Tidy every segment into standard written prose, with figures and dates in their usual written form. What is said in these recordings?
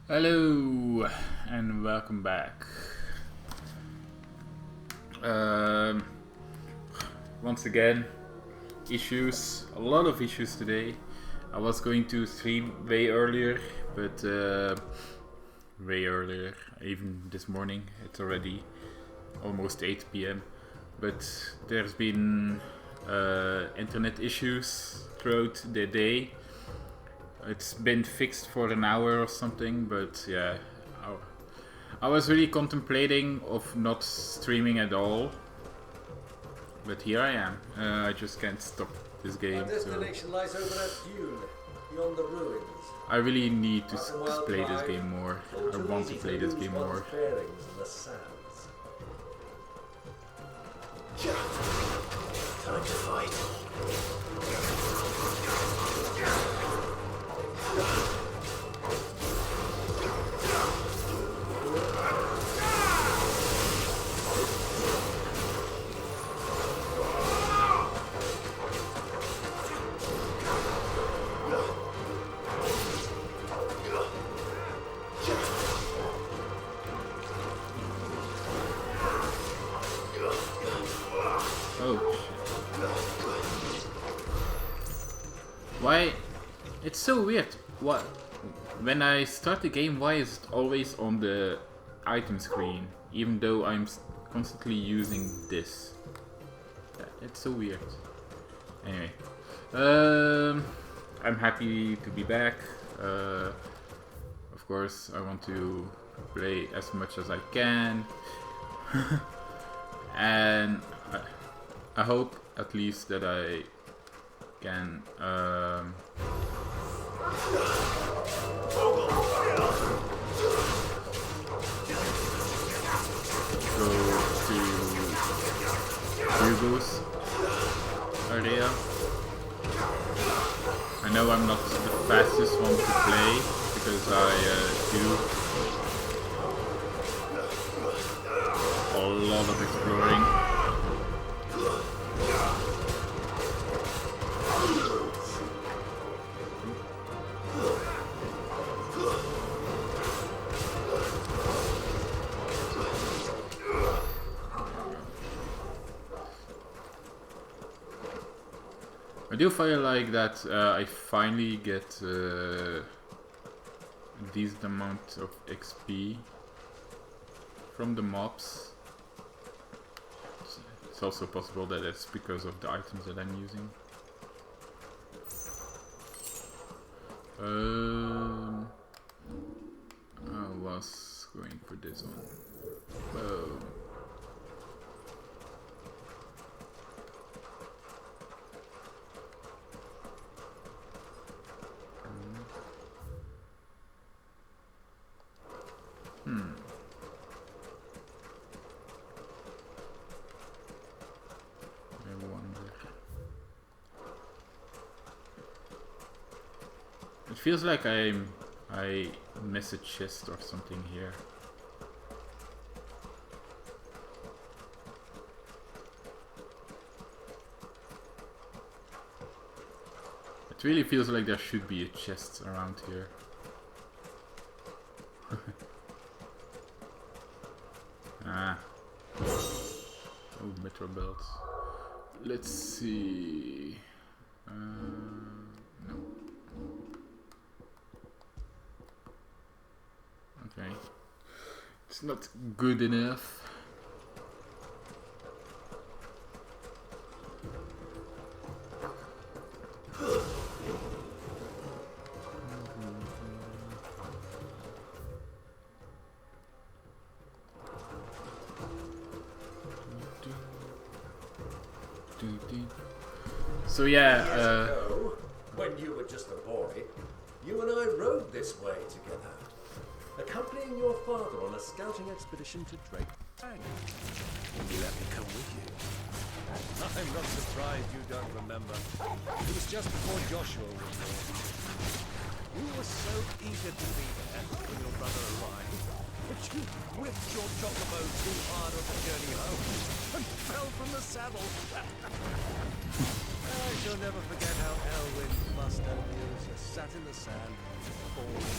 Hello and welcome back. Once again, a lot of issues today. I was going to stream way earlier, but even this morning. It's already almost 8 p.m. But there's been internet issues throughout the day. It's been fixed for an hour or something, but yeah, I was really contemplating of not streaming at all, but here I am. I just can't stop this game. Our destination lies over that dune, beyond the ruins. I really need to play this game more. I want to play this game more. Bearings in the sands. Time to fight. Why? It's so weird. What? When I start the game, why is it always on the item screen, even though I'm constantly using this? Yeah, it's so weird. Anyway, I'm happy to be back. Of course, I want to play as much as I can, and I hope at least that I can go to Hugo's area. I know I'm not the fastest one to play because I do a lot of exploring. I do feel like that I finally get a decent amount of XP from the mobs. It's also possible that it's because of the items that I'm using. I was going for this one. Whoa. I wonder. It feels like I miss a chest or something here. It really feels like there should be a chest around here. Oh, metro belts. Let's see. No. Okay. It's not good enough. So yeah, years ago, when you were just a boy, you and I rode this way together, accompanying your father on a scouting expedition to Drake. Will you let me come with you? I'm not surprised you don't remember. It was just before Joshua was born. You were so eager to be there when your brother arrived, but you whipped your chocobo too hard on the journey home and fell from the saddle. I shall never forget how Elwyn must have you as you sat in the sand, falling.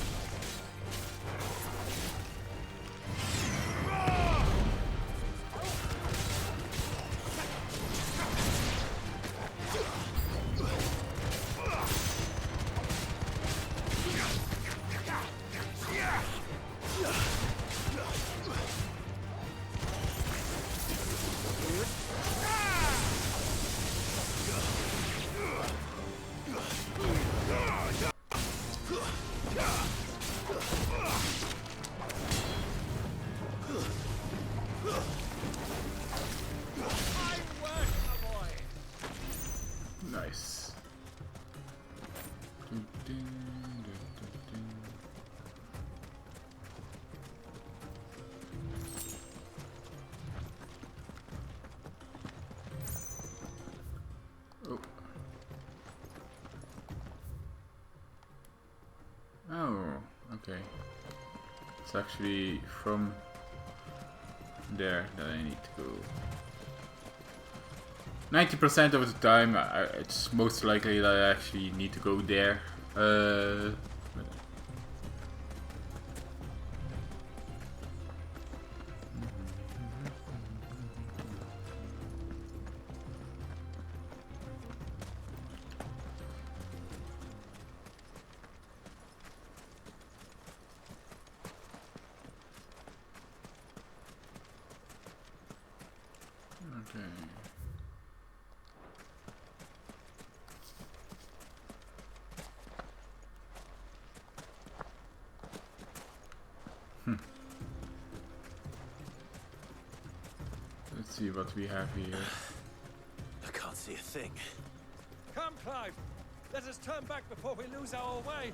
Okay. It's actually from there that I need to go. 90% of the time, it's most likely that I actually need to go there. Okay. Let's see what we have here. I can't see a thing. Come, Clive! Let us turn back before we lose our way!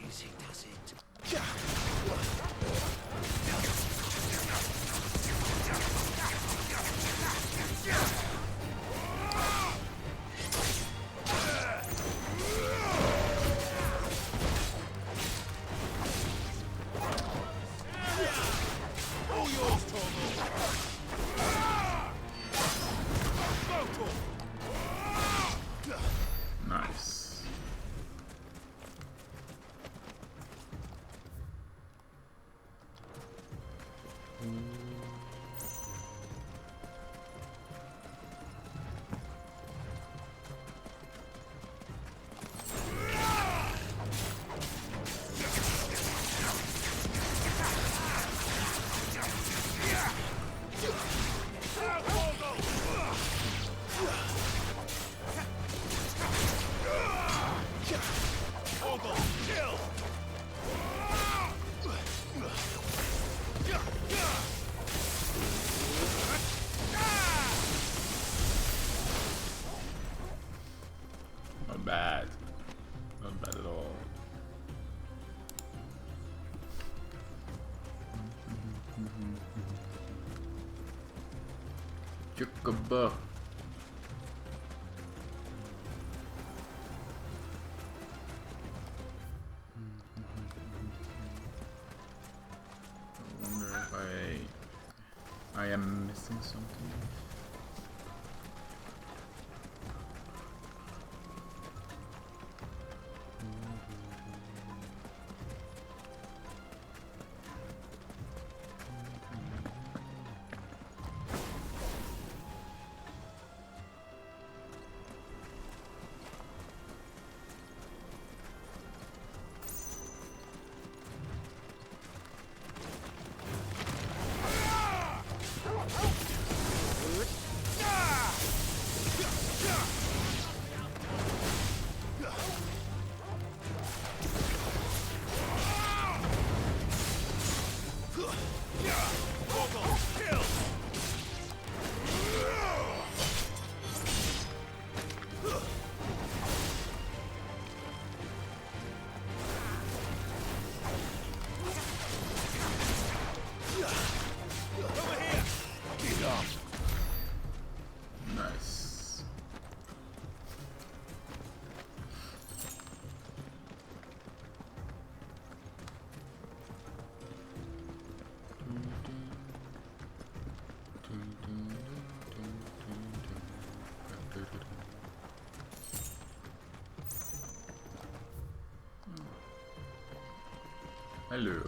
Easy does it. All yours, Torgal! Nice. Not bad. Not bad at all. Chukaba. I wonder if I am missing something. Nice. Hello.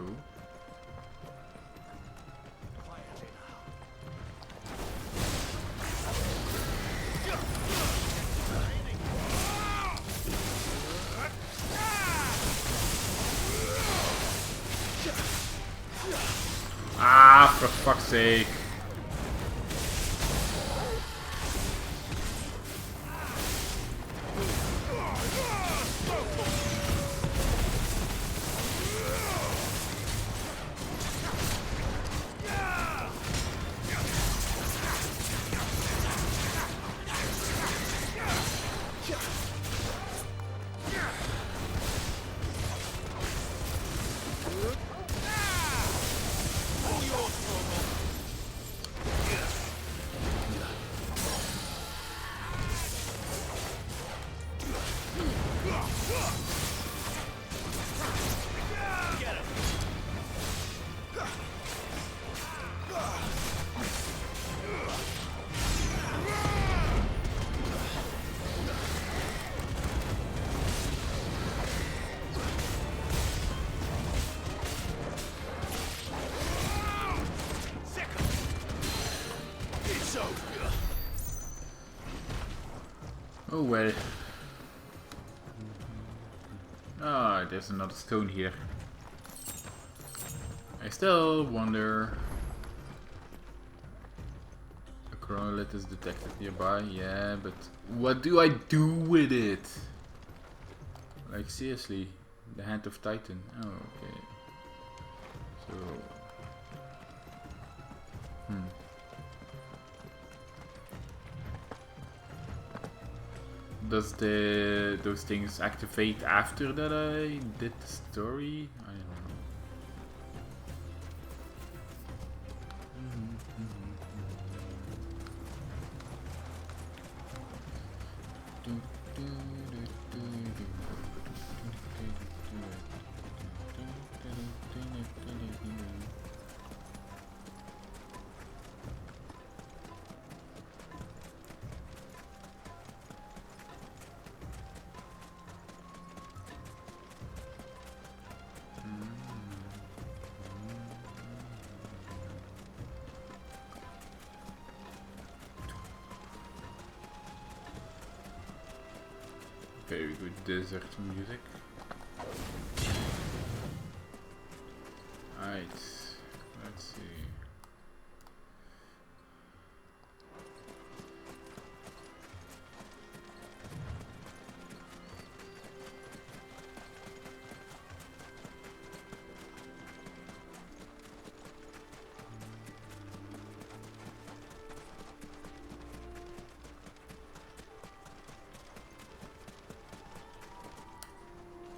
Ah, for fuck's sake. Oh well. Ah, there's another stone here. I still wonder. A chronolet is detected nearby, yeah, but what do I do with it? Like seriously, the Hand of Titan. Oh, okay. So, does those things activate after that I did the story? I don't know. Very good desert music. Alright, let's see.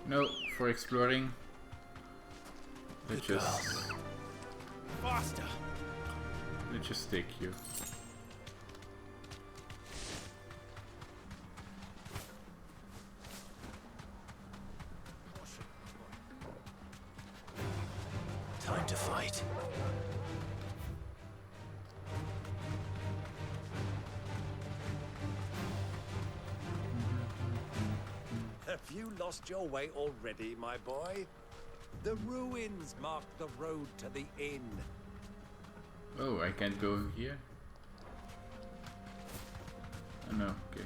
No, for exploring. Let's just take you. Time to fight. Have you lost your way already, my boy? The ruins mark the road to the inn. Oh, I can't go here? Oh no, okay.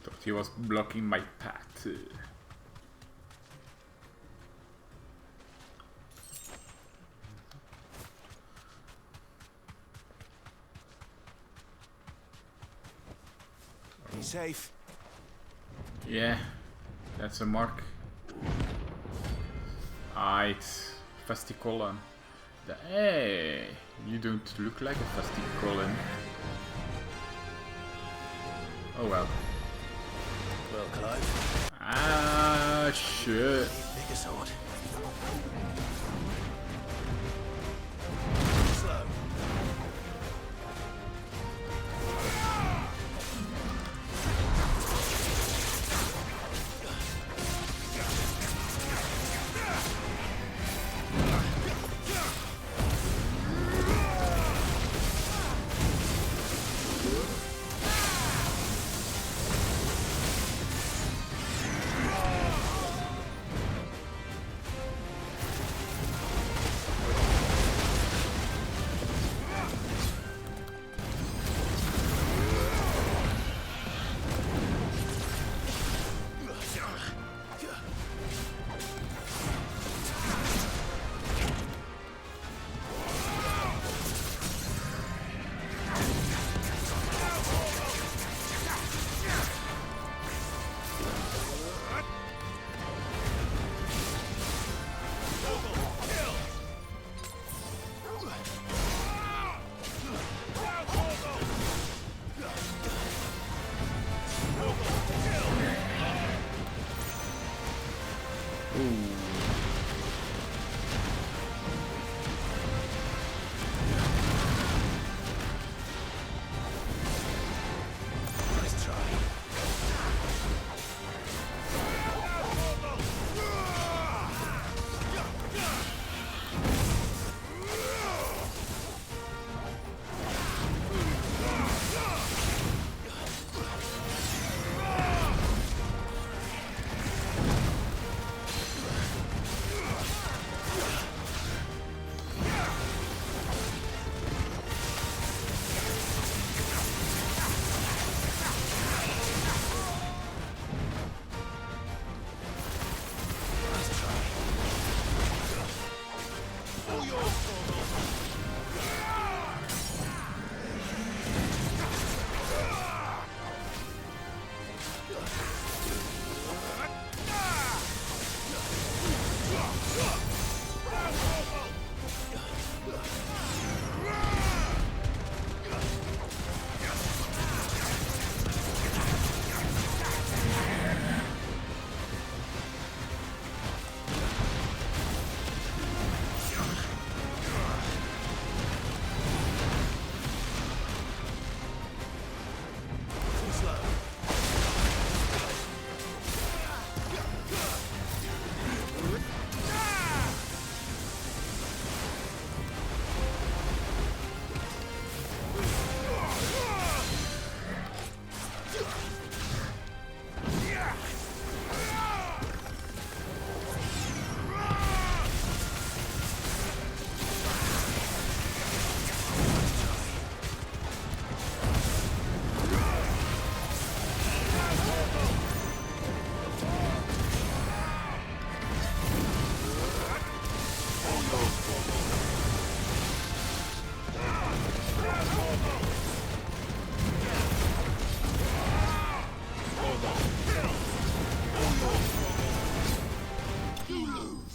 Thought he was blocking my path. Be safe. Yeah, that's a mark. It's Festicolan. Hey, you don't look like a Festicolan. Oh well. Well, Clive. Ah, shit. Bigger sword. Slow.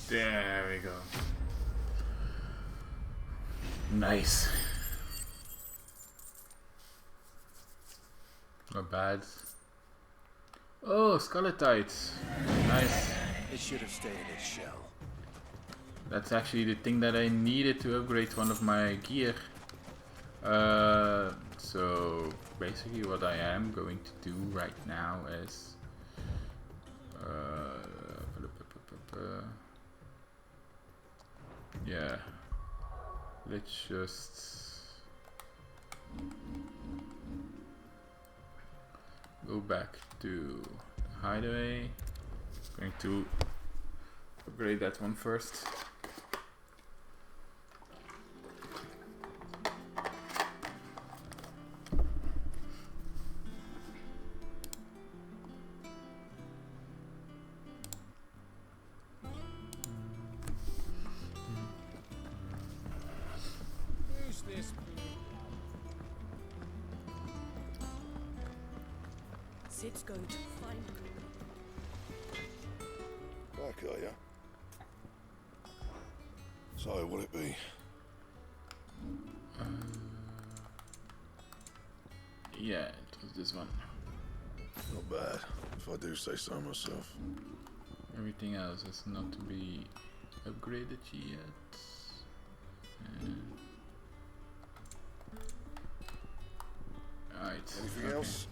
There we go. Nice. Not bad. Oh, skeletite. Nice. It should have stayed in its shell. That's actually the thing that I needed to upgrade one of my gear. So basically what I am going to do right now is yeah, let's just go back to the hideaway. Going to upgrade that one first. Sid's going to find Back, are ya? So, will it be? Yeah, it was this one. Not bad, if I do say so myself. Everything else is not to be upgraded yet. Alright. Anything else?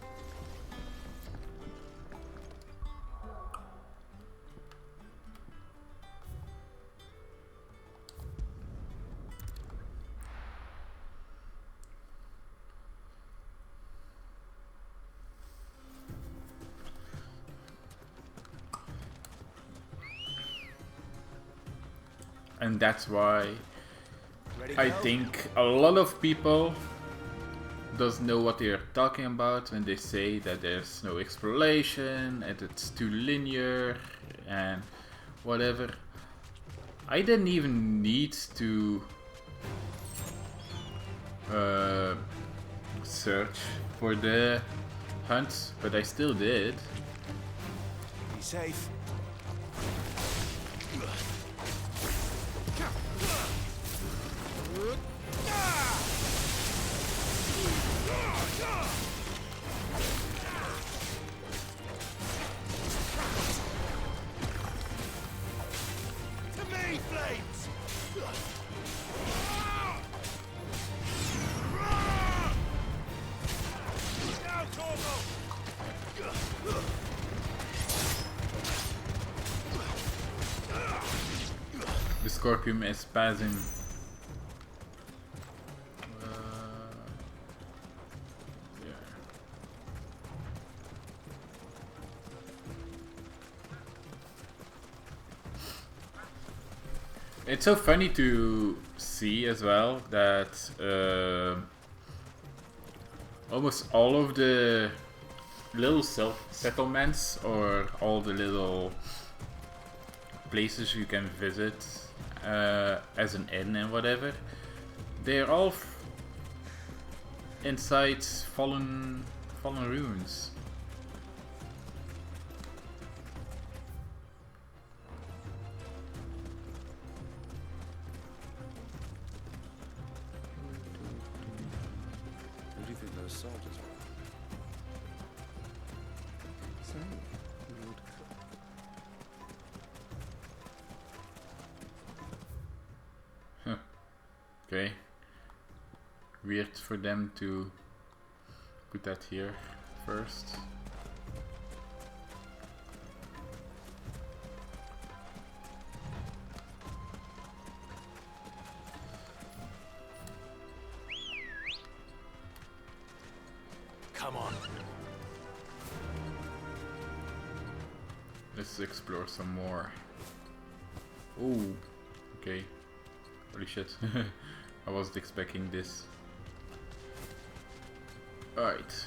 And that's why Ready to I go? think a lot of people doesn't know what they're talking about when they say that there's no exploration and it's too linear and whatever. I didn't even need to search for the hunt, but I still did. Be safe. To me, flames! Now, Torgo! The scorpion is passing. Yeah. It's so funny to see as well that almost all of the little settlements or all the little places you can visit as an inn and whatever, they're all inside fallen ruins. Who do you think those soldiers were? Lord Okay. Weird for them to put that here first. Come on. Let's explore some more. Oh, okay. Holy shit. I wasn't expecting this. Alright.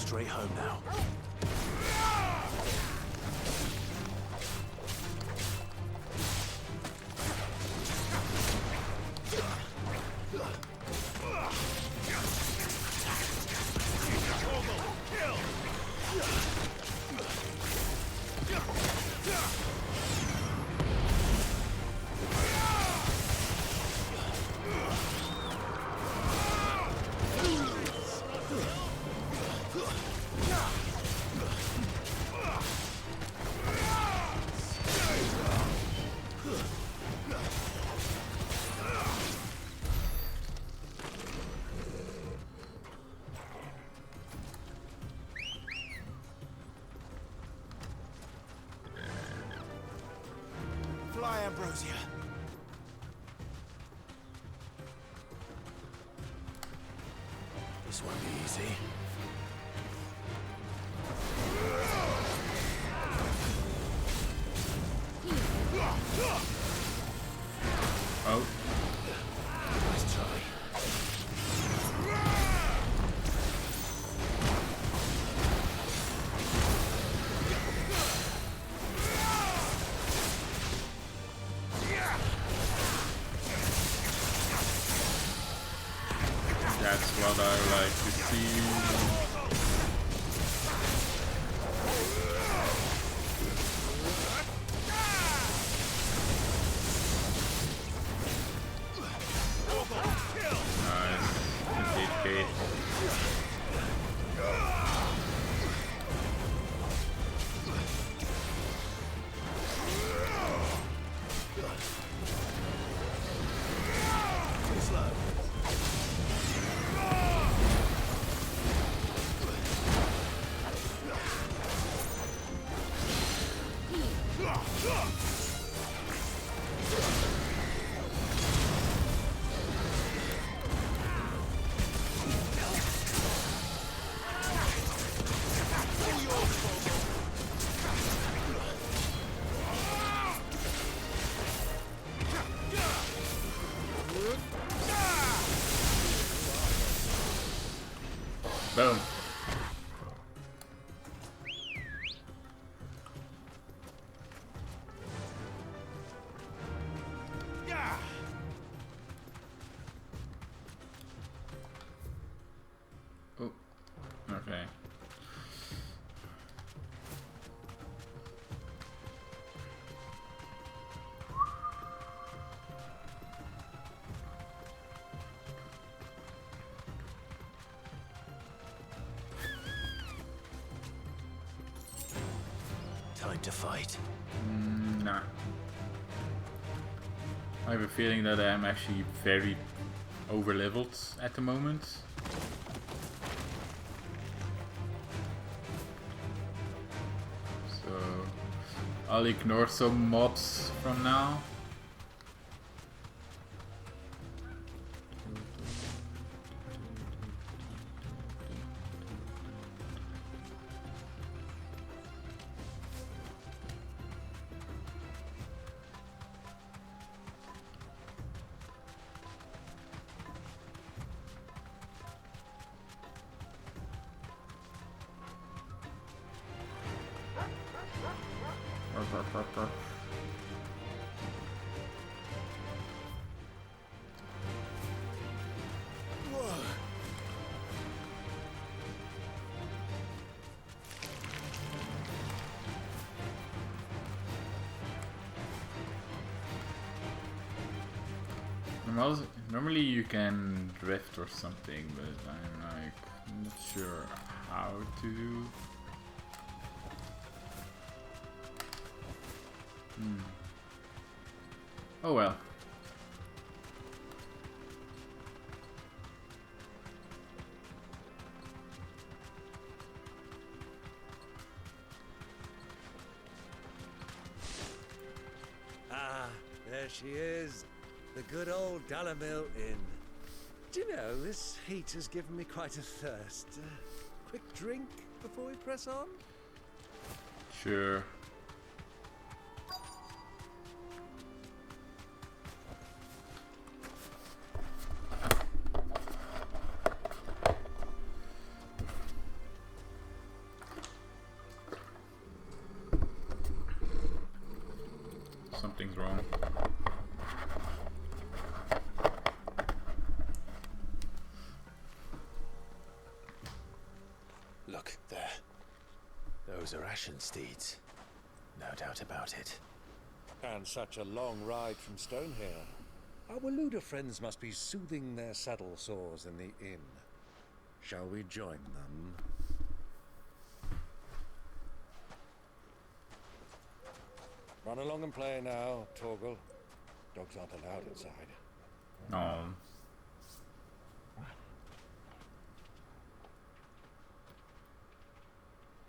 Straight home now. Fly, Ambrosia. This won't be easy. Oh. Nice try. That's what I like to see. Nice. Indeed, Too slow. Boom. Oh, okay. Time to fight. Nah. I have a feeling that I am actually very over-leveled at the moment. So I'll ignore some mobs from now. Normally you can drift or something, but I'm like not sure how to do. Oh well. Ah, there she is. The good old Dalamil Inn. Do you know, this heat has given me quite a thirst. Quick drink before we press on? Sure. Something's wrong. Look, there. Those are ashen steeds. No doubt about it. And such a long ride from Stonehill. Our Luda friends must be soothing their saddle sores in the inn. Shall we join them? Run along and play now, Torgal. Dogs aren't allowed inside. Oh.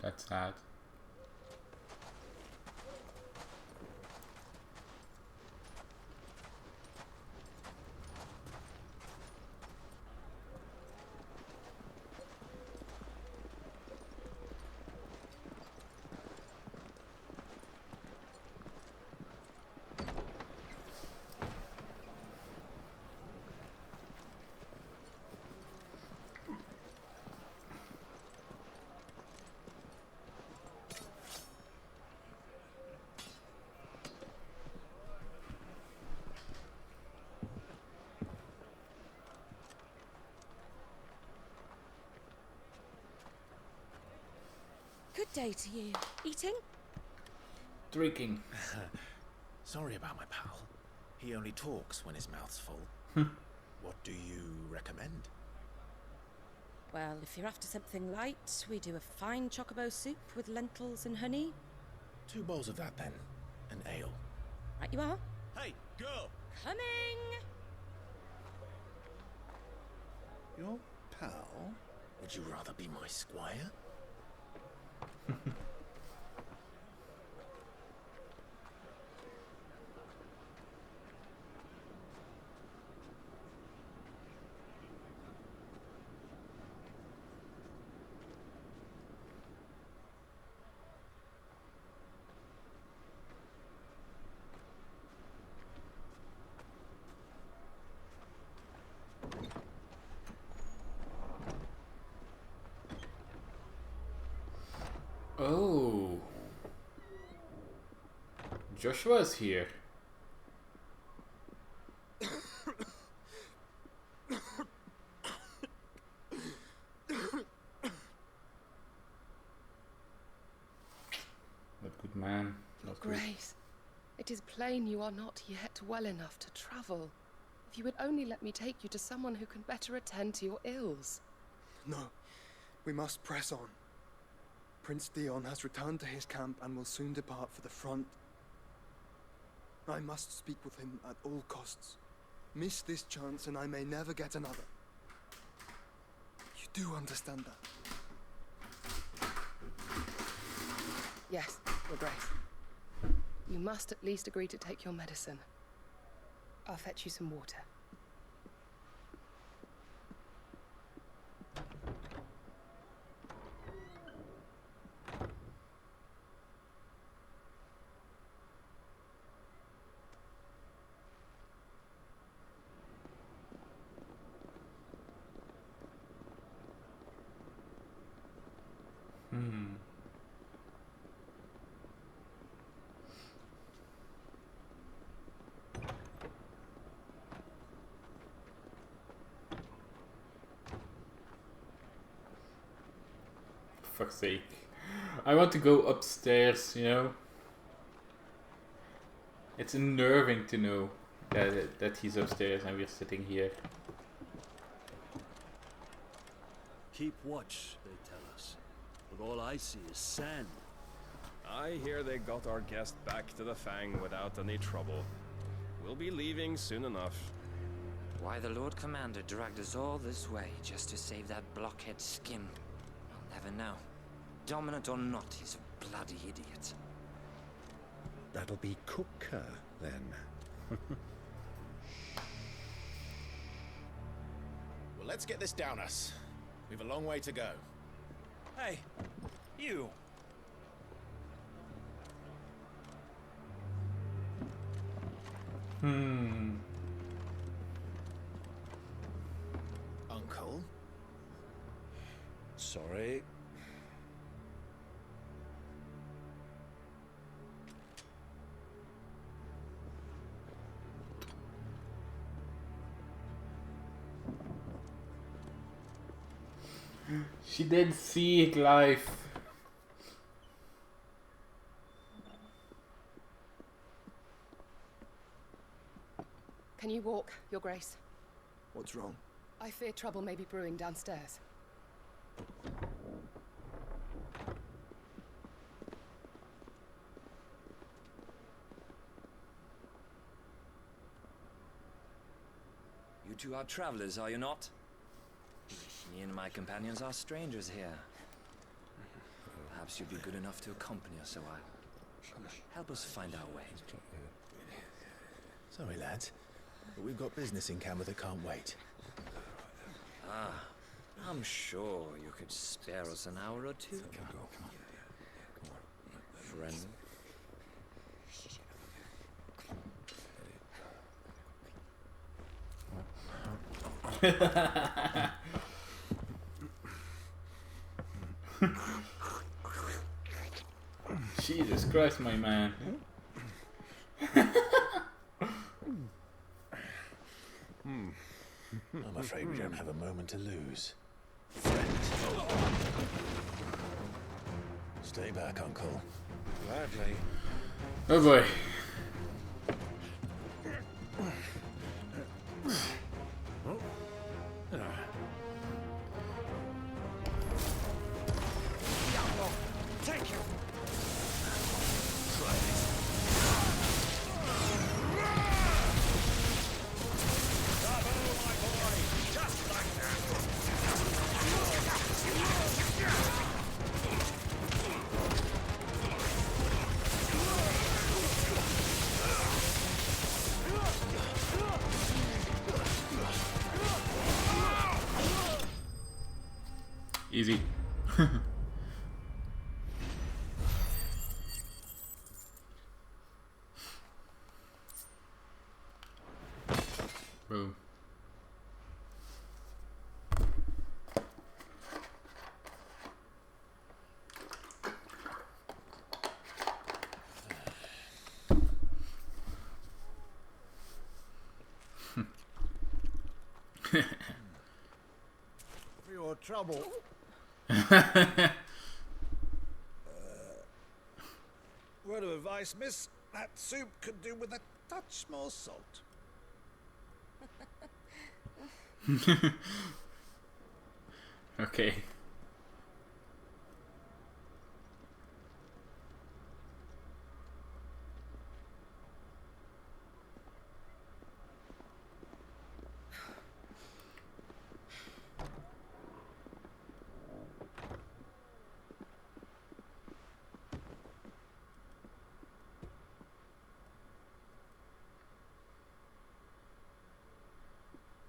That's sad. Good day to you. Eating? Drinking. Sorry about my pal. He only talks when his mouth's full. What do you recommend? Well, if you're after something light, we do a fine chocobo soup with lentils and honey. 2 bowls of that then. An ale. Right you are. Hey, girl! Coming! Your pal? Would you rather be my squire? Oh. Joshua's here. But good man. Your Not good. Grace, it is plain you are not yet well enough to travel. If you would only let me take you to someone who can better attend to your ills. No, we must press on. Prince Dion has returned to his camp and will soon depart for the front. I must speak with him at all costs. Miss this chance and I may never get another. You do understand that? Yes, Your Grace. You must at least agree to take your medicine. I'll fetch you some water. For fuck's sake. I want to go upstairs, you know? It's unnerving to know that he's upstairs and we're sitting here. Keep watch, they tell us. But all I see is sand. I hear they got our guest back to the Fang without any trouble. We'll be leaving soon enough. Why the Lord Commander dragged us all this way just to save that blockhead Skim, I'll never know. Dominant or not, he's a bloody idiot. That'll be Kupka, then. Well, let's get this down us. We've a long way to go. Hey, you! Uncle? Sorry. She did see it live. Can you walk, Your Grace? What's wrong? I fear trouble may be brewing downstairs. You two are travelers, are you not? Me and my companions are strangers here. Perhaps you'd be good enough to accompany us a while. Help us find our way. Sorry, lads, but we've got business in camera that can't wait. Ah, I'm sure you could spare us an hour or two. Friend. Jesus Christ, my man. I'm afraid we don't have a moment to lose. Friend. Stay back, Uncle. Gladly. Oh boy. Take you. Easy. Boom. For your trouble. Word of advice, miss. That soup could do with a touch more salt. Okay.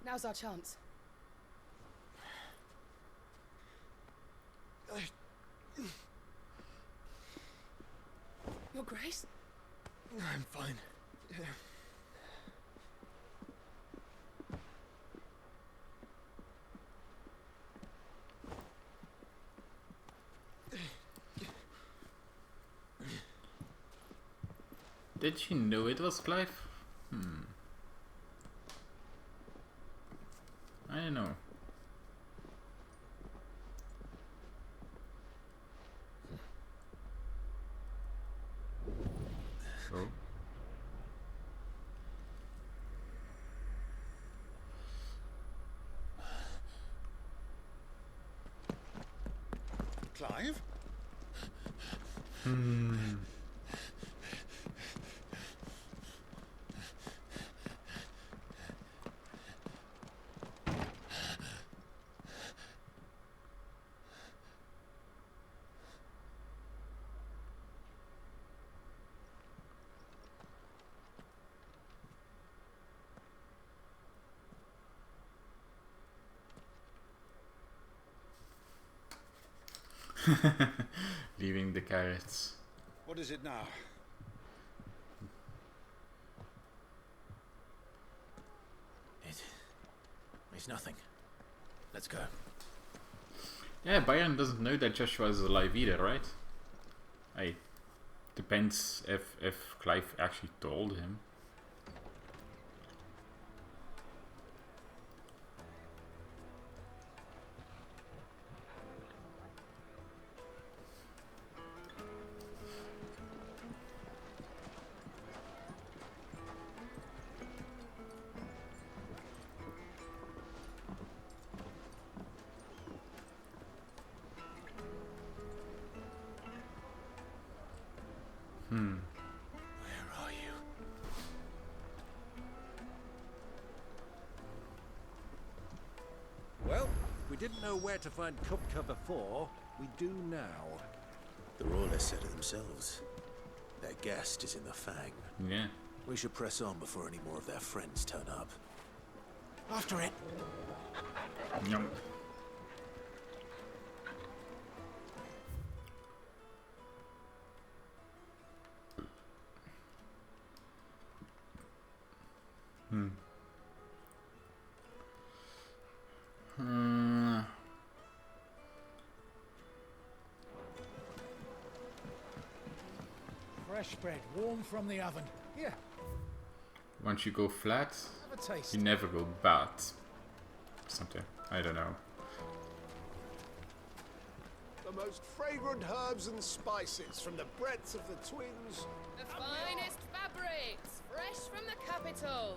Now's our chance. Your Grace? I'm fine. Yeah. Did she know it was Clive? I don't know. Oh. Clive? Leaving the carrots. What is it now? It's nothing. Let's go. Yeah, Byron doesn't know that Joshua is alive either, right? Depends if Clive actually told him. Where are you? Well, we didn't know where to find Kupka before. We do now. The royalists said it themselves. Their guest is in the Fang. Yeah. We should press on before any more of their friends turn up. After it! Yum. Fresh bread, warm from the oven. Here, Once you go flat, have a taste. you never go bad. Something. I don't know. The most fragrant herbs and spices from the breadth of the twins. The finest fabrics, fresh from the capital.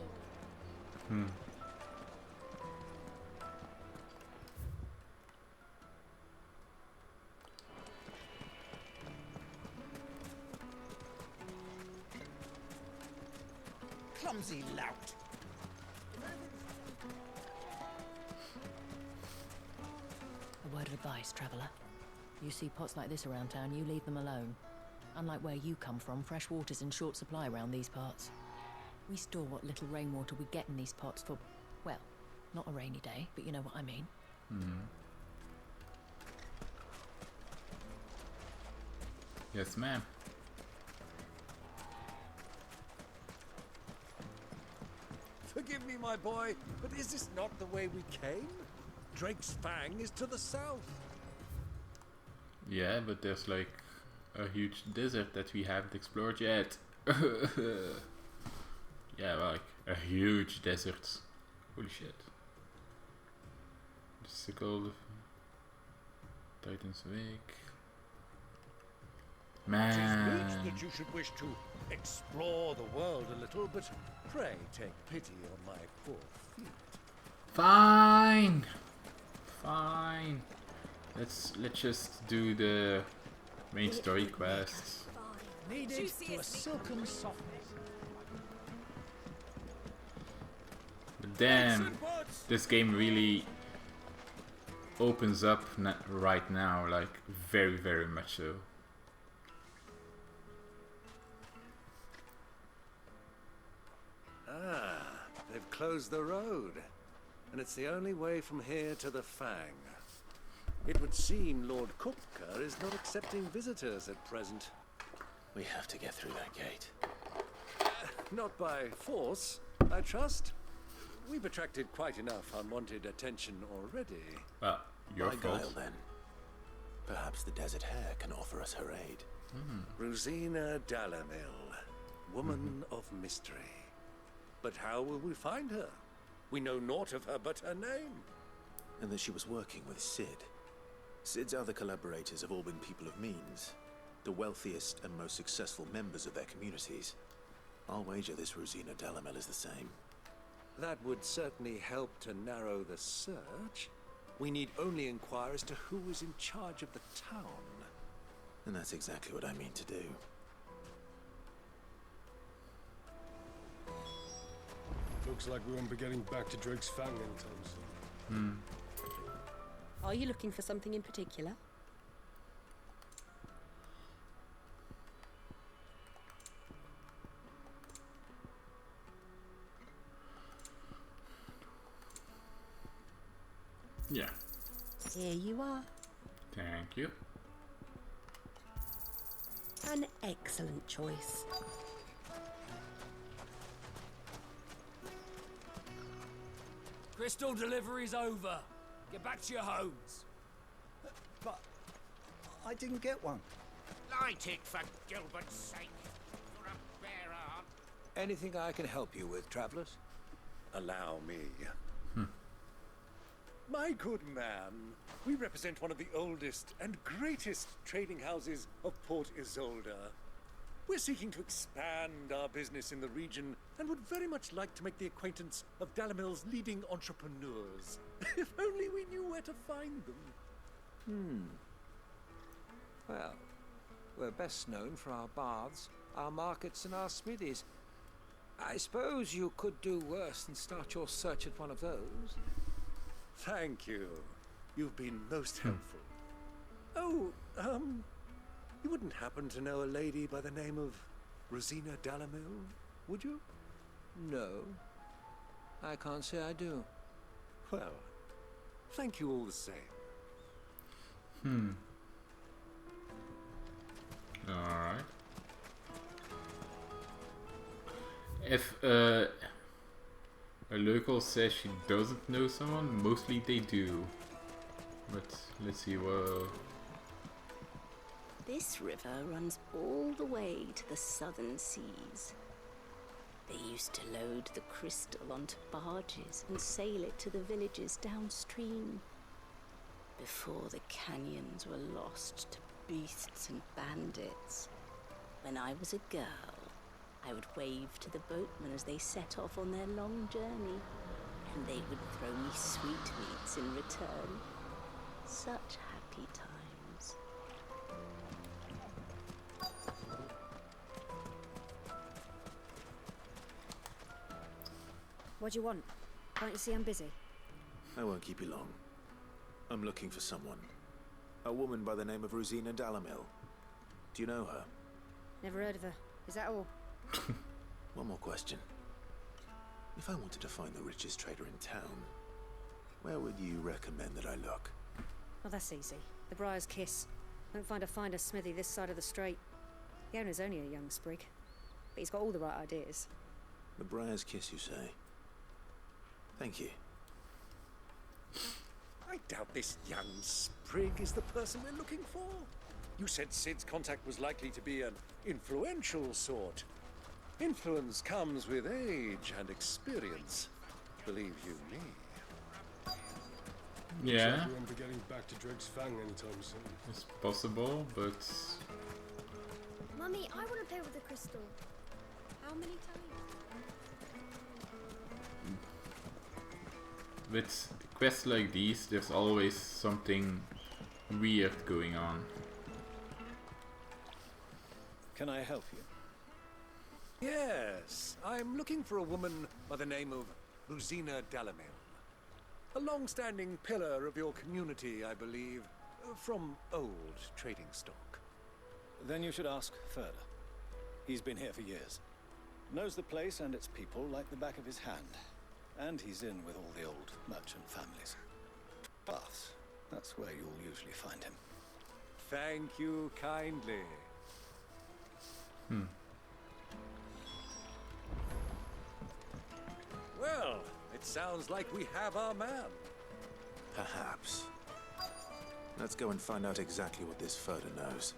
Clumsy lout. A word of advice, traveller. You see pots like this around town, you leave them alone. Unlike where you come from, fresh water's in short supply around these parts. We store what little rainwater we get in these pots for, well, not a rainy day, but you know what I mean. Yes, ma'am. Forgive me, my boy, but is this not the way we came? Drake's Fang is to the south. Yeah, but there's like a huge desert that we haven't explored yet. Yeah, like a huge desert. Holy shit. The sickle. Titan's Wake. It Man. is meet that you should wish to explore the world a little, but pray take pity on my poor feet. Fine. Fine. Let's just do the main story quests. Needed to a silken softness. But damn, this game really opens up right now, like very, very much so. Ah, they've closed the road, and it's the only way from here to the Fang. It would seem Lord Kupka is not accepting visitors at present. We have to get through that gate. Not by force, I trust. We've attracted quite enough unwanted attention already. Well, your By fault. guile, then. Perhaps the Desert Hare can offer us her aid. Rosina Dalamil, woman of mystery. But how will we find her? We know naught of her but her name. And that she was working with Sid. Sid's other collaborators have all been people of means. The wealthiest and most successful members of their communities. I'll wager this Rosina Dalamel is the same. That would certainly help to narrow the search. We need only inquire as to who is in charge of the town. And that's exactly what I mean to do. Looks like we won't be getting back to Drake's Fang anytime soon. Are you looking for something in particular? Yeah. Here you are. Thank you. An excellent choice. Crystal delivery's over. Get back to your homes. But I didn't get one. Light it, for Gilbert's sake. You're a bare heart. Anything I can help you with, travelers? Allow me. My good man, we represent one of the oldest and greatest trading houses of Port Isolde. We're seeking to expand our business in the region and would very much like to make the acquaintance of Dalamil's leading entrepreneurs. If only we knew where to find them. Well, we're best known for our baths our markets and our smithies. I suppose you could do worse than start your search at one of those. Thank you. You've been most helpful. Oh, you wouldn't happen to know a lady by the name of Rosina Dalamil, would you? No, I can't say I do. Well, thank you all the same. Alright. If a local says she doesn't know someone, mostly they do. But let's see what... This river runs all the way to the southern seas. They used to load the crystal onto barges and sail it to the villages downstream. Before the canyons were lost to beasts and bandits. When I was a girl, I would wave to the boatmen as they set off on their long journey, and they would throw me sweetmeats in return. Such happy times. What do you want? Can't you see I'm busy? I won't keep you long. I'm looking for someone. A woman by the name of Rosina Dalamil. Do you know her? Never heard of her. Is that all? One more question. If I wanted to find the richest trader in town, where would you recommend that I look? Well, that's easy. The Briar's Kiss. Don't find a finer smithy this side of the strait. The owner's only a young sprig, but he's got all the right ideas. The Briar's Kiss, you say? Thank you. I doubt this young sprig is the person we're looking for. You said Sid's contact was likely to be an influential sort. Influence comes with age and experience. Believe you me. Yeah. Looks like we won't be getting back to Dreg's Fang anytime soon. It's possible, but... Mummy, I want to play with the crystal. How many times? With quests like these, there's always something weird going on. Can I help you? Yes, I'm looking for a woman by the name of Rosina Dalamil. A long-standing pillar of your community, I believe, from old trading stock. Then you should ask further. He's been here for years. Knows the place and its people like the back of his hand. And he's in with all the old merchant families. Baths, that's where you'll usually find him. Thank you kindly. Well, it sounds like we have our man. Perhaps. Let's go and find out exactly what this Furder knows.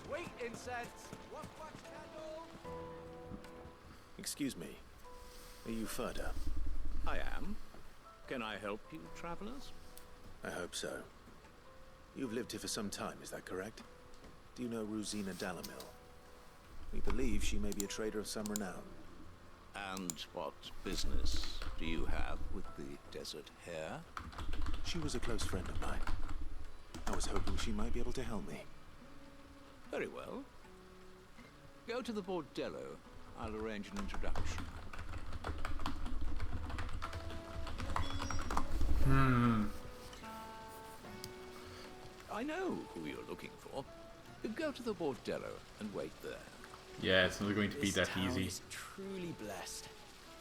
Sweet incense! Wax candle! Excuse me. Are you Furder? I am. Can I help you, travelers? I hope so. You've lived here for some time, is that correct? Do you know Rosina Dalamil? We believe she may be a trader of some renown. And what business do you have with the desert hare? She was a close friend of mine. I was hoping she might be able to help me. Very well. Go to the bordello. I'll arrange an introduction. I know who you're looking for. Go to the bordello and wait there. Yeah, it's not going to be that easy. This town is truly blessed.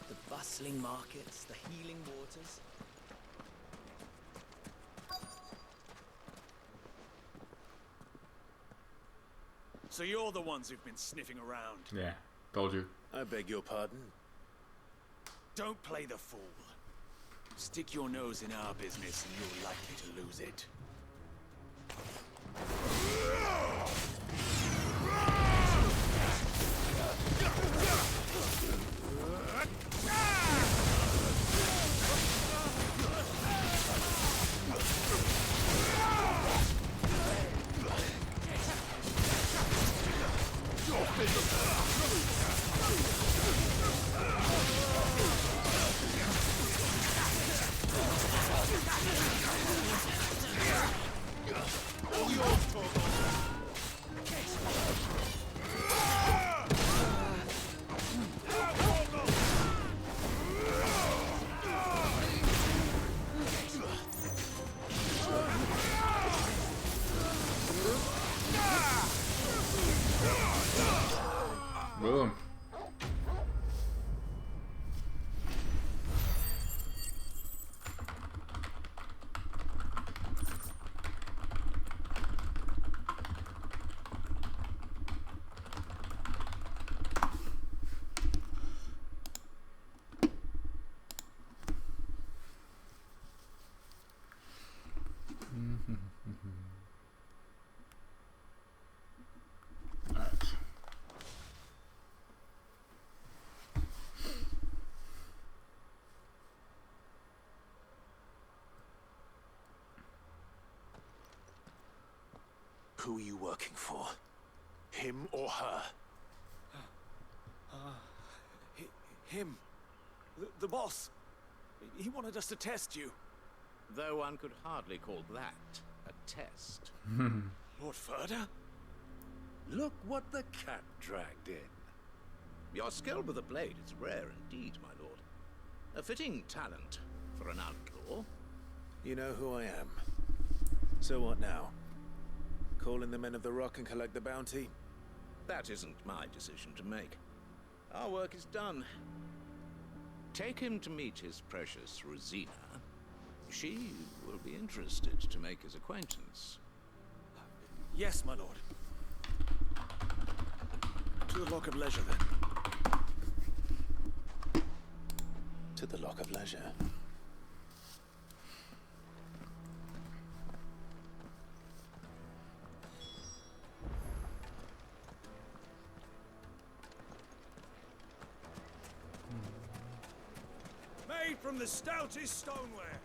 The bustling markets, the healing waters. So you're the ones who've been sniffing around. Yeah, told you. I beg your pardon? Don't play the fool. Stick your nose in our business and you're likely to lose it. Boom. Alright. Who are you working for? Him or her? Him. The boss. He wanted us to test you. Though one could hardly call that a test. Lord Furder? Look what the cat dragged in. Your skill with the blade is rare indeed, my lord. A fitting talent for an outlaw. You know who I am. So what now? Call in the men of the Rock and collect the bounty? That isn't my decision to make. Our work is done. Take him to meet his precious Rosina. She will be interested to make his acquaintance. Yes, my lord. To the Lock of Leisure, then. To the Lock of Leisure. Made from the stoutest stoneware.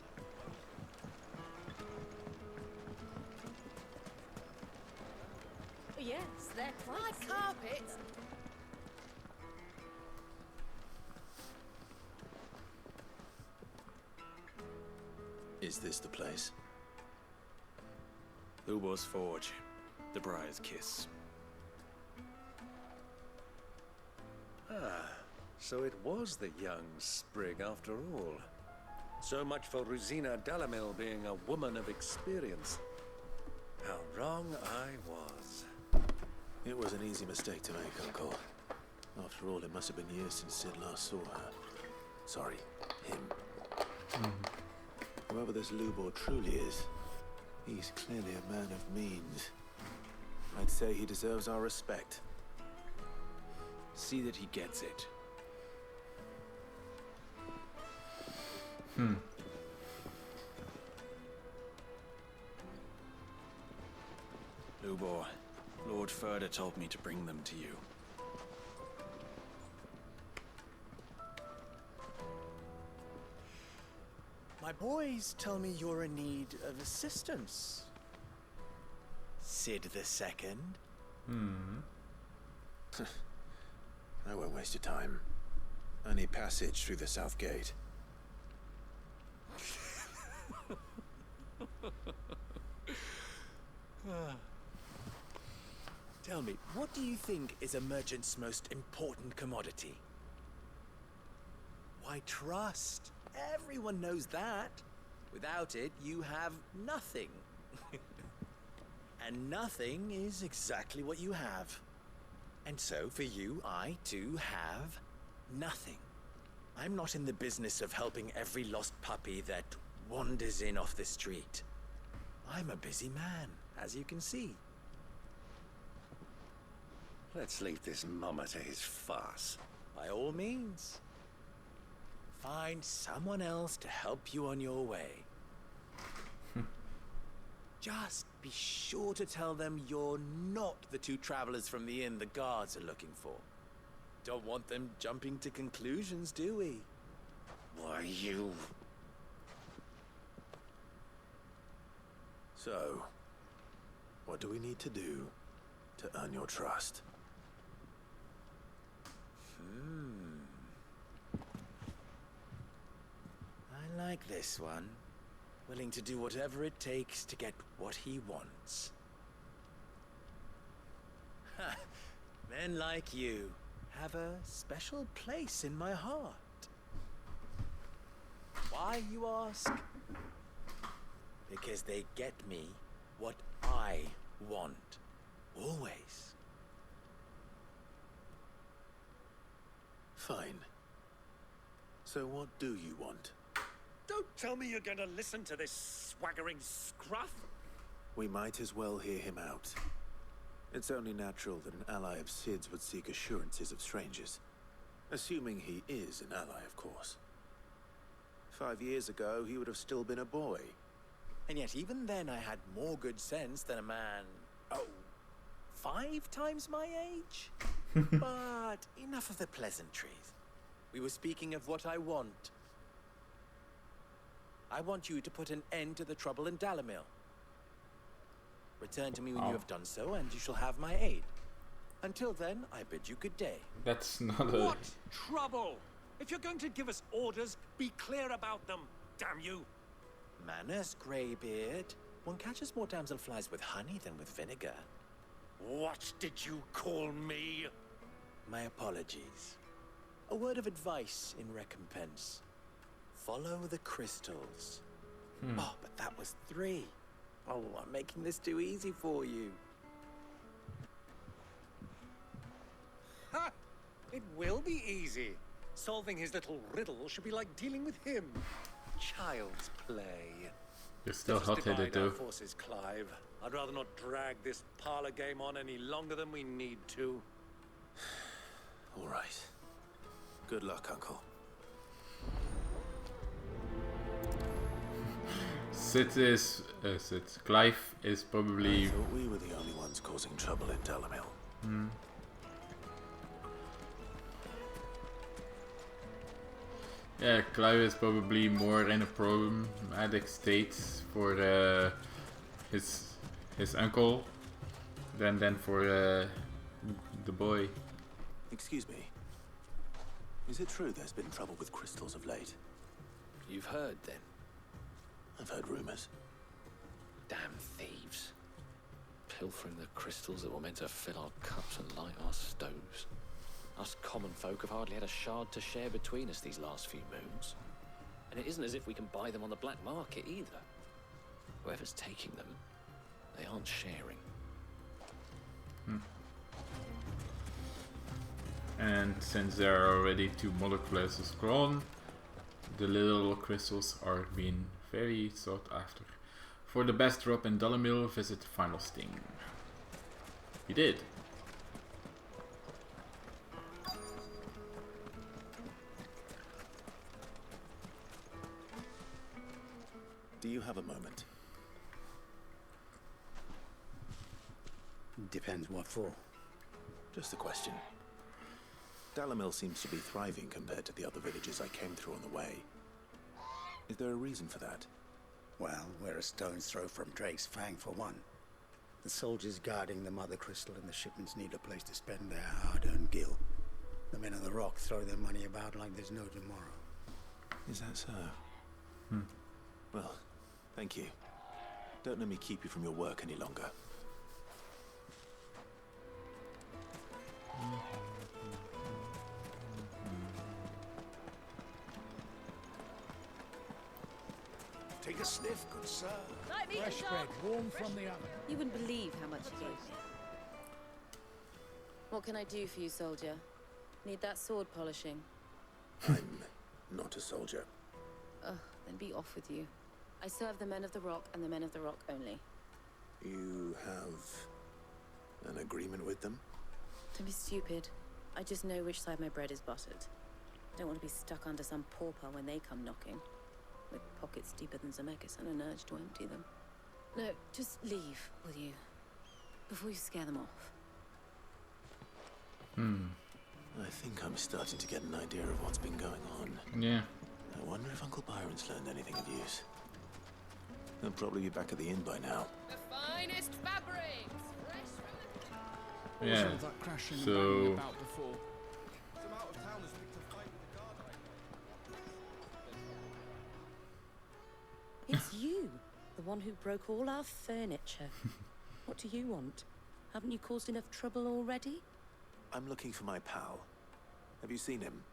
Yes, they're quite My carpet! Is this the place? Ubor's Forge. The Briar's Kiss. Ah, so it was the young sprig after all. So much for Rosina Dalamil being a woman of experience. How wrong I was. It was an easy mistake to make, Uncle. After all, it must have been years since Sid last saw her. Sorry, him. Whoever this Lubor truly is, he's clearly a man of means. I'd say he deserves our respect. See that he gets it. Lubor, Lord Furder told me to bring them to you. My boys tell me you're in need of assistance. Sid the Second. I won't waste your time. I need passage through the south gate. Tell me, what do you think is a merchant's most important commodity? Why, trust. Everyone knows that. Without it, you have nothing. And nothing is exactly what you have. And so, for you, I, too, have nothing. I'm not in the business of helping every lost puppy that wanders in off the street. I'm a busy man, as you can see. Let's leave this mummer to his farce. By all means. Find someone else to help you on your way. Just be sure to tell them you're not the two travelers from the inn the guards are looking for. Don't want them jumping to conclusions, do we? Why, you... So, what do we need to do to earn your trust? I like this one. Willing to do whatever it takes to get what he wants. Ha! Men like you have a special place in my heart. Why, you ask? Because they get me what I want. Always. Fine. So what do you want? Don't tell me you're going to listen to this swaggering scruff. We might as well hear him out. It's only natural that an ally of Sid's would seek assurances of strangers. Assuming he is an ally, of course. 5 years ago, he would have still been a boy. And yet even then I had more good sense than a man, 5 times my age? But enough of the pleasantries. We were speaking of what I want. I want you to put an end to the trouble in Dalamil. Return to me when you have done so, and you shall have my aid. Until then, I bid you good day. That's not a... What trouble? If you're going to give us orders, be clear about them, damn you! Manners, Greybeard. One catches more damselflies with honey than with vinegar. What did you call me? My apologies. A word of advice in recompense. Follow the crystals. Oh, but that was 3. Oh, I'm making this too easy for you. Ha! It will be easy. Solving his little riddle should be like dealing with him. Child's play. You're still Let us hot-headed divide our though. forces, Clive. I'd rather not drag this parlor game on any longer than we need to. All right. Good luck, Uncle. Clive is probably... I thought we were the only ones causing trouble in Dalamil. Yeah, Clive is probably more in a problematic state for his uncle than for the boy. Excuse me. Is it true there's been trouble with crystals of late? You've heard, then? I've heard rumors. Damn thieves. Pilfering the crystals that were meant to fill our cups and light our stoves. Us common folk have hardly had a shard to share between us these last few moons. And it isn't as if we can buy them on the black market either. Whoever's taking them, they aren't sharing. And since there are already 2 molecules grown, the little crystals are being very sought after. For the best drop in Dalamil, visit the final sting. You did. Do you have a moment? Depends what for. Just a question. Dalamil seems to be thriving compared to the other villages I came through on the way. Is there a reason for that? Well, we're a stone's throw from Drake's Fang, for one. The soldiers guarding the Mother Crystal and the shipments need a place to spend their hard-earned gil. The men of the Rock throw their money about like there's no tomorrow. Is that so? Well, thank you. Don't let me keep you from your work any longer. Take a sniff, good sir. Fresh bread, warm from the oven. You wouldn't believe how much he gave me. What can I do for you, soldier? Need that sword polishing? I'm not a soldier. Ugh, then be off with you. I serve the men of the Rock and the men of the Rock only. You have an agreement with them? Don't be stupid. I just know which side my bread is buttered. Don't want to be stuck under some pauper when they come knocking. With pockets deeper than Zemeckis and an urge to empty them. No, just leave, will you? Before you scare them off. I think I'm starting to get an idea of what's been going on. Yeah. I wonder if Uncle Byron's learned anything of use. He'll probably be back at the inn by now. The finest fabrics! Yeah. That crashing and So banging about before. Some out-of-towners picked a fight with the guard. It's you, the one who broke all our furniture. What do you want? Haven't you caused enough trouble already? I'm looking for my pal. Have you seen him?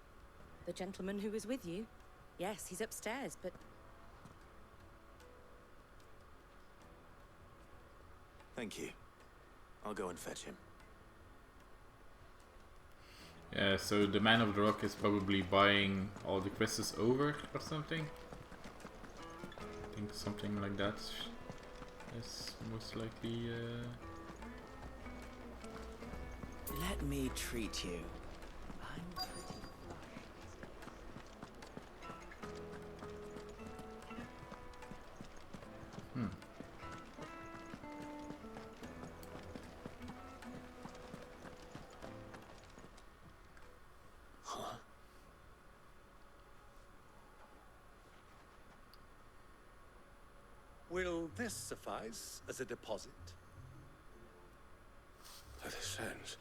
The gentleman who was with you? Yes, he's upstairs, but... Thank you. I'll go and fetch him. Yeah, so the Man of the Rock is probably buying all the crystals over or something. I think something like that is most likely. Let me treat you. I'm pretty Hmm. Huh? Will this suffice as a deposit? By the sands.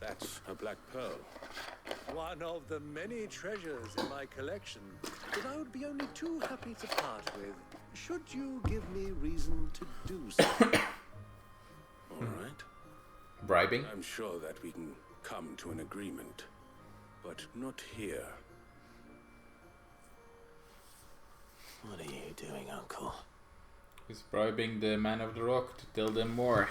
That's a black pearl. One of the many treasures in my collection that I would be only too happy to part with, should you give me reason to do so. All right. Bribing? I'm sure that we can come to an agreement, but not here. What are you doing, Uncle? He's bribing the Man of the Rock to tell them more.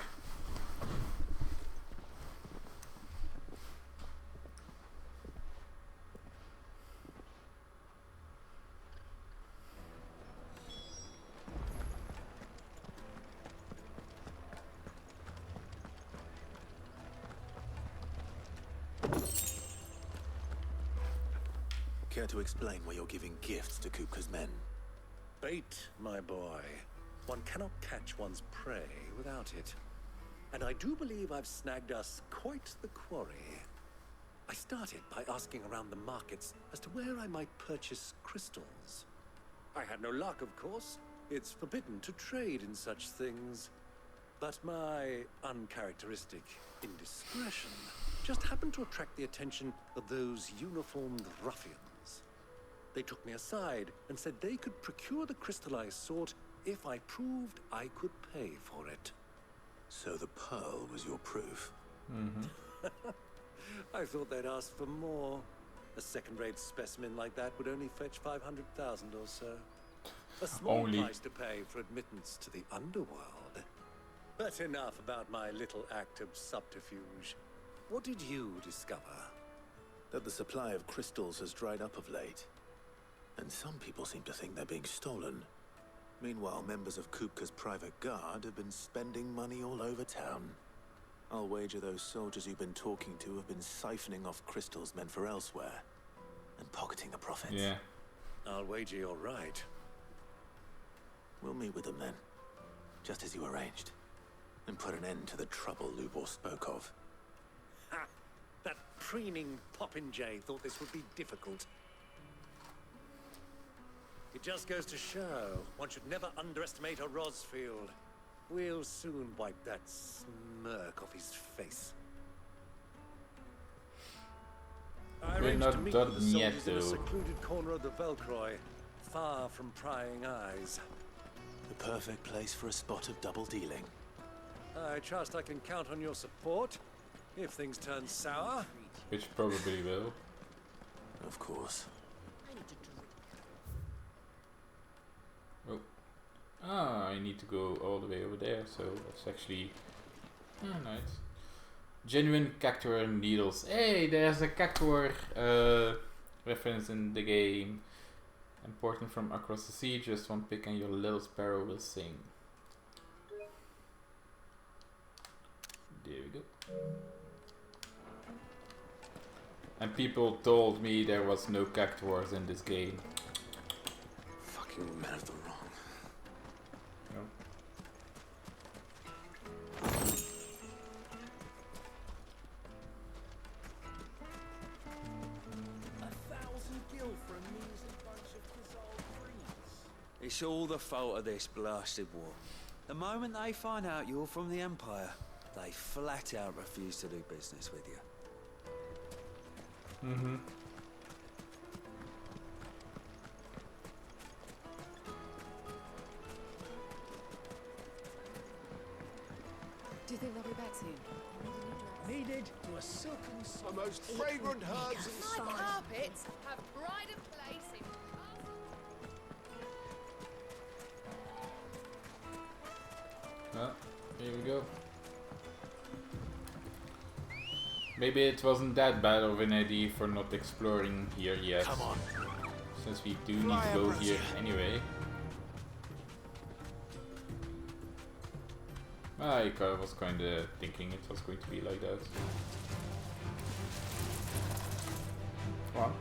Care to explain why you're giving gifts to Kupka's men? Bait, my boy. One cannot catch one's prey without it. And I do believe I've snagged us quite the quarry. I started by asking around the markets as to where I might purchase crystals. I had no luck, of course. It's forbidden to trade in such things. But my uncharacteristic indiscretion just happened to attract the attention of those uniformed ruffians. They took me aside and said they could procure the crystal I sought if I proved I could pay for it. So the pearl was your proof? Mm-hmm. I thought they'd ask for more. A second-rate specimen like that would only fetch 500,000 or so. A small price to pay for admittance to the underworld. But enough about my little act of subterfuge. What did you discover? That the supply of crystals has dried up of late. And some people seem to think they're being stolen. Meanwhile, members of Kupka's private guard have been spending money all over town. I'll wager those soldiers you've been talking to have been siphoning off crystals meant for elsewhere. And pocketing the profits. Yeah. I'll wager you're right. We'll meet with them then. Just as you arranged. And put an end to the trouble Lubor spoke of. Ha! That preening popinjay thought this would be difficult. It just goes to show one should never underestimate a Rosfield. We'll soon wipe that smirk off his face. I We're arranged not to meet done with the yet, soldiers in a though. secluded corner of the Velcroy, far from prying eyes. The perfect place for a spot of double dealing. I trust I can count on your support if things turn sour. Which probably will. Of course. Oh. Ah, I need to go all the way over there, so that's actually nice. Genuine cactuar needles. Hey, there's a cactuar reference in the game. Important from across the sea, just one pick and your little sparrow will sing. There we go. And people told me there was no cactuars in this game. Fucking men of the wrong. No. 1,000 gil for a measly bunch of dissolved trees. It's all the fault of this blasted war. The moment they find out you're from the Empire, they flat out refuse to do business with you. Mm-hmm. Do you think they'll be back soon? Needed to a silken The most fragrant herbs in My sight. carpets have pride of place in Ah, here we go. Maybe it wasn't that bad of an idea for not exploring here yet. Come on. Since we do need to go here anyway. I was kinda thinking it was going to be like that. Come on.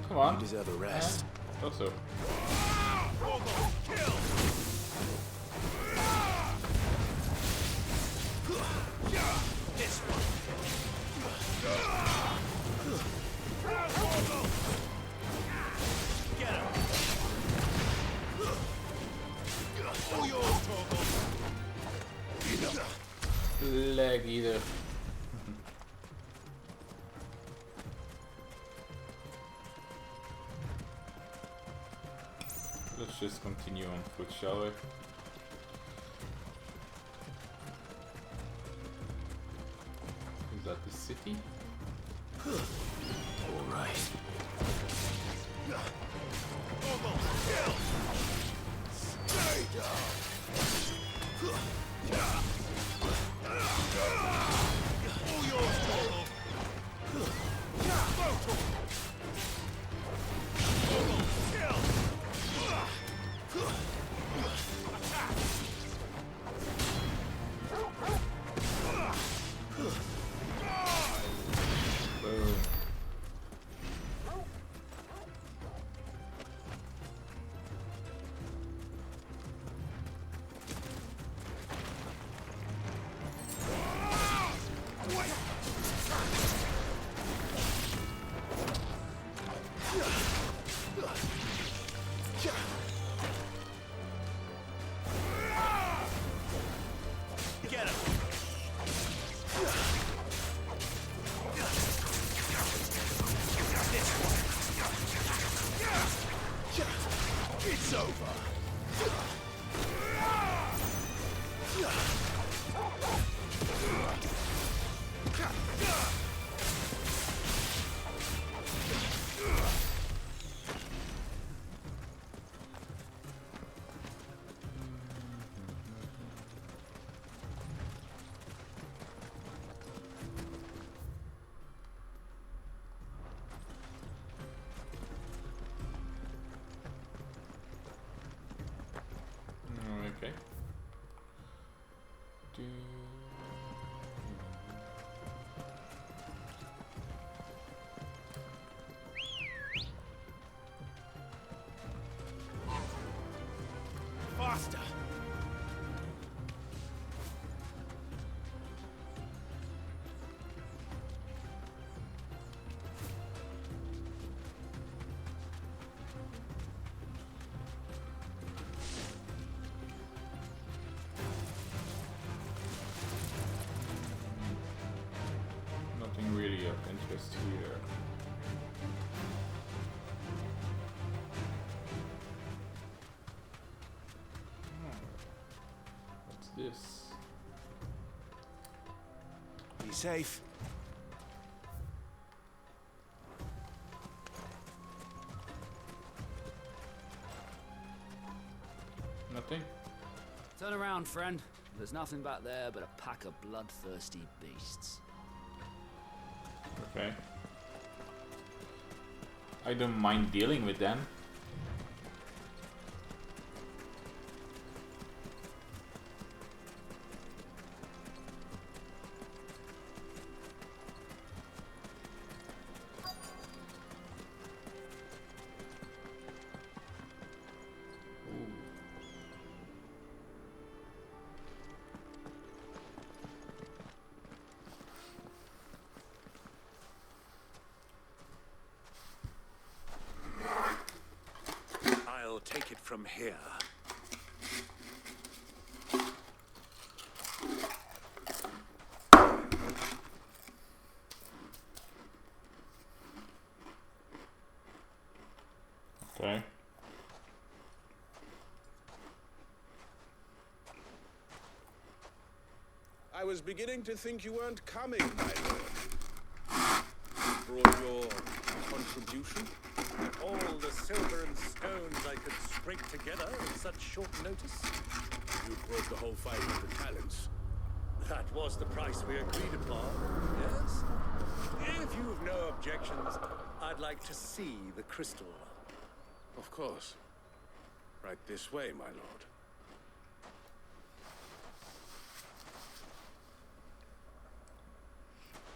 Come on. You deserve a rest. Also. This one. Get him. All yours, Torgal. Leg either. Let's just continue on foot, shall we? Is that the city? All right. Stay down. All yours, Torgal. Kill. Boom. Get him. It's over. Okay. Faster. Nothing really of interest here. What's this? Be safe. Nothing? Turn around, friend. There's nothing back there but a pack of bloodthirsty beasts. Okay. I don't mind dealing with them. I'll take it from here. Okay. I was beginning to think you weren't coming, my lord. Brought your contribution? All the silver and stones I could scrape together at such short notice. You brought the whole 500 talents. That was the price we agreed upon, yes? If you've no objections, I'd like to see the crystal. Of course. Right this way, my lord.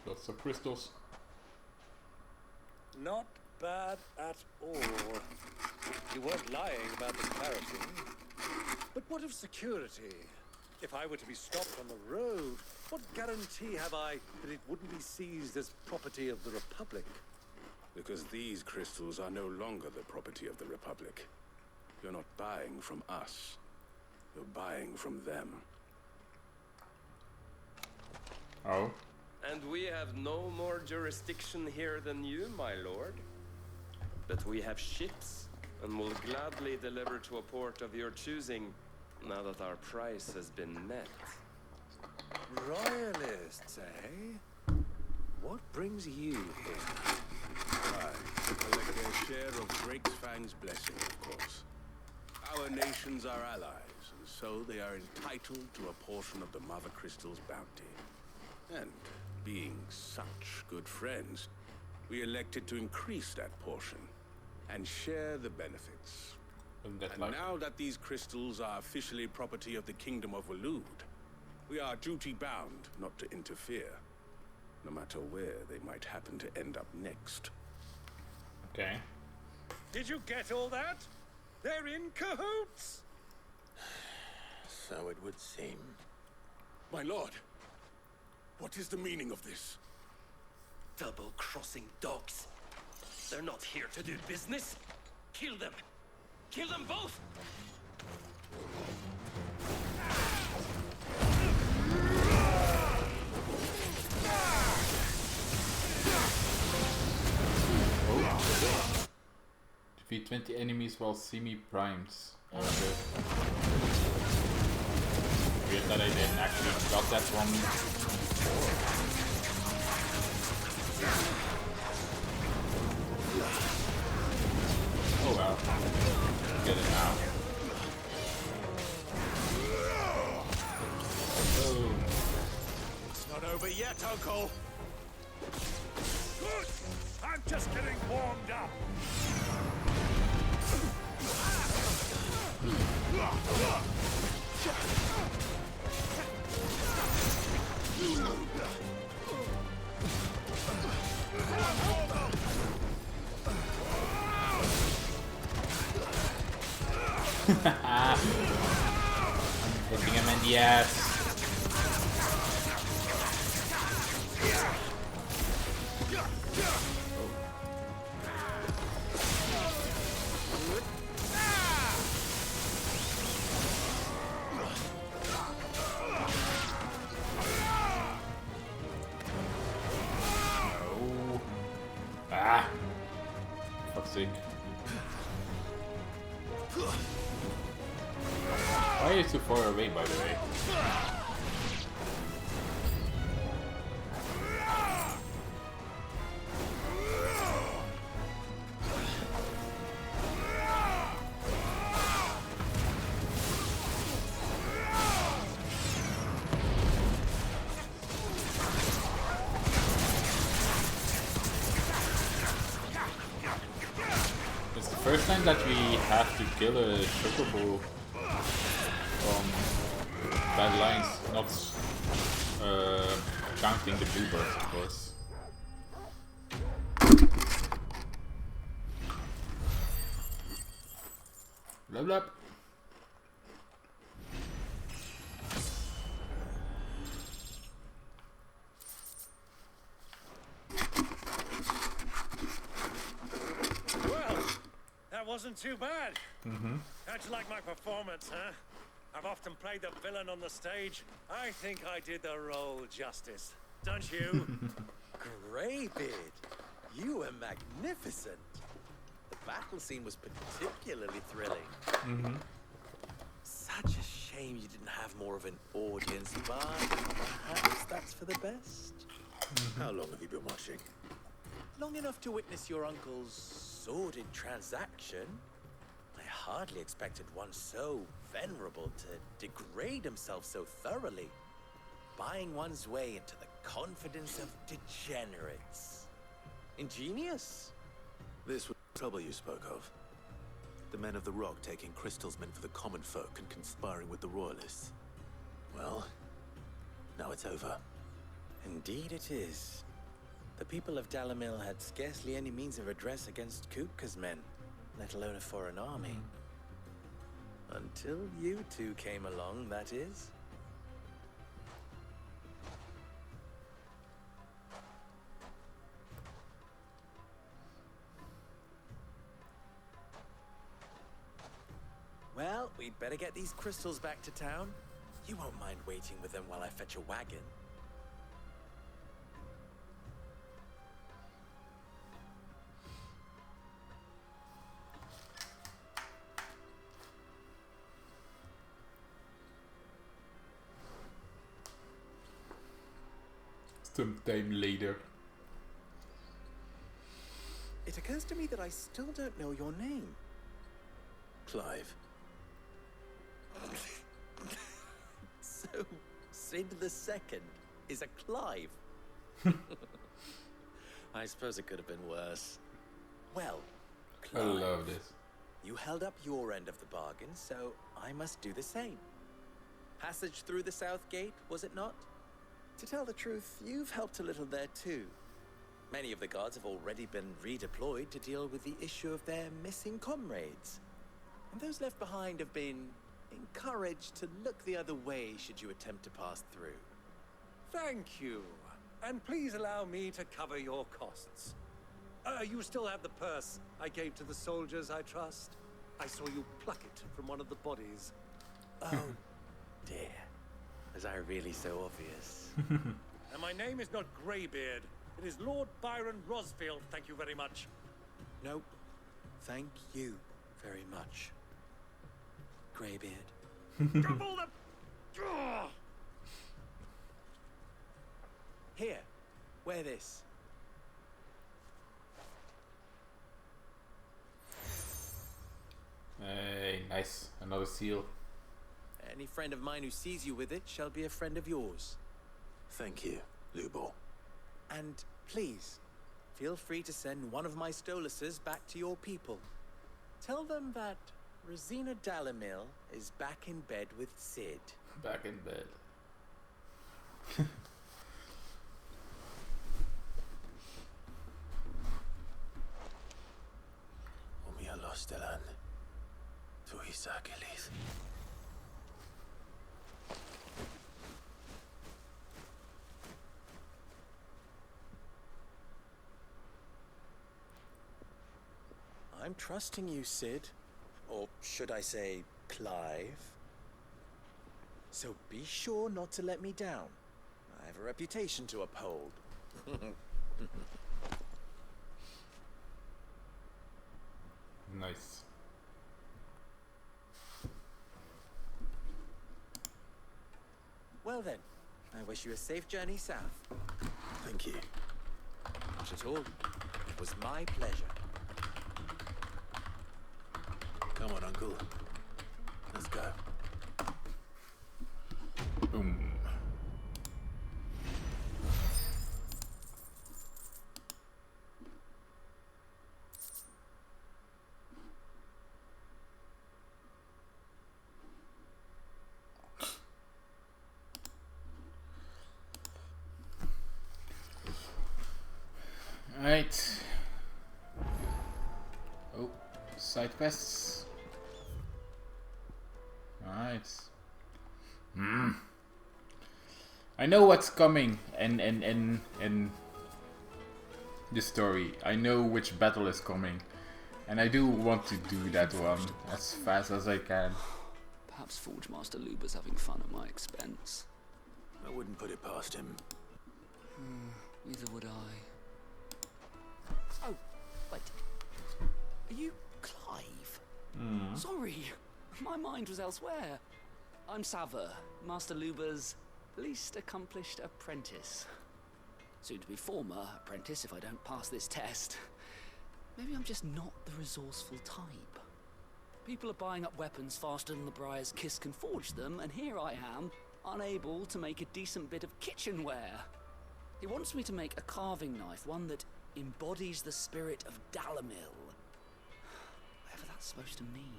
Lots of crystals. Not bad at all. You weren't lying about the clarity. But what of security? If I were to be stopped on the road, what guarantee have I that it wouldn't be seized as property of the Republic? Because these crystals are no longer the property of the Republic. You're not buying from us. You're buying from them. Oh? And we have no more jurisdiction here than you, my lord. But we have ships, and will gladly deliver to a port of your choosing, now that our price has been met. Royalists, eh? What brings you here? I collect their share of Drake's Fang's blessing, of course. Our nations are allies, and so they are entitled to a portion of the Mother Crystal's bounty. And being such good friends, we elected to increase that portion and share the benefits. And now that these crystals are officially property of the Kingdom of Waloed, we are duty-bound not to interfere, no matter where they might happen to end up next. Okay. Did you get all that? They're in cahoots! So it would seem. My lord, what is the meaning of this? Double-crossing dogs. They're not here to do business. Kill them. Kill them both! Defeat 20 enemies while semi-primes. Okay. Weird that I didn't actually got that one. Oh well. Get it now. Oh. It's not over yet, Uncle. Good! I'm just getting warmed up. I'm putting him in the ass. Fuck's sake. Why are you so far away, by the way? It's the first time that we have to kill a chocobo from bad lines, not counting the bluebirds, of course. Blah blah. Well, that wasn't too bad. Mm-hmm. How'd you like my performance, huh? I've often played the villain on the stage. I think I did the role justice. Don't you? Greybeard, you were magnificent. The battle scene was particularly thrilling. Mm-hmm. Such a shame you didn't have more of an audience, but perhaps that's for the best. How long have you been watching? Long enough to witness your uncle's sordid transaction. I hardly expected one so venerable to degrade himself so thoroughly. buying one's way into the confidence of degenerates. Ingenious. This was the trouble you spoke of. The men of the Rock taking Crystal's men for the common folk and conspiring with the Royalists. Well, now it's over. Indeed it is. The people of Dalamil had scarcely any means of redress against Kupka's men, let alone a foreign army. Until you two came along, that is. Well, we'd better get these crystals back to town. You won't mind waiting with them while I fetch a wagon. Sometime later. It occurs to me that I still don't know your name. Clive. So, Sid the Second is a Clive. I suppose it could have been worse. Well, I Clive, love this. you held up your end of the bargain, so I must do the same. Passage through the South Gate, was it not? To tell the truth, you've helped a little there too. Many of the guards have already been redeployed to deal with the issue of their missing comrades. And those left behind have been encouraged to look the other way should you attempt to pass through. Thank you. And please allow me to cover your costs. You still have the purse I gave to the soldiers, I trust? I saw you pluck it from one of the bodies. Oh, dear. Was I really so obvious? And my name is not Greybeard. It is Lord Byron Rosfield, thank you very much. Nope. Thank you very much, Greybeard. Double the... Ugh! Here, wear this. Hey, nice. Another seal. Any friend of mine who sees you with it shall be a friend of yours. Thank you, Lubor. And please, feel free to send one of my Stoluses back to your people. Tell them that Rosina Dalamil is back in bed with Sid. Back in bed. Umia Lostelan. Tuisa Kelis. I'm trusting you, Sid. Or should I say, Clive. So be sure not to let me down. I have a reputation to uphold. Nice. Well then, I wish you a safe journey south. Thank you. Not at all. It was my pleasure. Come on, Uncle. Let's go. Boom. Alright. Oh, side quests. Right. I know what's coming in the story. I know which battle is coming. And I do want to do that one as fast as I can. Perhaps Forge Master Luber's having fun at my expense. I wouldn't put it past him. Neither would I. Oh, wait. Are you Clive? Sorry, my mind was elsewhere. I'm Sava, Master Luber's least accomplished apprentice. Soon to be former apprentice if I don't pass this test. Maybe I'm just not the resourceful type. People are buying up weapons faster than the Briar's Kiss can forge them, and here I am, unable to make a decent bit of kitchenware. He wants me to make a carving knife, one that embodies the spirit of Dalamil. Whatever that's supposed to mean.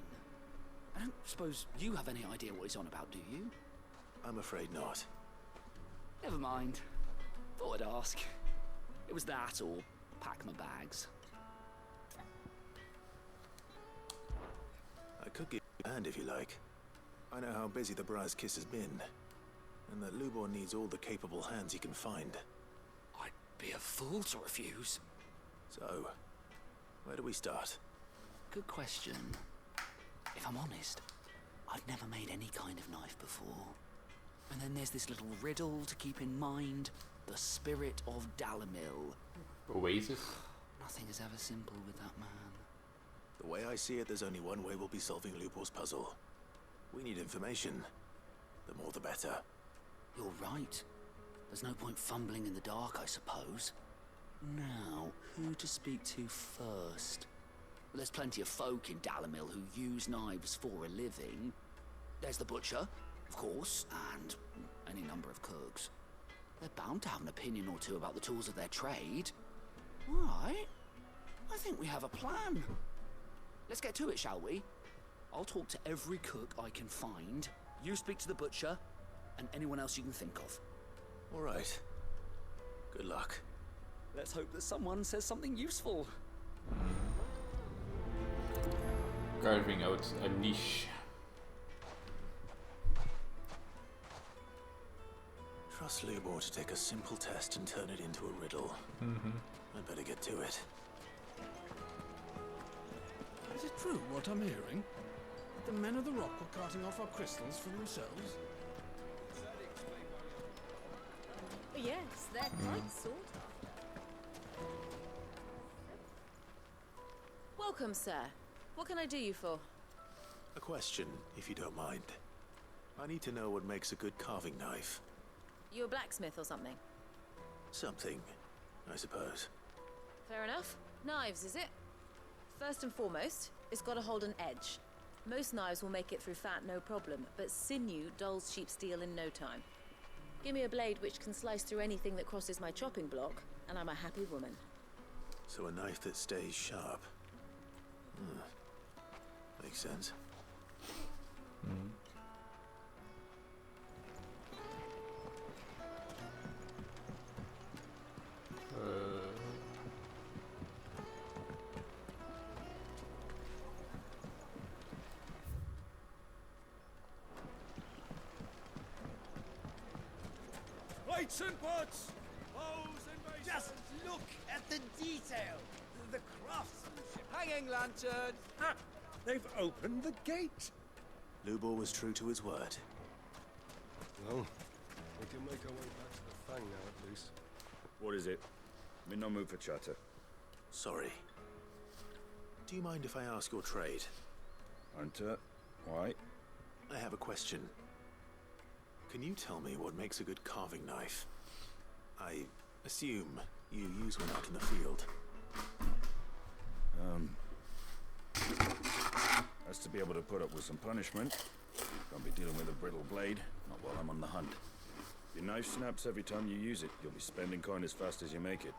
I don't suppose you have any idea what he's on about, do you? I'm afraid not. Never mind. Thought I'd ask. It was that or pack my bags. I could give you a hand if you like. I know how busy the Briar's Kiss has been, and that Lubor needs all the capable hands he can find. I'd be a fool to refuse. So, where do we start? Good question. If I'm honest, I've never made any kind of knife before. And then there's this little riddle to keep in mind. The spirit of Dalamil. Oasis? Nothing is ever simple with that man. The way I see it, there's only one way we'll be solving Lubor's puzzle. We need information. The more the better. You're right. There's no point fumbling in the dark, I suppose. Now, who to speak to first? Well, there's plenty of folk in Dalamil who use knives for a living. There's the butcher, of course, and any number of cooks. They're bound to have an opinion or two about the tools of their trade. Right. I think we have a plan. Let's get to it, shall we? I'll talk to every cook I can find. You speak to the butcher, and anyone else you can think of. All right. Good luck. Let's hope that someone says something useful. Carving out a niche. Trust Lubor to take a simple test and turn it into a riddle. I'd better get to it. Is it true what I'm hearing? That the men of the rock were carting off our crystals for themselves? Yes, they're quite sought after. Welcome, sir. What can I do you for? A question, if you don't mind. I need to know what makes a good carving knife. You a blacksmith or something? Something, I suppose. Fair enough. Knives, is it? First and foremost, it's got to hold an edge. Most knives will make it through fat, no problem, but sinew dulls cheap steel in no time. Give me a blade which can slice through anything that crosses my chopping block, and I'm a happy woman. So a knife that stays sharp. Makes sense. Plates and pots! Bowls and basins! Just look at the detail! The craftsmanship! Hanging lantern! Ah! They've opened the gate! Lubor was true to his word. Well, we can make our way back to the Fang now, at least. What is it? I'm in no mood for chatter. Sorry. Do you mind if I ask your trade? Hunter, why? I have a question. Can you tell me what makes a good carving knife? I assume you use one out in the field. Has to be able to put up with some punishment. Can't be dealing with a brittle blade, not while I'm on the hunt. If your knife snaps every time you use it, you'll be spending coin as fast as you make it.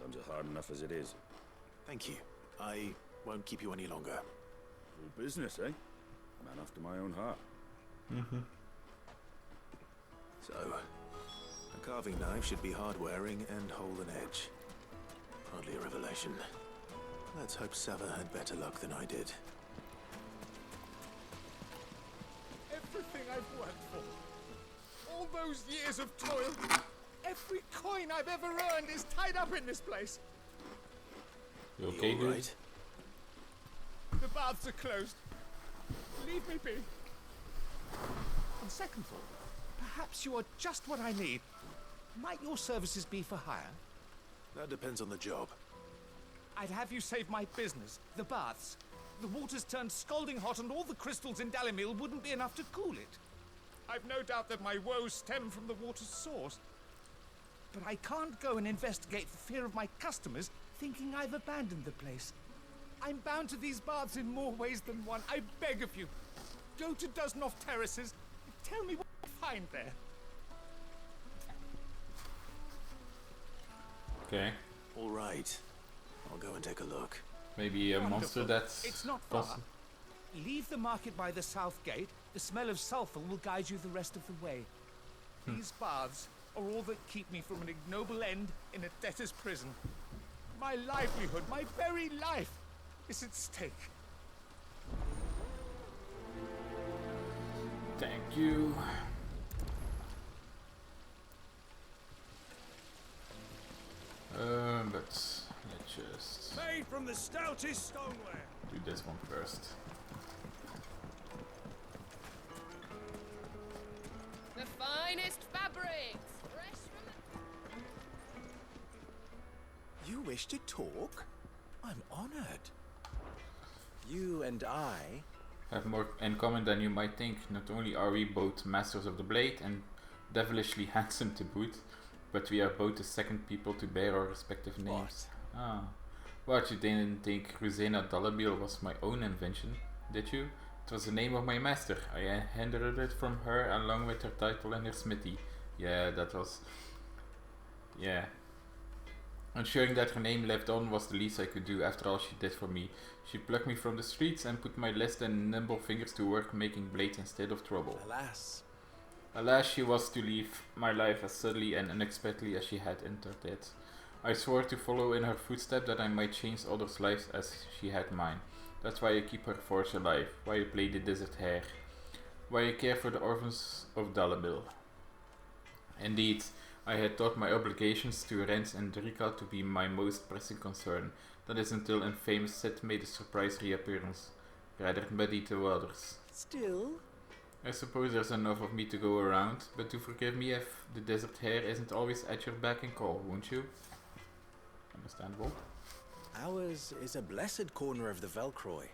Times are hard enough as it is. Thank you. I won't keep you any longer. Full business, eh? Man after my own heart. So, a carving knife should be hard-wearing and hold an edge. Hardly a revelation. Let's hope Sava had better luck than I did. Everything I've worked for, all those years of toil, every coin I've ever earned is tied up in this place. You okay, dude? Right? The baths are closed. Leave me be. On second thought, perhaps you are just what I need. Might your services be for hire? That depends on the job. I'd have you save my business, the baths. The water's turned scalding hot and all the crystals in Dalamil wouldn't be enough to cool it. I've no doubt that my woes stem from the water's source. But I can't go and investigate for fear of my customers thinking I've abandoned the place. I'm bound to these baths in more ways than one. I beg of you, go to Dusnoff Terraces. Tell me what you find there. Okay. All right. I'll go and take a look. Maybe a monster Wonderful. that's It's not far. possible. Leave the market by the south gate. The smell of sulphur will guide you the rest of the way. These baths are all that keep me from an ignoble end in a debtor's prison. My livelihood, my very life, is at stake. Thank you. But let's just Made from the stoutest stoneware. do this one first. The finest fabrics, fresh from the... You wish to talk? I'm honored. You and I Have more in common than you might think. Not only are we both masters of the blade and devilishly handsome to boot, but we are both the second people to bear our respective names. Ah. What, you didn't think Rosena Dalabil was my own invention, did you? It was the name of my master. I inherited it from her along with her title and her smithy. Yeah, that was... Yeah. Ensuring that her name lived on was the least I could do after all she did for me. She plucked me from the streets and put my less than nimble fingers to work making blades instead of trouble. Alas. Alas, she was to leave my life as suddenly and unexpectedly as she had entered it. I swore to follow in her footsteps that I might change others' lives as she had mine. That's why I keep her forge alive, why I play the desert hare, why I care for the orphans of Dalabil. Indeed, I had thought my obligations to Rens and Drika to be my most pressing concern. That is until infamous Sid made a surprise reappearance, rather muddied the waters. Still? I suppose there's enough of me to go around, but do forgive me if the desert hare isn't always at your beck and call, won't you? Understandable. Ours is a blessed corner of the Velcroy.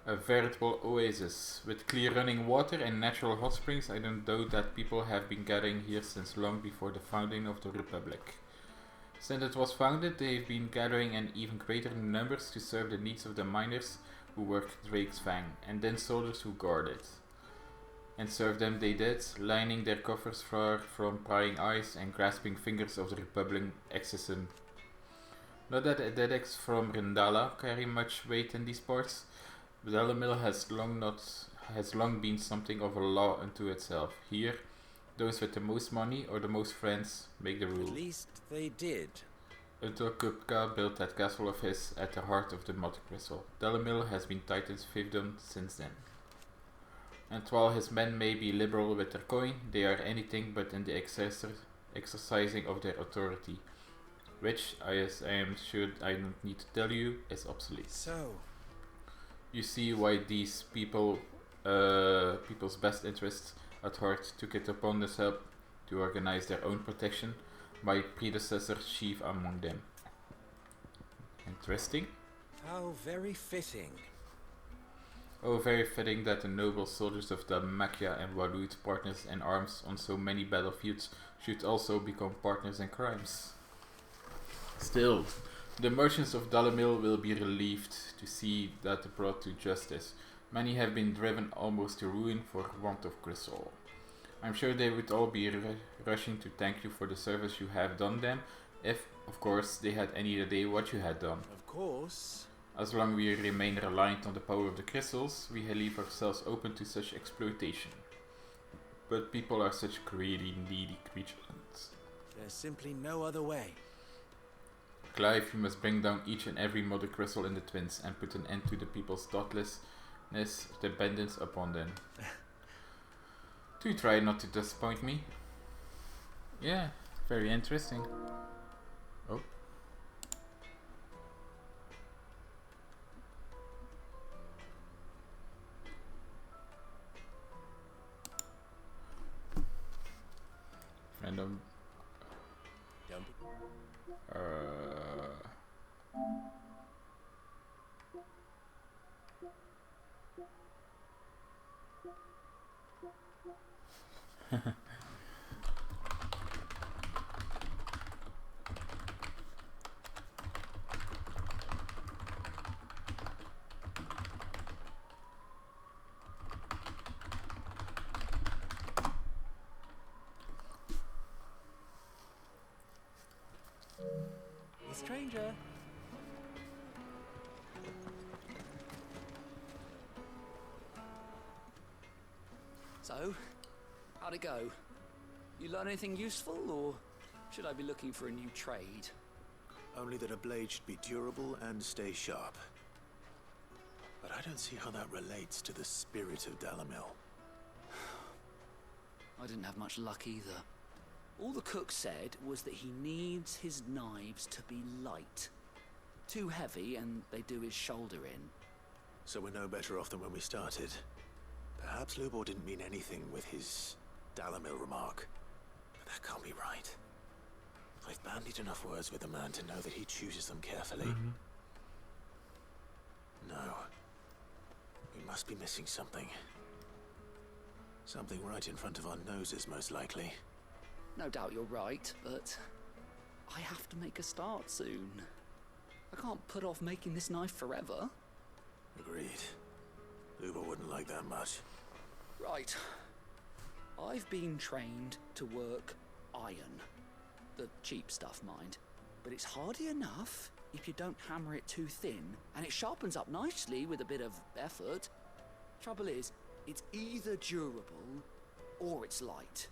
A veritable oasis, with clear running water and natural hot springs. I don't doubt that people have been gathering here since long before the founding of the Republic. Since it was founded, they've been gathering in even greater numbers to serve the needs of the miners who worked Drake's Fang, and then soldiers who guard it. And serve them they did, lining their coffers far from prying eyes and grasping fingers of the Republican exorcism. Not that edicts from Rendala carry much weight in these parts, but Dalamil has long been something of a law unto itself. Here, those with the most money or the most friends make the rule. At least they did. Until Kupka built that castle of his at the heart of the Mother Crystal. Dalamil has been Titan's fiefdom since then. And while his men may be liberal with their coin, they are anything but in the exercising of their authority. Which, as I am sure I don't need to tell you, is obsolete. So, you see why these people's best interests at heart took it upon themselves to organize their own protection, my predecessor chief among them. Interesting. how very fitting. Oh, very fitting that the noble soldiers of Damakia and Walud, partners in arms on so many battlefields, should also become partners in crimes. Still, the merchants of Dalamil will be relieved to see that brought to justice. Many have been driven almost to ruin for want of crystal. I'm sure they would all be rushing to thank you for the service you have done them, if, of course, they had any idea what you had done. Of course. As long as we remain reliant on the power of the crystals, we leave ourselves open to such exploitation. But people are such greedy, needy creatures. There's simply no other way. Clive, you must bring down each and every mother crystal in the twins and put an end to the people's thoughtlessness, dependence upon them. Do try not to disappoint me. Yeah, very interesting. Oh. Random. stranger. So, how'd it go? You learn anything useful, or should I be looking for a new trade? Only that a blade should be durable and stay sharp. But I don't see how that relates to the spirit of Dalamil. I didn't have much luck either. All the cook said was that he needs his knives to be light. Too heavy and they do his shoulder in. So we're no better off than when we started. Perhaps Lubor didn't mean anything with his Dalamil remark. But that can't be right. I've bandied enough words with the man to know that he chooses them carefully. No. We must be missing something. Something right in front of our noses, most likely. No doubt you're right, but I have to make a start soon. I can't put off making this knife forever. Agreed. Lubor wouldn't like that much. Right. I've been trained to work iron. The cheap stuff, mind. But it's hardy enough if you don't hammer it too thin, and it sharpens up nicely with a bit of effort. Trouble is, it's either durable or it's light.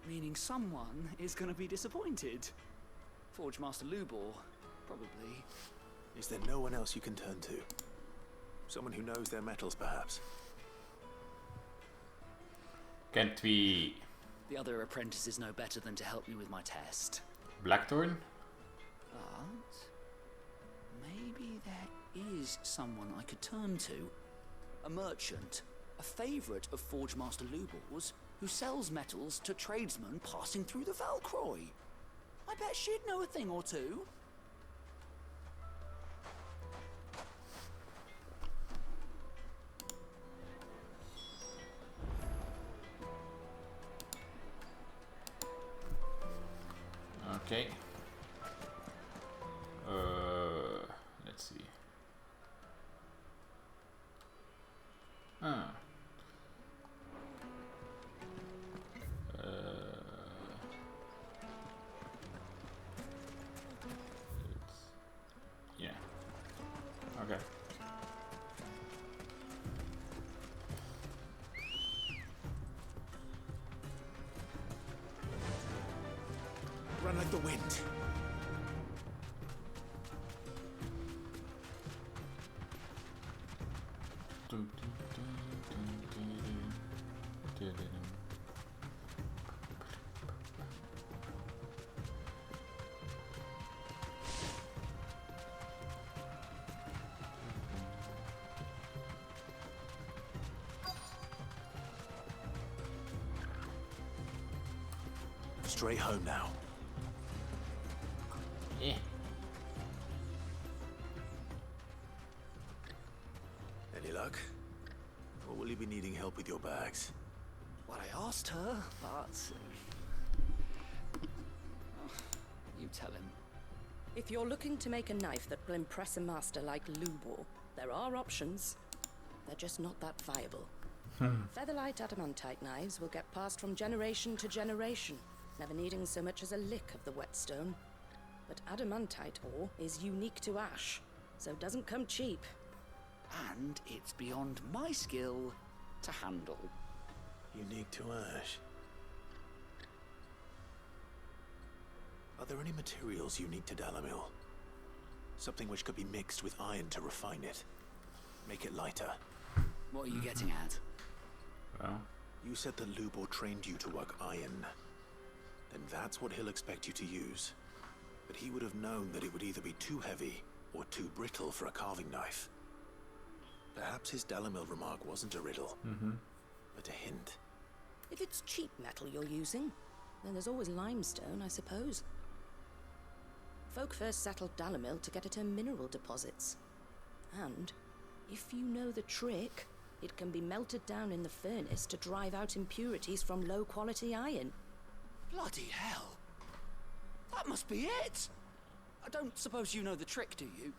Meaning someone is going to be disappointed. Forge Master Lubor, probably. Is there no one else you can turn to? Someone who knows their metals, perhaps? Can't we... The other apprentice is no better than to help me with my test. Blackthorn? But maybe there is someone I could turn to. A merchant, a favourite of Forge Master Lubor's, who sells metals to tradesmen passing through the Valcroy. I bet she'd know a thing or two. Okay. Let's see. Yeah. Okay. Run like the wind. Straight home now. Yeah. Any luck? Or will you be needing help with your bags? Well, I asked her, but... you tell him. If you're looking to make a knife that will impress a master like Lubor, there are options. They're just not that viable. Featherlight adamantite knives will get passed from generation to generation, never needing so much as a lick of the whetstone. But adamantite ore is unique to ash, so doesn't come cheap. And it's beyond my skill to handle. Unique to ash. Are there any materials unique to Dalamil? Something which could be mixed with iron to refine it. Make it lighter. What are you getting at? Well, you said that Lubor trained you to work iron. Then that's what he'll expect you to use. But he would have known that it would either be too heavy or too brittle for a carving knife. Perhaps his Dalamil remark wasn't a riddle, but a hint. If it's cheap metal you're using, then there's always limestone, I suppose. Folk first settled Dalamil to get at her mineral deposits. And, if you know the trick, it can be melted down in the furnace to drive out impurities from low-quality iron. Bloody hell! That must be it! I don't suppose you know the trick, do you?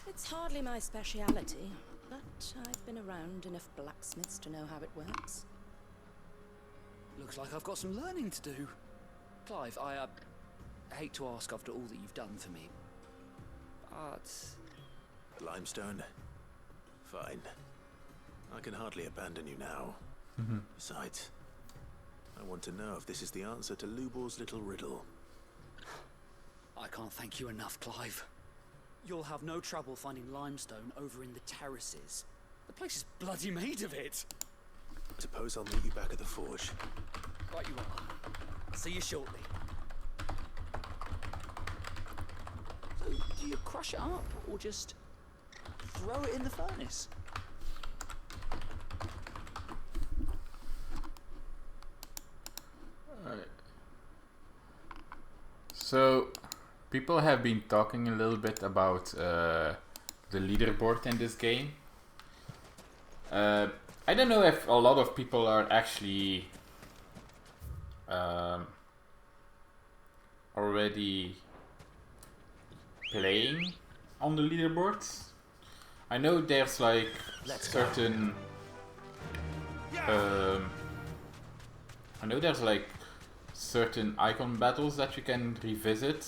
It's hardly my speciality, but I've been around enough blacksmiths to know how it works. Looks like I've got some learning to do. Clive, I hate to ask after all that you've done for me, parts. Limestone? Fine. I can hardly abandon you now. Besides, I want to know if this is the answer to Lubor's little riddle. I can't thank you enough, Clive. You'll have no trouble finding limestone over in the terraces. The place is bloody made of it. Suppose I'll meet you back at the forge. Right you are. See you shortly. So, do you crush it up, or just throw it in the furnace? So, people have been talking a little bit about the leaderboard in this game. I don't know if a lot of people are actually already playing on the leaderboards. I know there's like certain I know there's like certain icon battles that you can revisit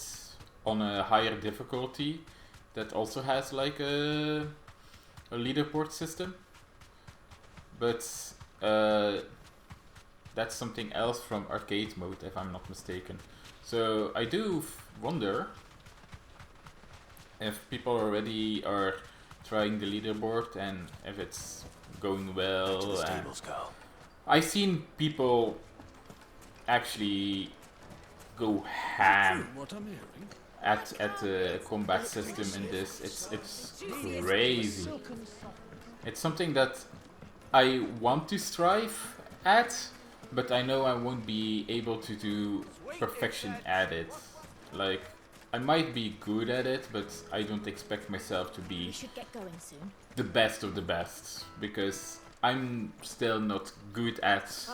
on a higher difficulty that also has like a leaderboard system, but that's something else from arcade mode if I'm not mistaken. So I do wonder if people already are trying the leaderboard and if it's going well. I've seen people actually go ham at the combat system in this. It's crazy. It's something that I want to strive at, but I know I won't be able to do perfection at it. Like, I might be good at it, but I don't expect myself to be the best of the best, because I'm still not good at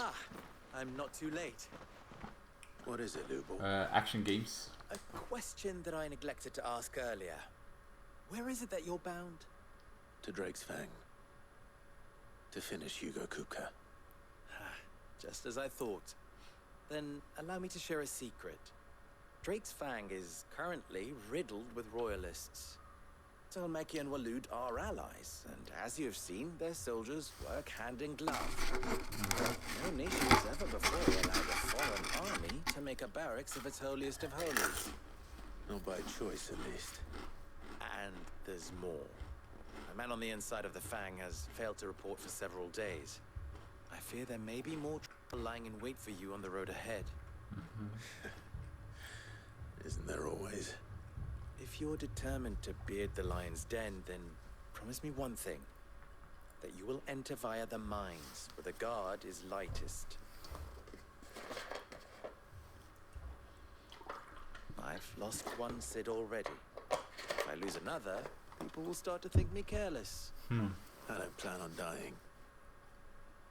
I'm not too late. What is it, Lubor? action games. A question that I neglected to ask earlier. Where is it that you're bound? To Drake's Fang. To finish Hugo Kupka. Just as I thought. Then allow me to share a secret. Drake's Fang is currently riddled with royalists. Zelmeki and Walud are allies, and as you have seen, their soldiers work hand in glove. No nation has ever before allowed a foreign army to make a barracks of its holiest of holies. Not by choice, at least. And there's more. A man on the inside of the Fang has failed to report for several days. I fear there may be more trouble lying in wait for you on the road ahead. Isn't there always? If you're determined to beard the lion's den, then promise me one thing. That you will enter via the mines, where the guard is lightest. I've lost one Cid already. If I lose another, people will start to think me careless. I don't plan on dying.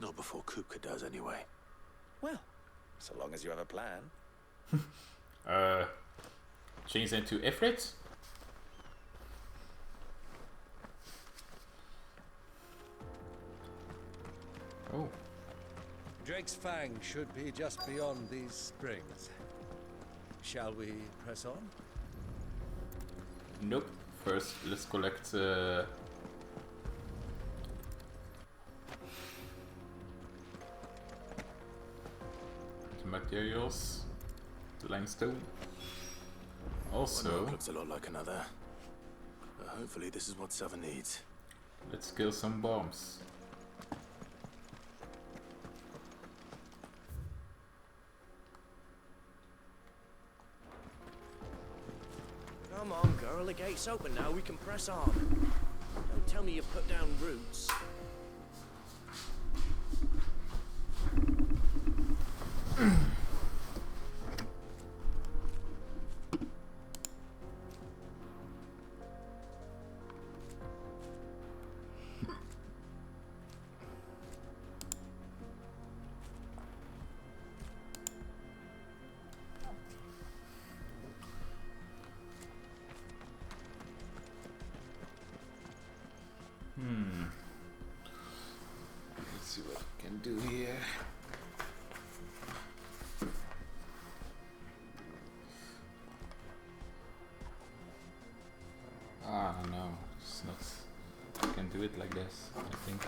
Not before Kupka does, anyway. Well, so long as you have a plan. Change into Ifrit? Oh. Drake's Fang should be just beyond these springs. Shall we press on? Nope. First, let's collect the materials, the limestone. Also, one looks a lot like another. But hopefully this is what Southern needs. Let's kill some bombs. Come on, girl, the gate's open now, we can press on. Don't tell me you've put down roots. Ah, no, it's not. I can do it like this, I think.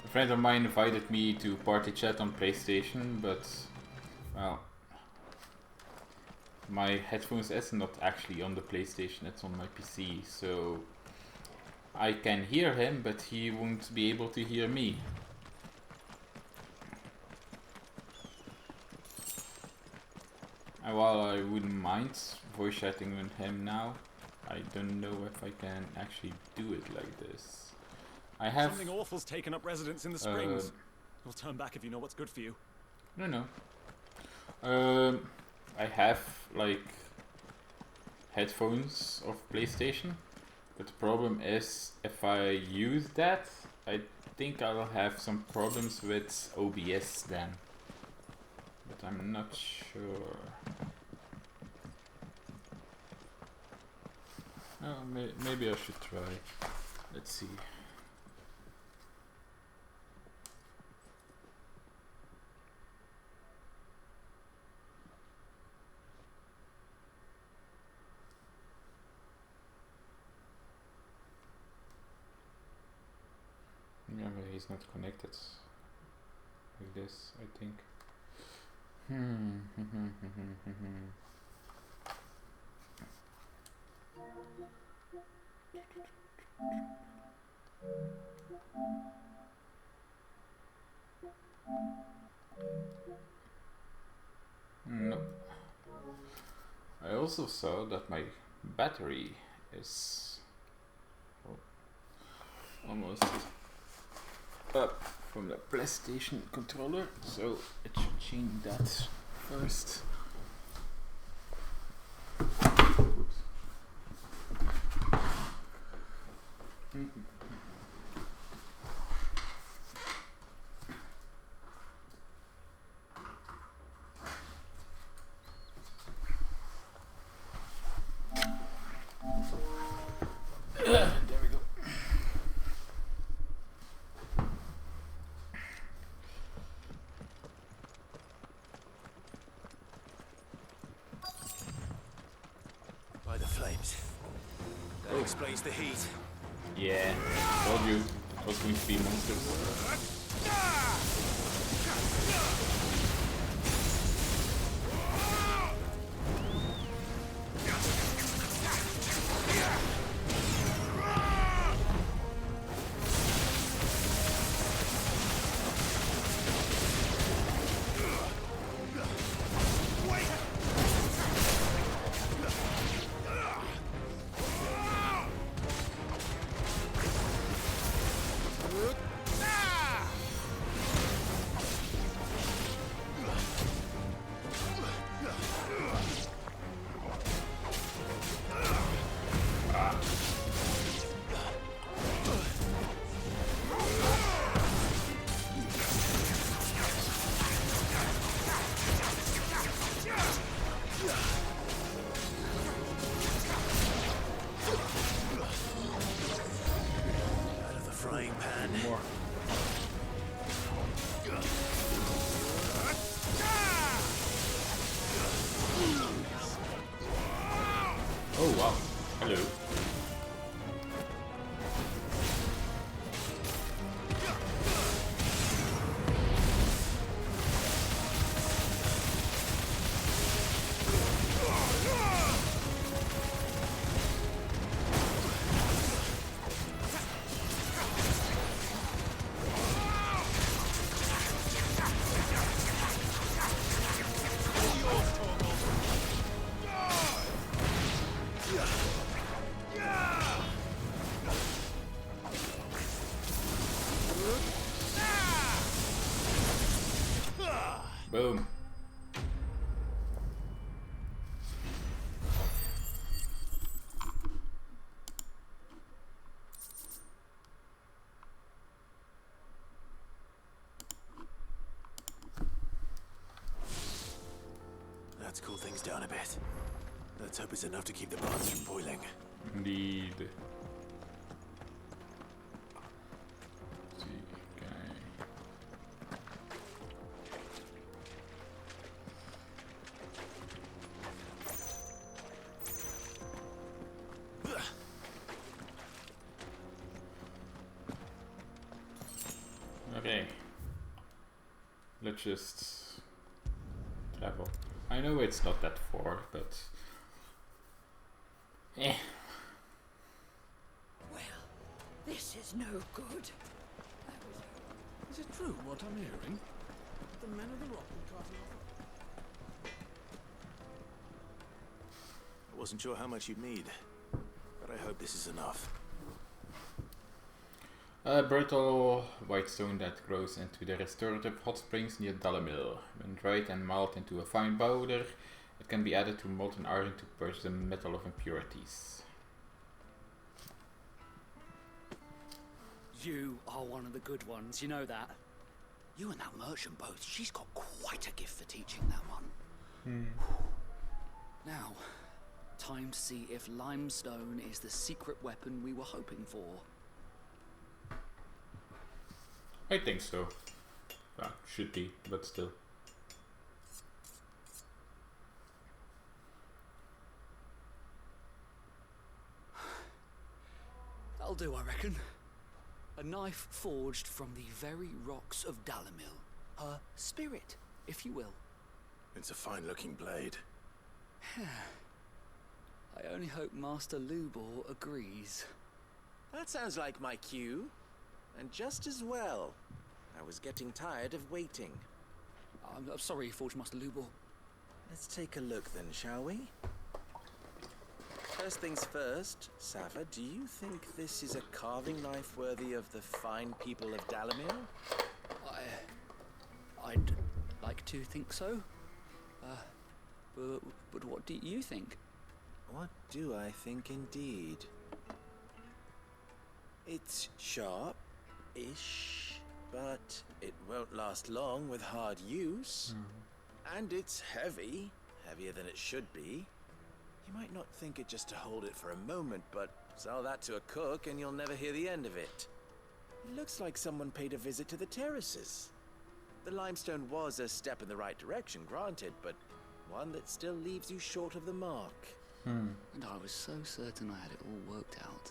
A friend of mine invited me to party chat on PlayStation, but well, my headphones is not actually on the PlayStation, it's on my PC, so I can hear him, but he won't be able to hear me. And while I wouldn't mind voice chatting with him now, I don't know if I can actually do it like this. I have something awful's taken up residence in the springs. We'll turn back if you know what's good for you. No. I have like headphones of PlayStation, but the problem is if I use that, I think I will have some problems with OBS then. But I'm not sure. Oh, maybe I should try. Let's see. Yeah, but he's not connected like this, I think. No. I also saw that my battery is almost up from the PlayStation controller, so it should change that first. Oops. There we go. By the flames. That explains the heat. Yeah, told you it was going to be monsters. Oh wow, hello. Boom. That's cooled things down a bit. Let's hope it's enough to keep the baths from boiling. Indeed. Okay. Let's just travel. I know it's not that far, but Well, this is no good. Is it true what I'm hearing? The men of the rock were carting off. I wasn't sure how much you'd need, but I hope this is enough. a brittle white stone that grows into the restorative hot springs near Dalamil. When dried and mulled into a fine powder, it can be added to molten iron to purge the metal of impurities. You are one of the good ones, you know that. You and that merchant both, she's got quite a gift for teaching that one. Now, time to see if limestone is the secret weapon we were hoping for. I think so. Well, should be, but still. That'll do, I reckon. A knife forged from the very rocks of Dalamil. Her spirit, if you will. It's a fine-looking blade. I only hope Master Lubor agrees. That sounds like my cue. And just as well. I was getting tired of waiting. I'm sorry, Forge Master Lubor. Let's take a look then, shall we? First things first, Sava, do you think this is a carving knife worthy of the fine people of Dalamir? I'd like to think so. But what do you think? What do I think indeed? It's sharp-ish, but it won't last long with hard use. And it's heavy, heavier than it should be. You might not think it just to hold it for a moment, but sell that to a cook and you'll never hear the end of it. It looks like someone paid a visit to the terraces. The limestone was a step in the right direction, granted, but one that still leaves you short of the mark. And I was so certain I had it all worked out.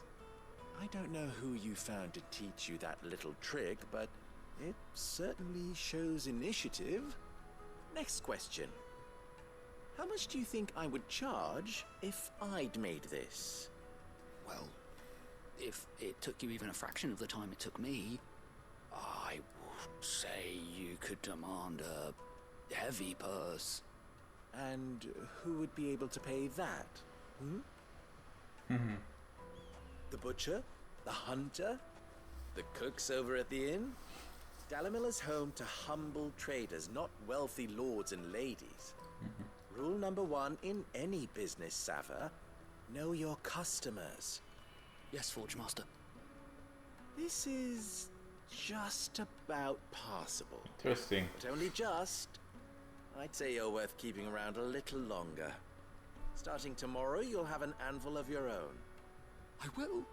I don't know who you found to teach you that little trick, but it certainly shows initiative. Next question. How much do you think I would charge if I'd made this? Well, if it took you even a fraction of the time it took me, I would say you could demand a heavy purse. And who would be able to pay that? The butcher? The hunter? The cooks over at the inn? Dalamil is home to humble traders, not wealthy lords and ladies. Rule number 1 in any business, Sava, know your customers. Yes, Forge Master. This is just about passable. Interesting. But only just. I'd say you're worth keeping around a little longer. Starting tomorrow, you'll have an anvil of your own. I will.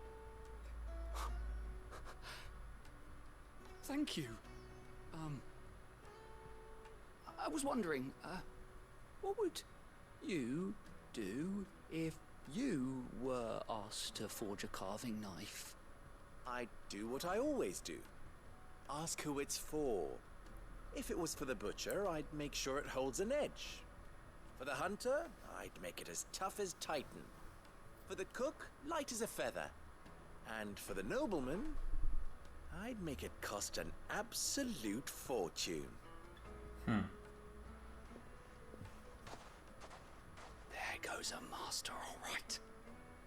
Thank you. I was wondering, what would you do if you were asked to forge a carving knife? I'd do what I always do. Ask who it's for. If it was for the butcher, I'd make sure it holds an edge. For the hunter, I'd make it as tough as Titan. For the cook, light as a feather. And for the nobleman, I'd make it cost an absolute fortune. There goes a master, all right.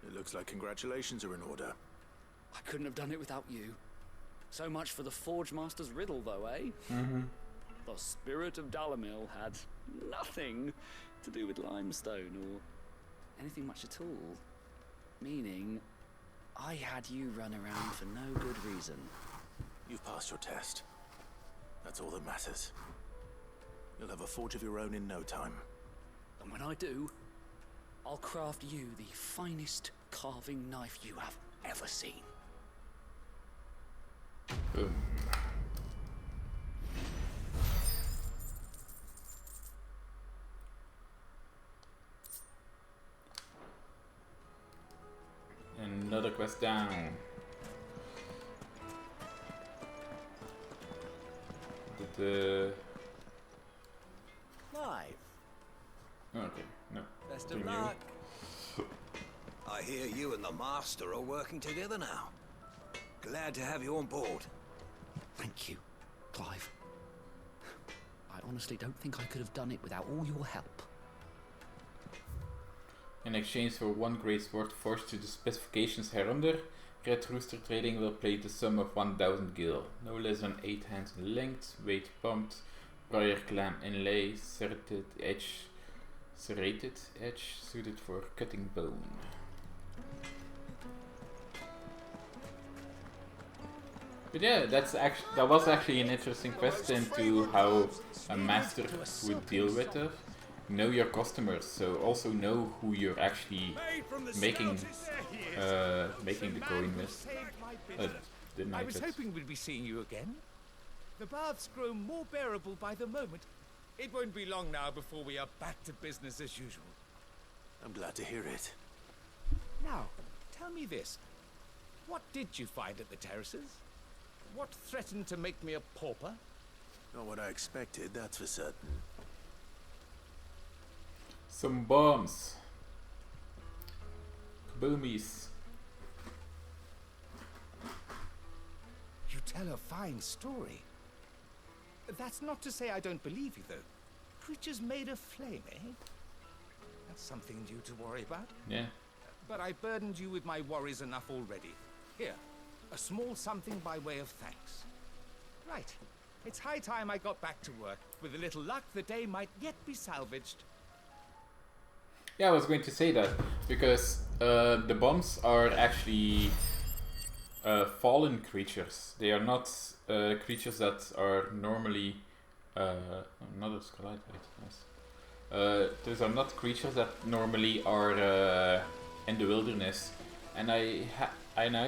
It looks like congratulations are in order. I couldn't have done it without you. So much for the Forge Master's riddle, though, eh? The spirit of Dalamil had nothing to do with limestone or anything much at all. Meaning, I had you run around for no good reason. You've passed your test. That's all that matters. You'll have a forge of your own in no time. And when I do, I'll craft you the finest carving knife you have ever seen. Boom. Another quest down. Live. Okay, no. Best of luck. I hear you and the Master are working together now. Glad to have you on board. Thank you, Clive. I honestly don't think I could have done it without all your help. In exchange for one great sword forged to the specifications hereunder, Red Rooster Trading will pay the sum of 1000 gil, no less than 8 hands in length, weight pumped, briar clam inlay, serrated edge, suited for cutting bone. But yeah, that was actually an interesting question to how a master would deal with it. Know your customers, so also know who you're actually making the coin with. I was hoping we'd be seeing you again. The baths grow more bearable by the moment. It won't be long now before we are back to business as usual. I'm glad to hear it. Now, tell me this. What did you find at the terraces? What threatened to make me a pauper? Not what I expected, that's for certain. Some bombs. Kaboomies. You tell a fine story. That's not to say I don't believe you, though. Creatures made of flame, eh? That's something due to worry about. Yeah. But I burdened you with my worries enough already. Here, a small something by way of thanks. Right. It's high time I got back to work. With a little luck, the day might yet be salvaged. Yeah, I was going to say that, because the bombs are actually fallen creatures. They are not creatures that are normally... not a stalactite, nice. Those are not creatures that normally are in the wilderness. And I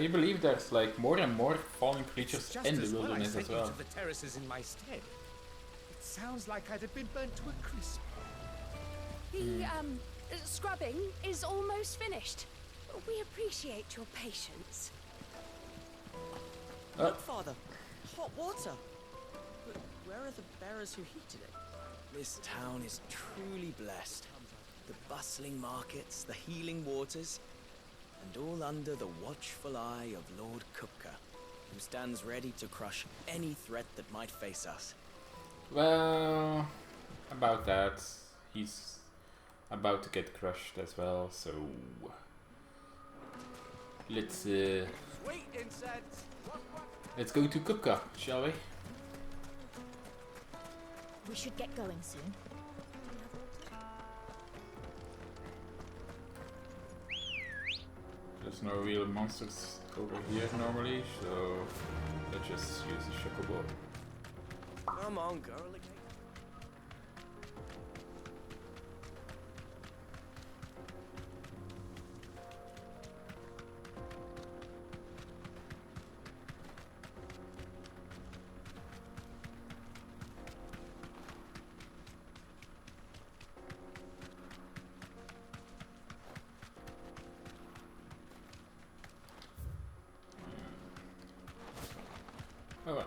believe there's like more and more fallen creatures in the wilderness as well. To the terraces in my stead. It sounds like I'd have been burnt to a crisp. The scrubbing is almost finished. We appreciate your patience. Look, Father, hot water. But where are the bearers who heated it? This town is truly blessed. The bustling markets, the healing waters, and all under the watchful eye of Lord Kupka, who stands ready to crush any threat that might face us. Well, about that, he's about to get crushed as well, so let's go to Kupka, shall we? We should get going soon. There's no real monsters over here normally, so let's just use the chocobo. Come on, girl. Oh well.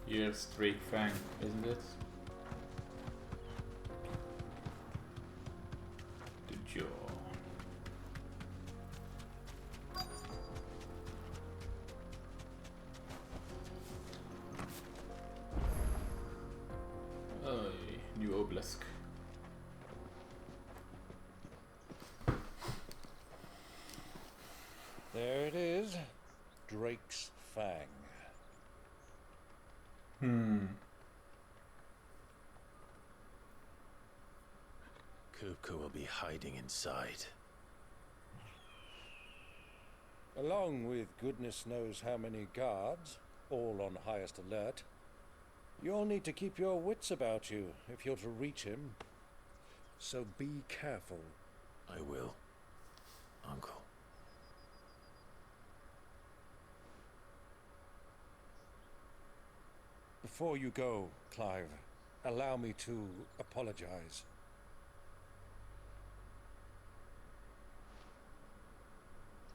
Here's Drake Fang, isn't it? The jaw. Oh, new obelisk. There it is. Drake's Fang. Kupka will be hiding inside. Along with goodness knows how many guards, all on highest alert. You'll need to keep your wits about you if you're to reach him. So be careful. I will, Uncle. Before you go, Clive, allow me to apologize.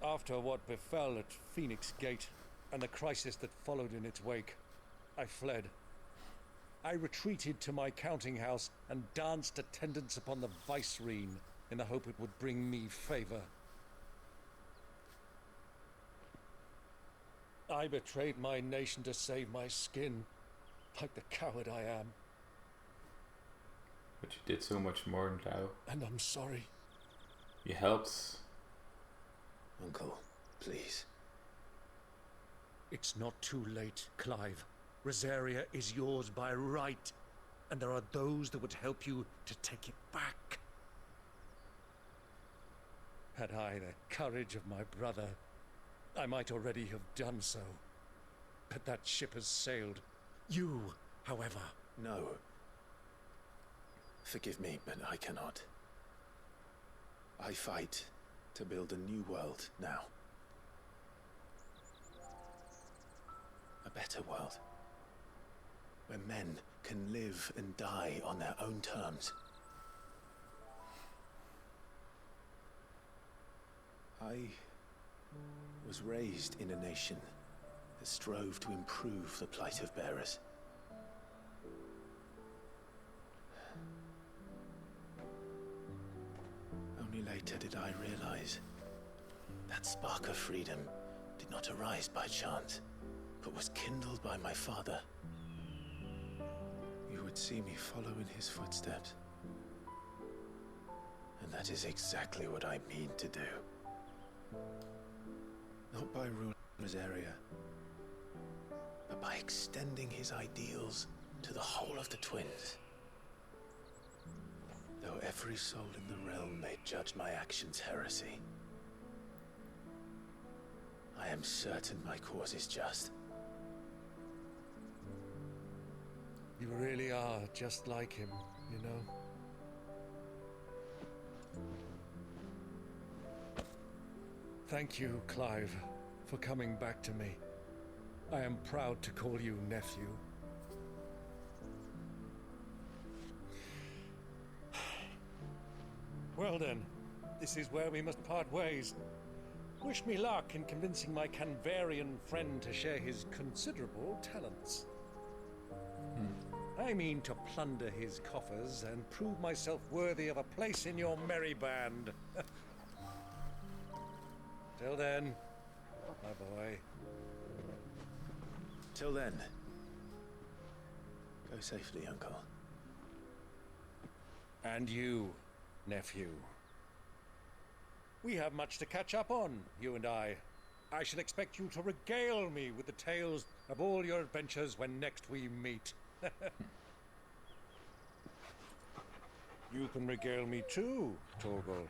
After what befell at Phoenix Gate and the crisis that followed in its wake, I fled. I retreated to my counting house and danced attendance upon the vicereine in the hope it would bring me favor. I betrayed my nation to save my skin, like the coward I am. But you did so much more now. And I'm sorry. You helped. Uncle, please. It's not too late, Clive. Rosaria is yours by right, and there are those that would help you to take it back. Had I the courage of my brother, I might already have done so. But that ship has sailed. You, however... No. Forgive me, but I cannot. I fight to build a new world now. A better world. Where men can live and die on their own terms. I was raised in a nation that strove to improve the plight of bearers. Only later did I realize that spark of freedom did not arise by chance, but was kindled by my father. You would see me follow in his footsteps. And that is exactly what I mean to do. Not by ruling Rosaria, but by extending his ideals to the whole of the twins. Though every soul in the realm may judge my actions heresy, I am certain my cause is just. You really are just like him, you know? Thank you, Clive, for coming back to me. I am proud to call you nephew. Well then, this is where we must part ways. Wish me luck in convincing my Canvarian friend to share his considerable talents. I mean to plunder his coffers and prove myself worthy of a place in your merry band. Till then, my boy. Till then, go safely, Uncle. And you, nephew. We have much to catch up on, you and I. I shall expect you to regale me with the tales of all your adventures when next we meet. You can regale me too, Torgal.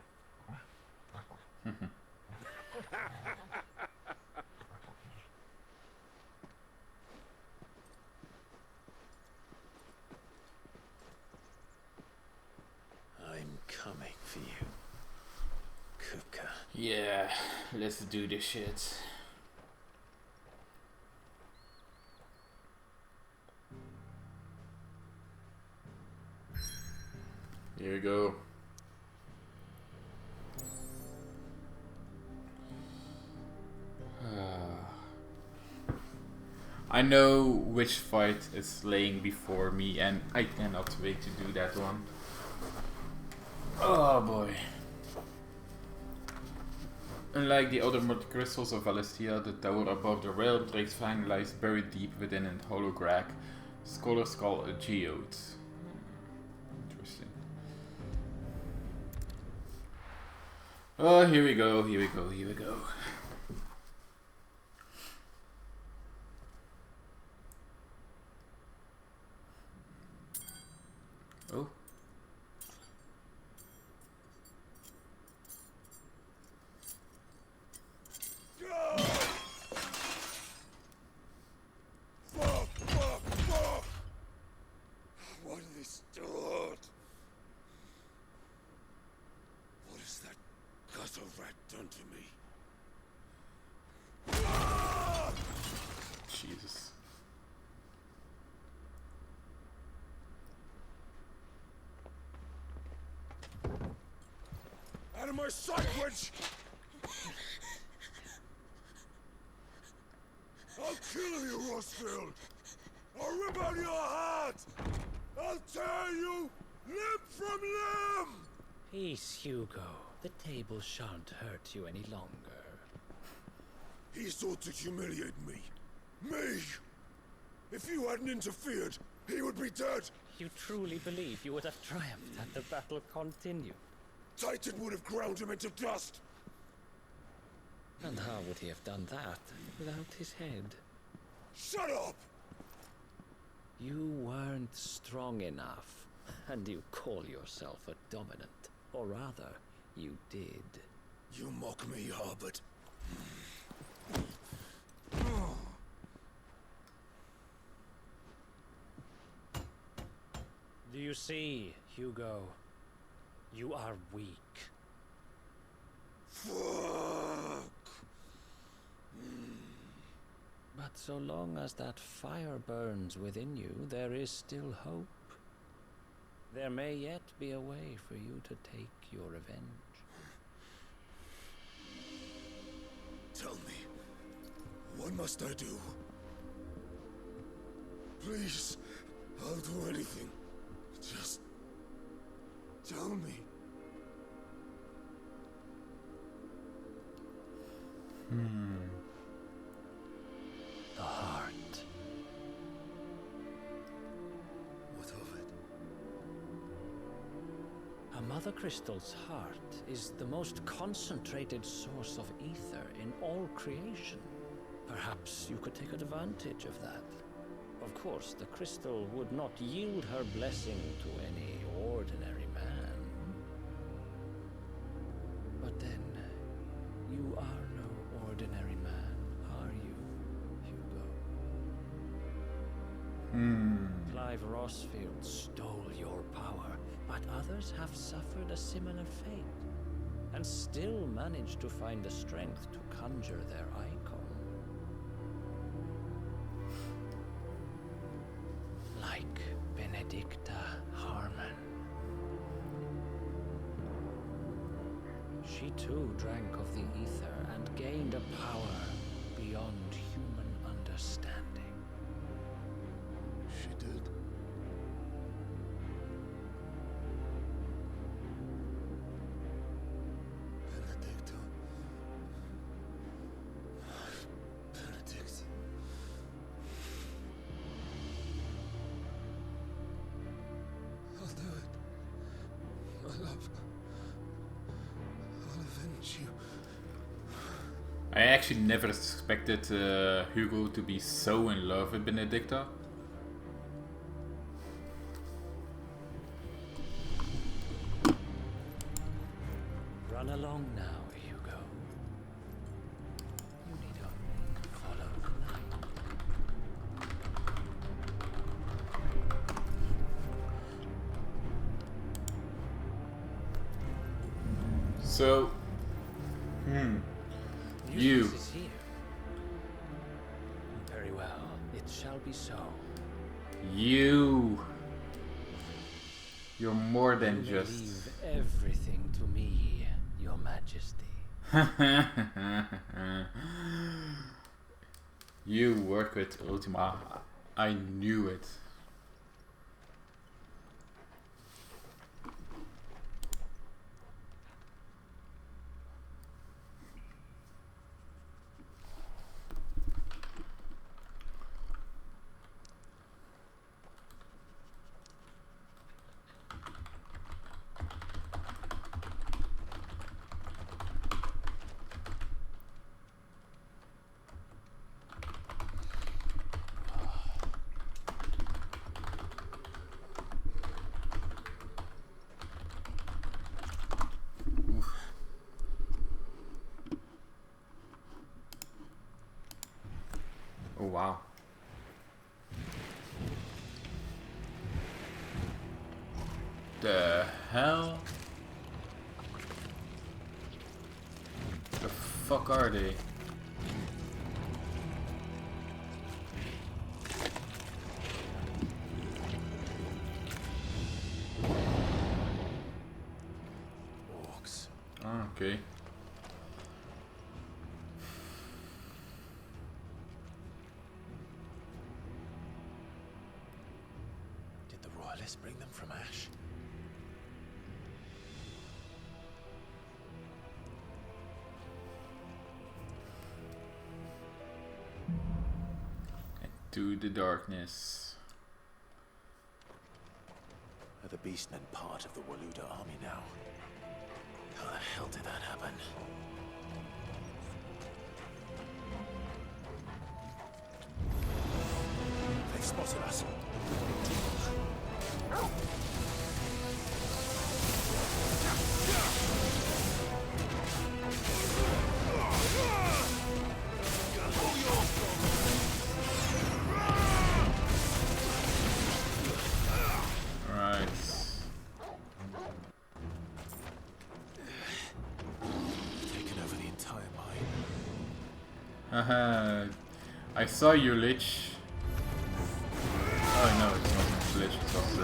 I'm coming for you, Kupka. Yeah, let's do this shit. Here we go. I know which fight is laying before me and I cannot wait to do that one. Oh boy. Unlike the other mud crystals of Valestia, the tower above the realm Drake's Fang lies buried deep within a hollow crag. Scholars call a geode. Interesting. Oh, here we go, here we go, here we go. Oh. my sight, wench! I'll kill you, Rossfield! I'll rip out your heart! I'll tear you limb from limb! Peace, Hugo. The table shan't hurt you any longer. He sought to humiliate me. Me! If you hadn't interfered, he would be dead! You truly believe you would have triumphed had the battle continued? Titan would have ground him into dust! And how would he have done that without his head? Shut up! You weren't strong enough, and you call yourself a dominant. Or rather, you did. You mock me, Harbert. Do you see, Hugo? You are weak. Fuck! But so long as that fire burns within you, there is still hope. There may yet be a way for you to take your revenge. Tell me, what must I do? Please, I'll do anything. Just tell me. The heart. What of it? A mother crystal's heart is the most concentrated source of ether in all creation. Perhaps you could take advantage of that. Of course, the crystal would not yield her blessing to any ordinary man. But then, you are no ordinary man, are you, Hugo? Clive Rossfield stole your power, but others have suffered a similar fate, and still managed to find the strength to conjure their icon. Like Benedicta Harmon. She too drank of the ether and gained a power beyond human understanding. She did. Benedicta. Benedict. I'll do it. My love. I'll avenge you. I actually never expected Hugo to be so in love with Benedicta. Run along now, Hugo. You need only follow the light. So, you. Eustace is here. Very well. It shall be so. You're more than You may just. leave everything to me, Your Majesty. You work with Ultima. I knew it. Oh wow. The hell? The fuck are they? Orcs. Okay. Okay. Did the royalists bring them from Ash? To the darkness. Are the beastmen part of the Waluda army now? How the hell did that happen? They spotted us. Right. Taken over the entire mine. Haha. I saw you, Lich. Oh no, it's not Lich, it was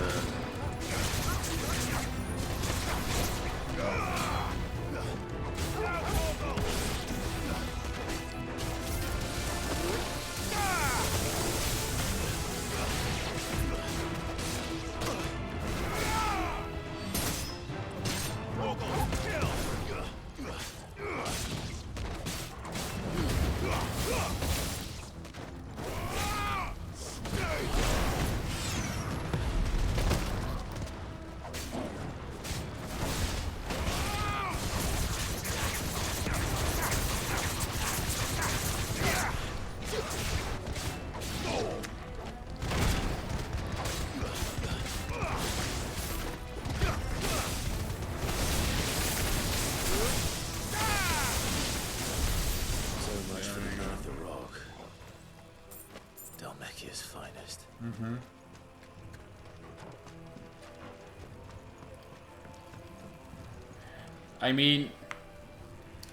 I mean,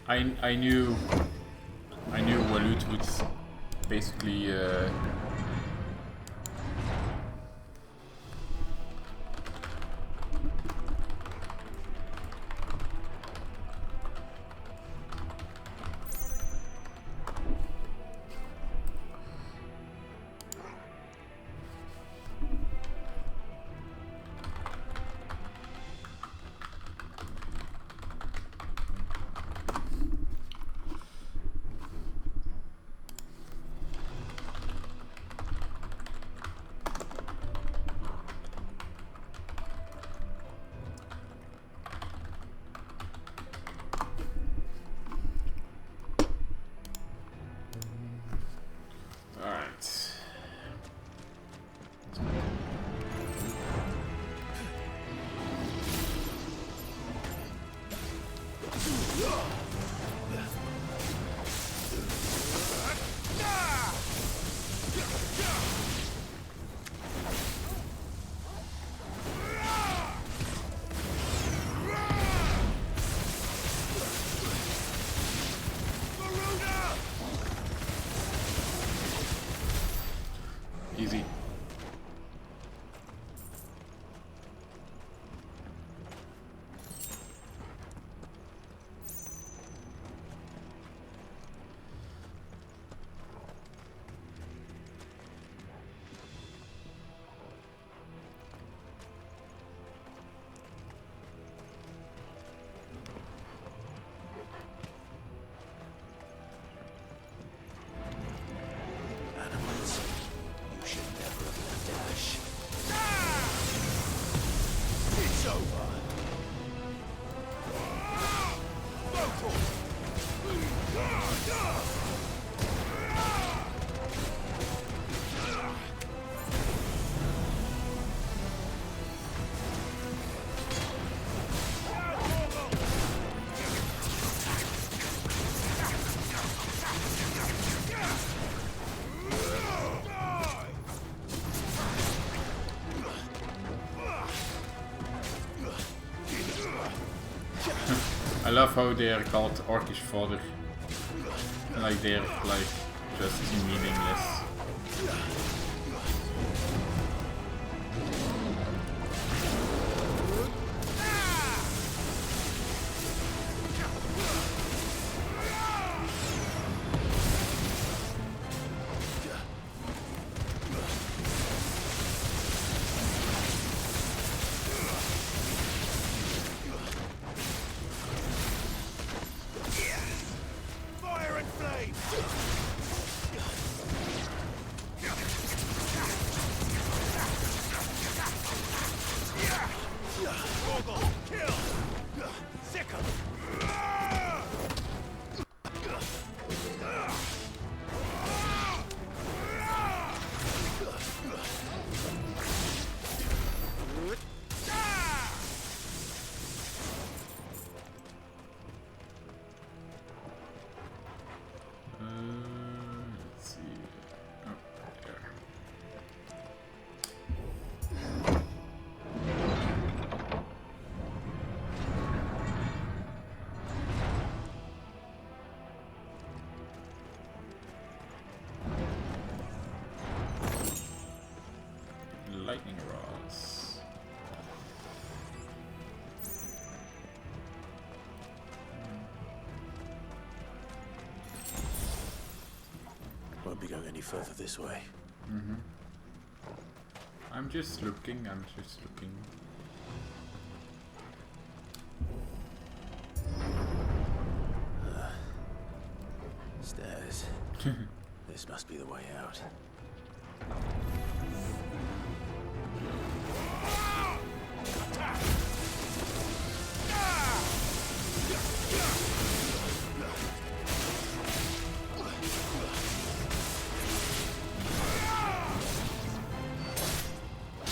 I knew Walut would basically easy. Animals, you should never have left Ash. It's over. I love how they are called orcish fodder. Like they're like just meaningless. Let's see. Oh, there. Lightning rods. Won't be going any further this way. I'm just looking. Stairs. This must be the way out.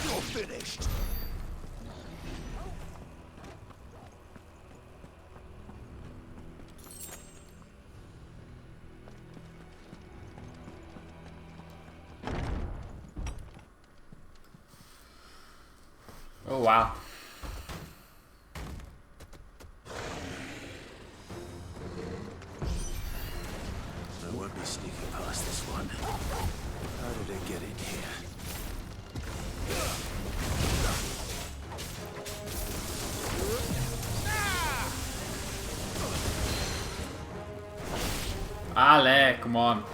You're finished. Oh wow. I won't be sneaking past this one. How did it get in here? Ale, come on.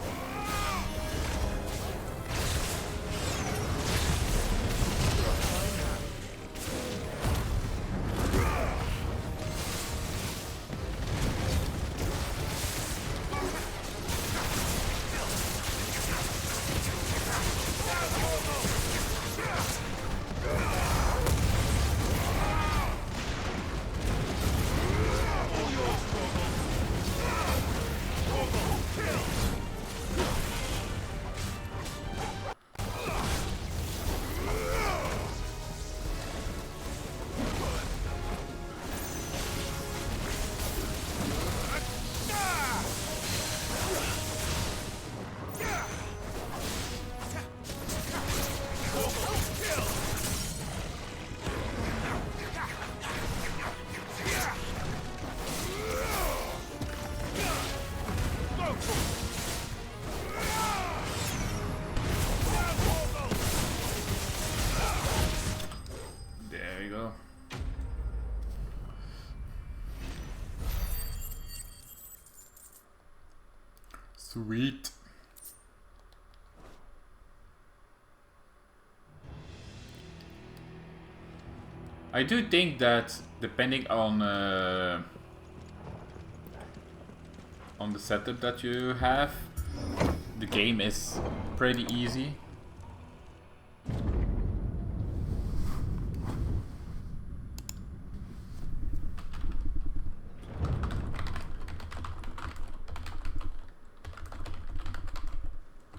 There you go. Sweet. I do think that depending on the setup that you have, the game is pretty easy.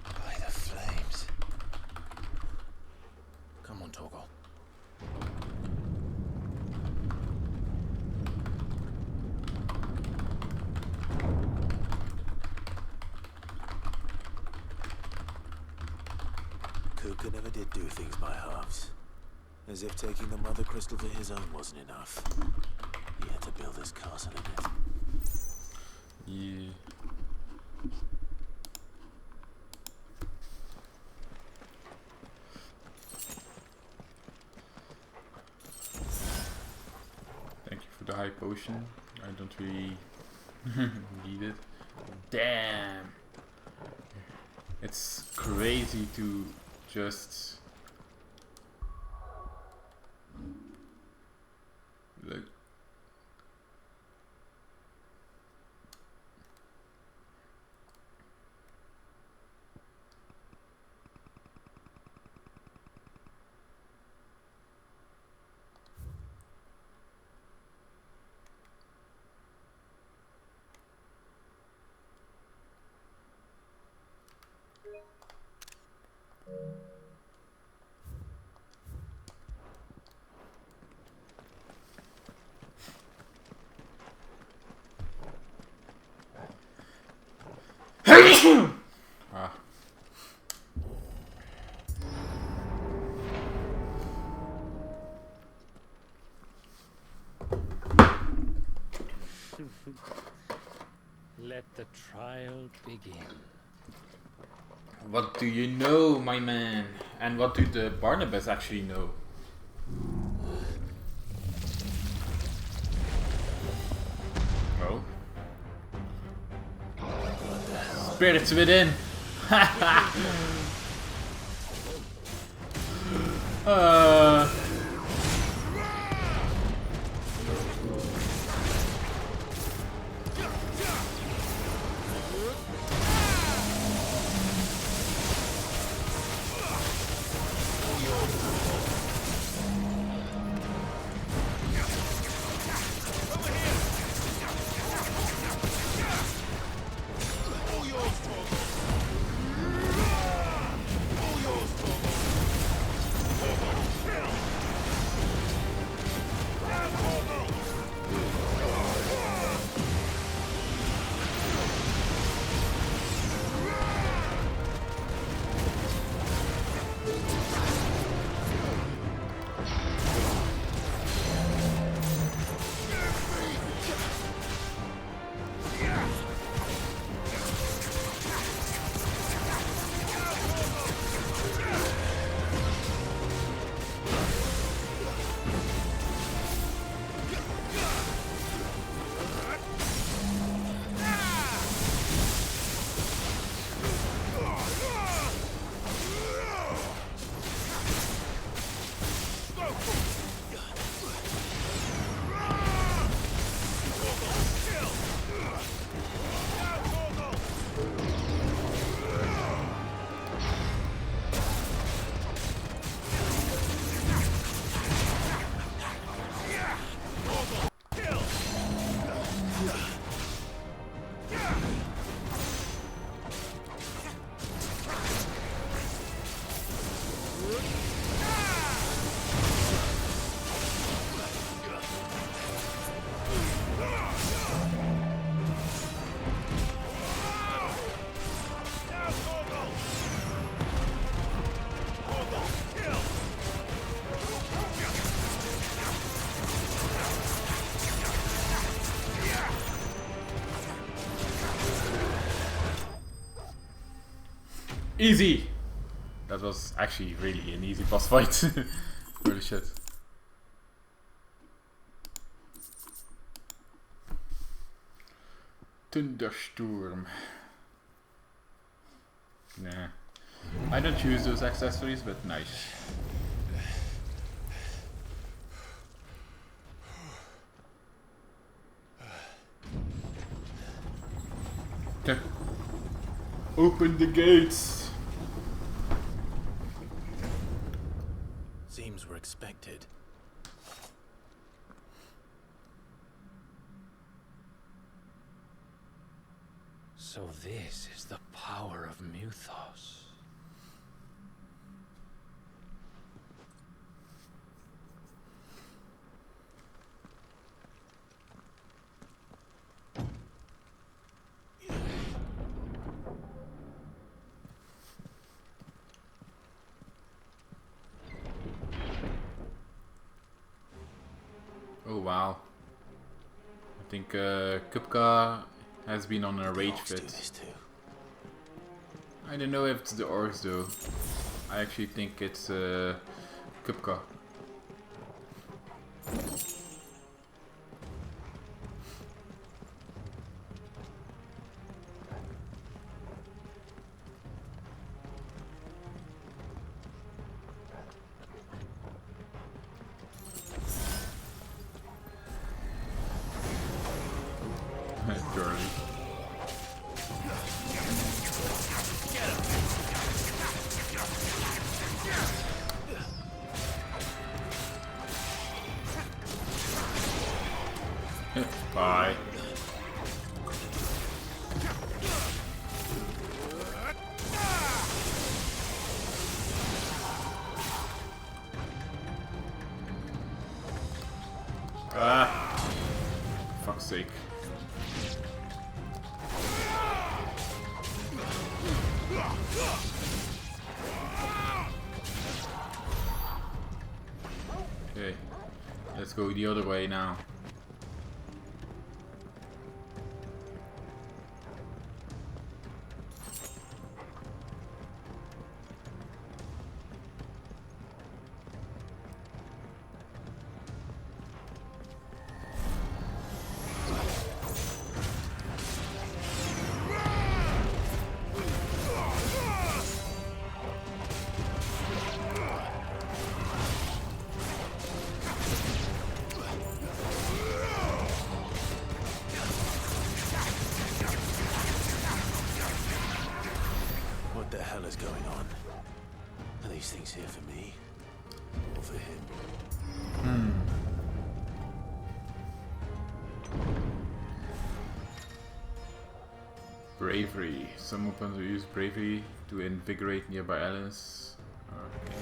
By the flames. Come on, Torgal. Kupka never did do things by halves. As if taking the mother crystal for his own wasn't enough. He had to build his castle in it. Yeah. Thank you for the high potion. I don't really need it. Damn. It's crazy to just like Let the trial begin. What do you know, my man? And what do the Barnabas actually know? Oh. Spirits within! Easy! That was actually really an easy boss fight. Holy shit. Thunderstorm. Nah. I don't choose those accessories, but nice. Open the gates! Seems we're expected. So this is the power of Muthos. Oh wow. I think Kupka has been on a rage fit. I don't know if it's the orcs though. I actually think it's Kupka. Bye. Ah, fuck's sake. Okay, let's go the other way now. is going on? Are these things here for me? Or for him? Bravery. Some weapons will use bravery to invigorate nearby islands. Okay.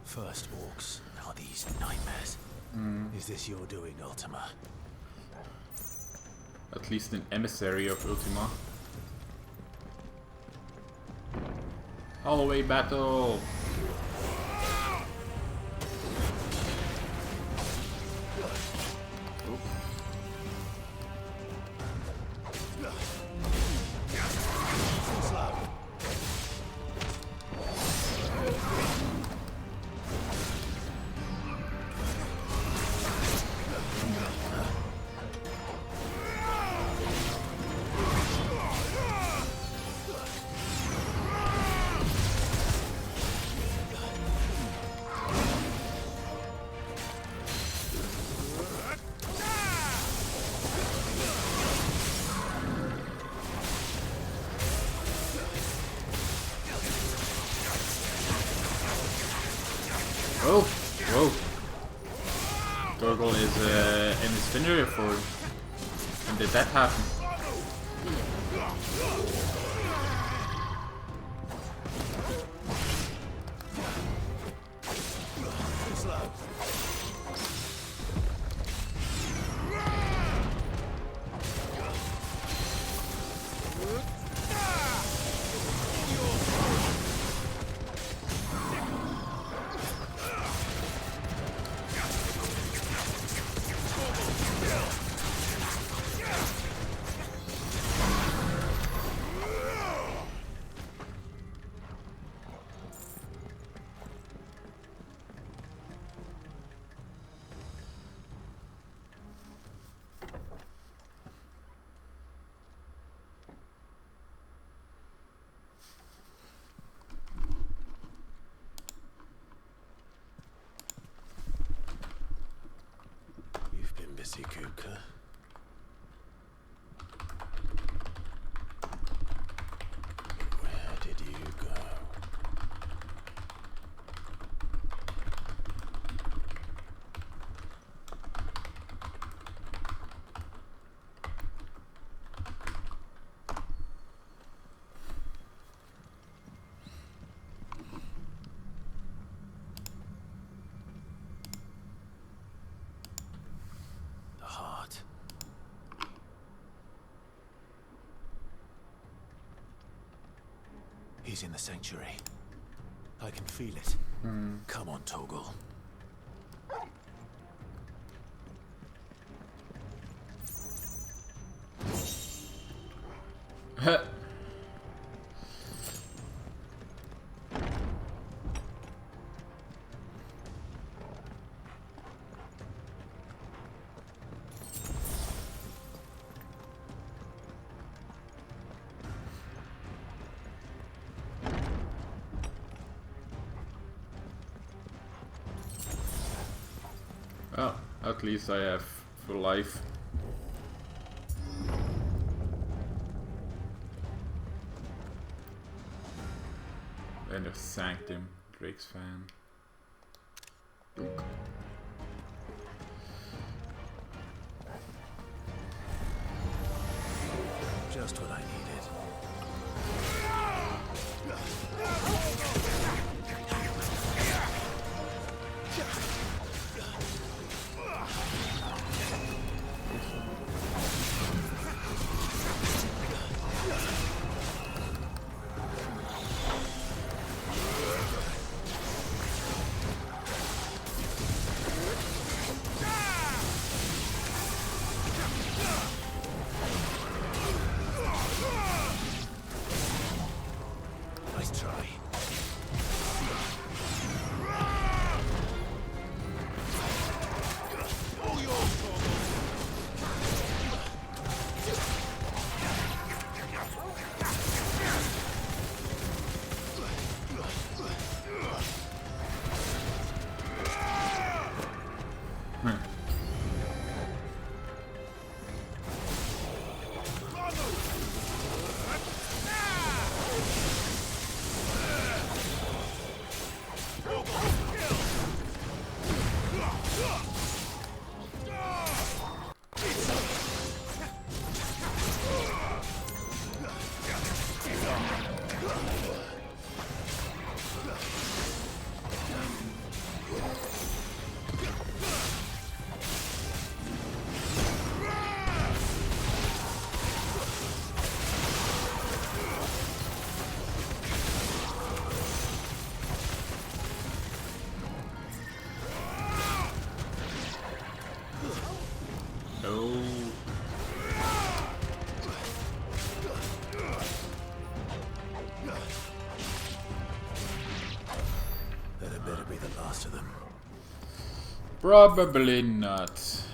First orcs, now these nightmares. Is this your doing, Ultima? At least an emissary of Ultima. Hallway battle! Oh, whoa. Torgal is in his finger form. When did that happen? You've been busy, Kupka. Where did you go? The heart. He's in the sanctuary. I can feel it. Come on, Torgal. Well, at least I have full life. Sanctum, Drake's fan. Just what I needed. Nice try. That better be the last of them. Probably not.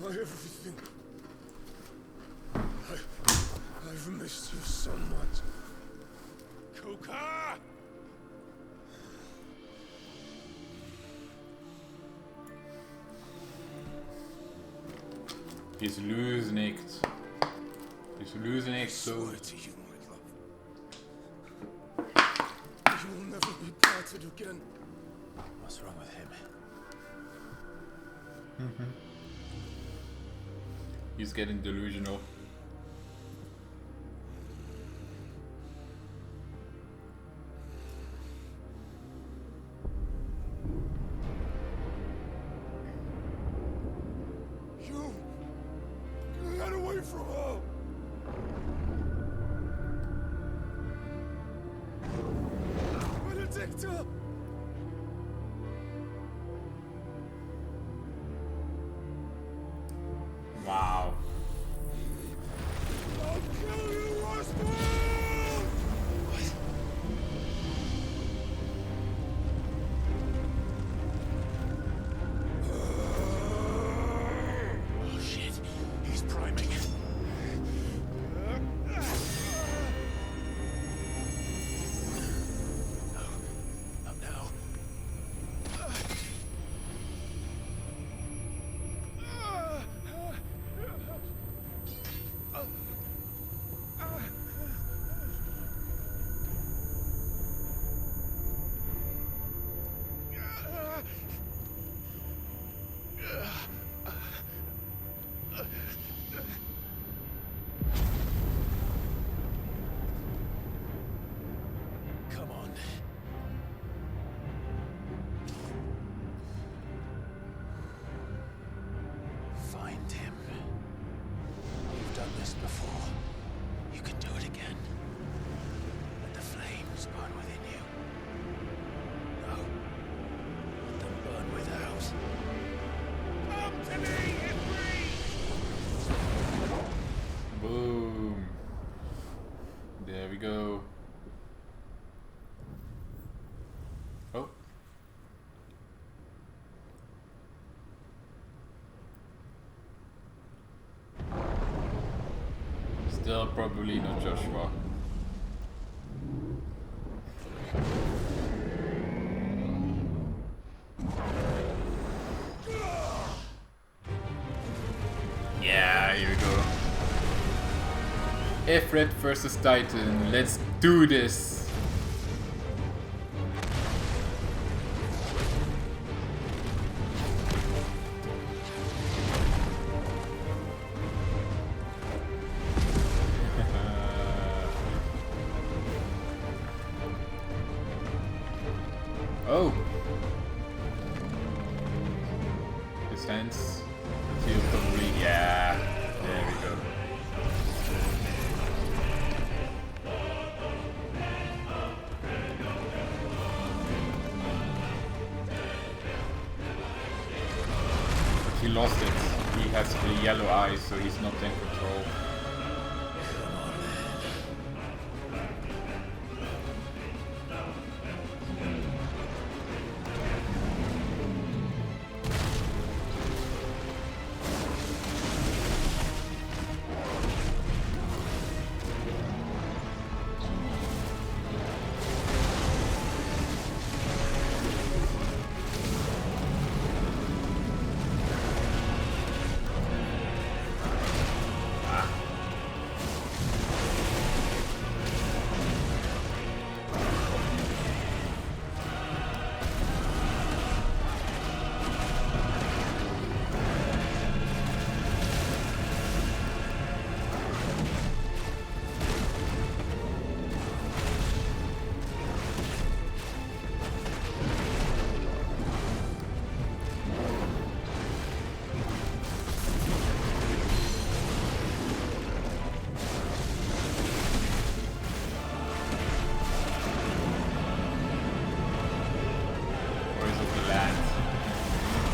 My everything. I've missed you so much. Kupka! He's losing it. He's losing it so. I swear to you, my love. You will never be parted again. What's wrong with him? He's getting delusional. You get away from her. Benedicta! Wow. I'll kill you, Oscar! Oh shit, he's priming. No, not now. Come on. Find him. You've done this before. You can do it again. Let the flames burn within you. No. Let them burn without. Come to me, Boom. There we go. Oh. still probably not Joshua. Yeah, here we go. Ifrit versus Titan. Let's do this. Oh. His hands. He'll probably, yeah. There we go. But he lost it. He has the yellow eyes, so he's not in control.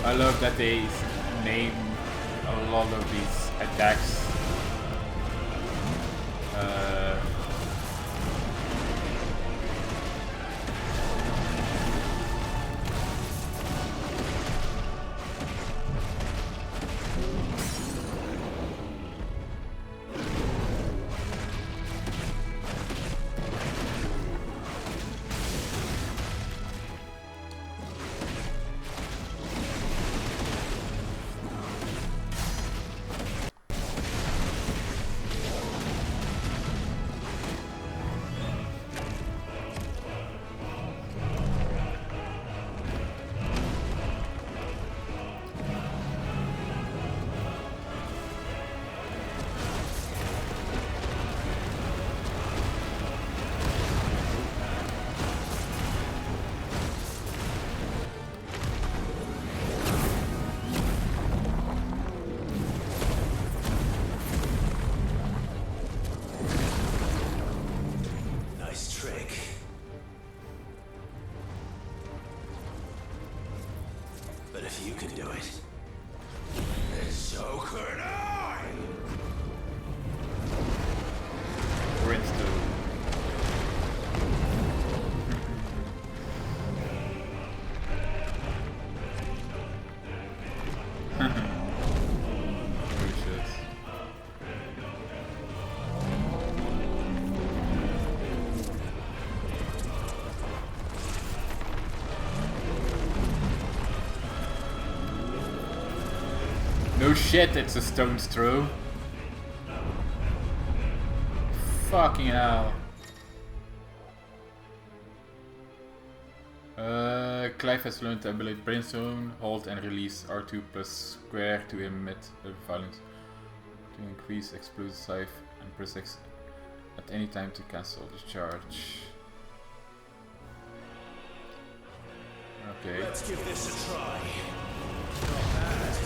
I love that they name a lot of these attacks. But if you can do it, then so could I! Brimstone. Holy shit. No shit, it's a stone's throw. Fucking hell. Clive has learned the ability Brimstone, hold and release R2 plus square to emit violence. To increase explosive life and press X at any time to cancel the charge. Okay. Let's give this a try. Not bad.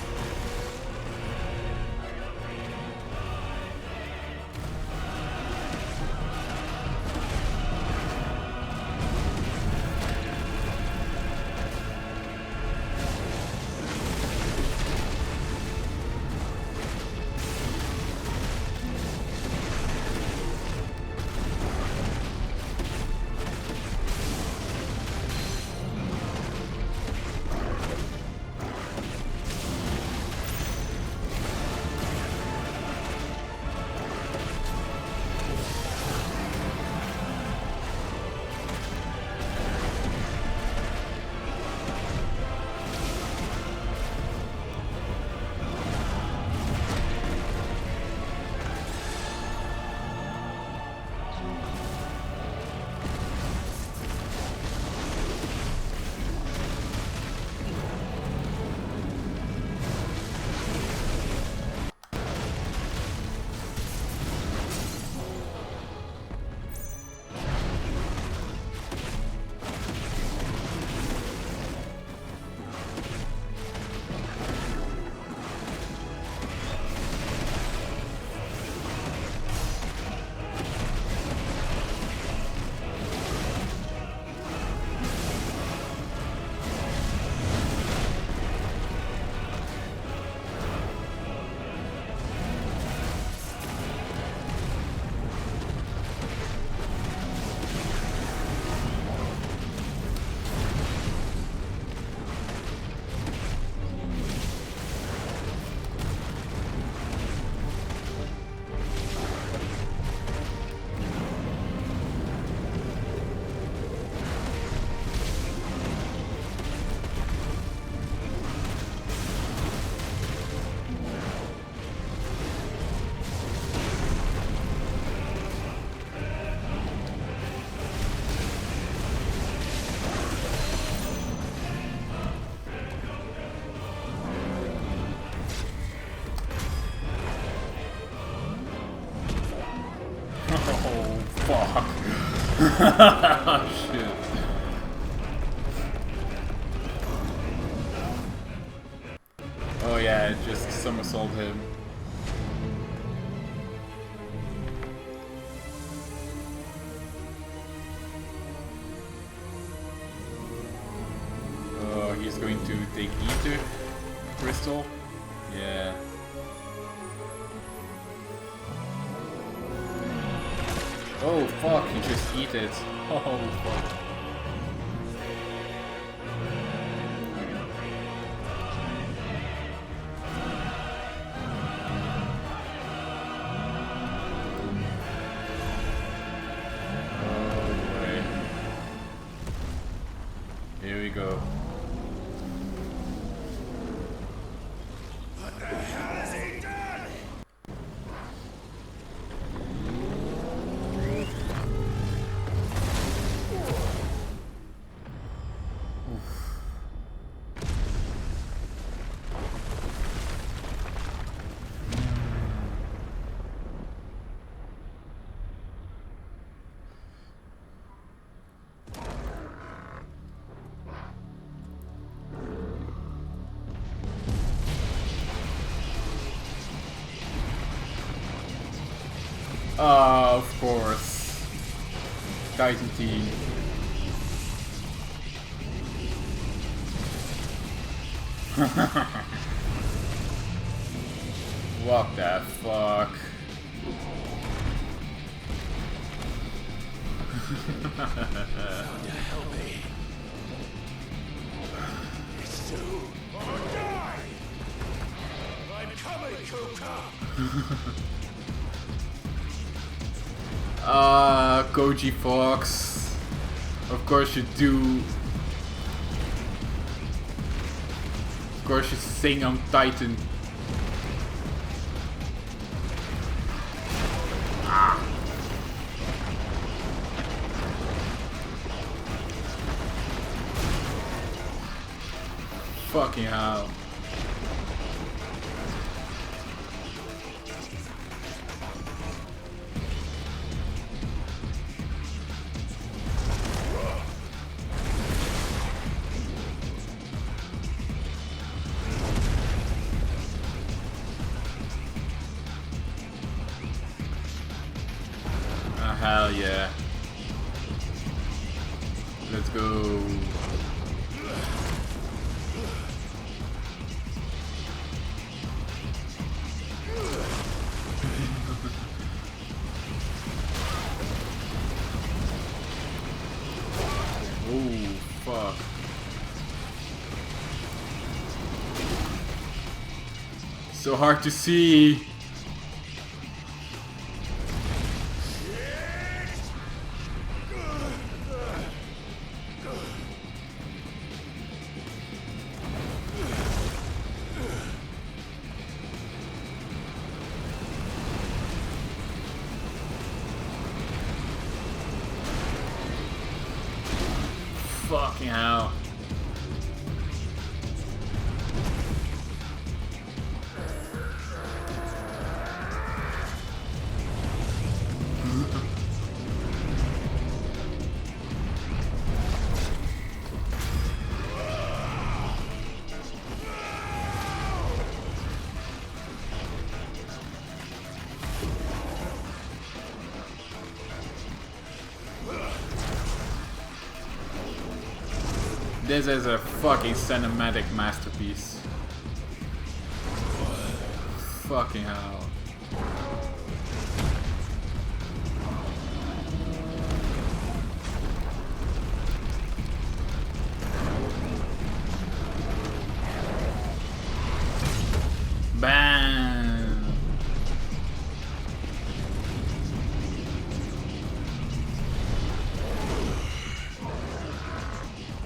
fuck. Shit. Oh yeah, just somersault him. Oh, he's going to take Ether Crystal. Yeah. Oh fuck, he just eat it. Oh fuck. Here we go. What the hell has he done? Of course. Titan team. What the fuck? Help me. It's soon or die. I'm coming, Kupka. Koji Fox. Of course you do. Of course you sing on Titan. Ah. Fucking hell. Hell yeah. Let's go. Oh, fuck. So hard to see. Fucking hell. This is a fucking cinematic masterpiece. Fucking hell. Bam!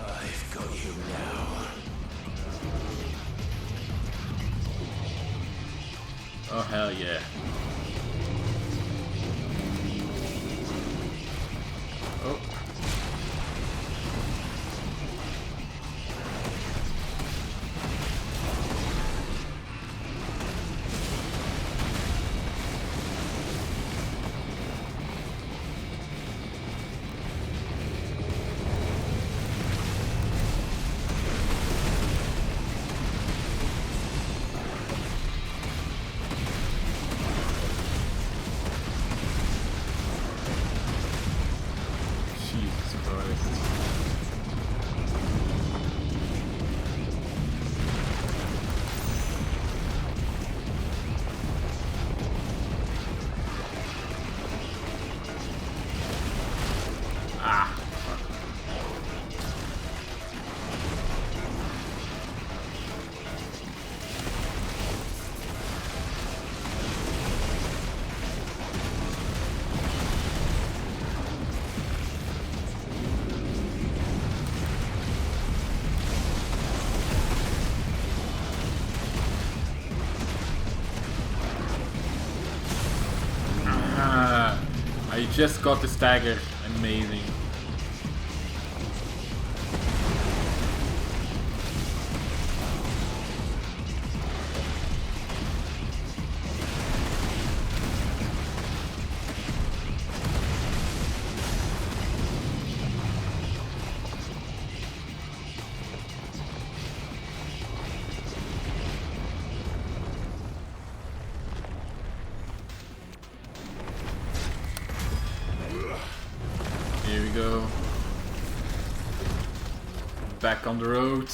I've got you now. Oh hell yeah. Oh. I just got the stagger. Amazing. Here we go. Back on the road.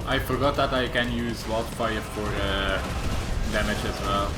I forgot that I can use wildfire for damage as well.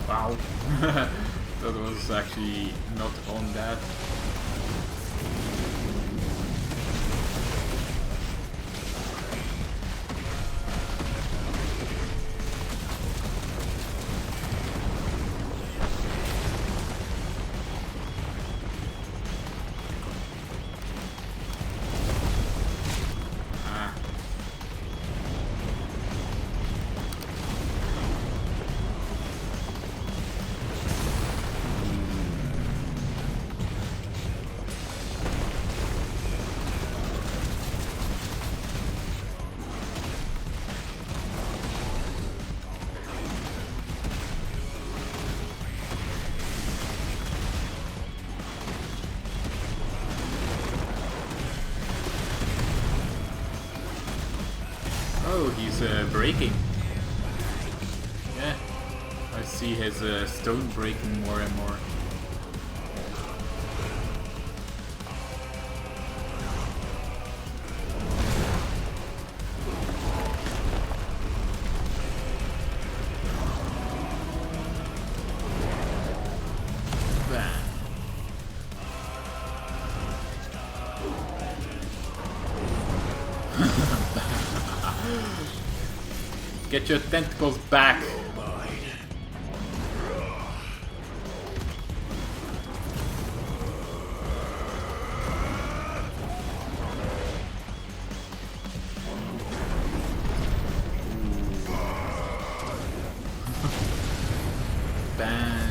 Wow. That was actually not on that. Oh, he's breaking. Yeah, I see his stone breaking more and more. Get your tentacles back! Bam!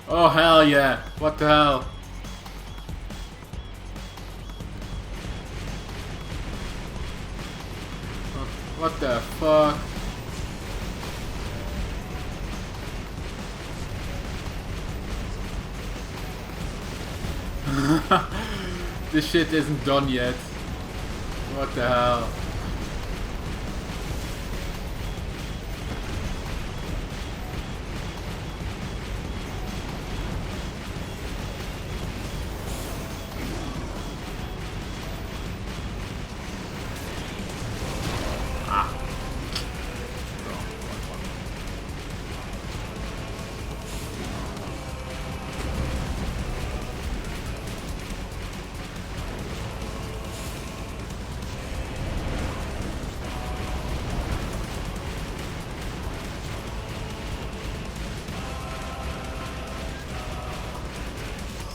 Oh hell yeah! What the hell? What the fuck? This shit isn't done yet. What the hell?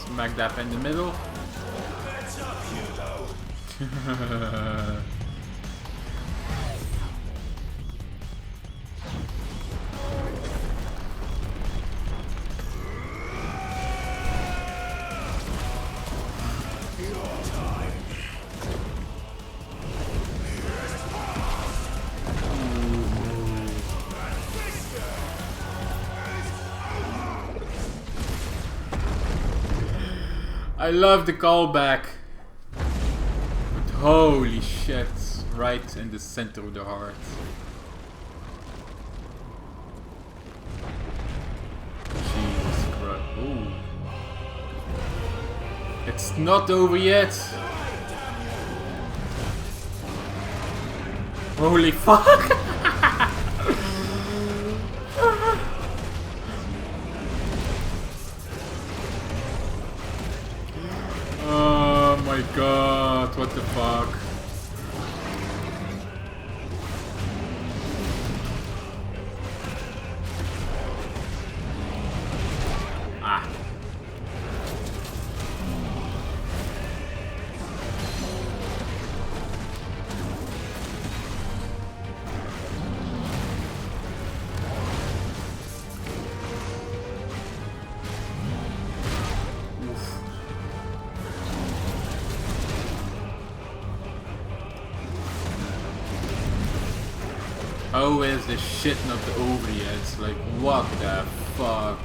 Smack that in the middle. I love the callback. But holy shit, right in the center of the heart. Jesus Christ. Ooh. It's not over yet. Holy fuck. Oh my god, what the fuck? Ah. How is this shit not over yet? Like, what the fuck?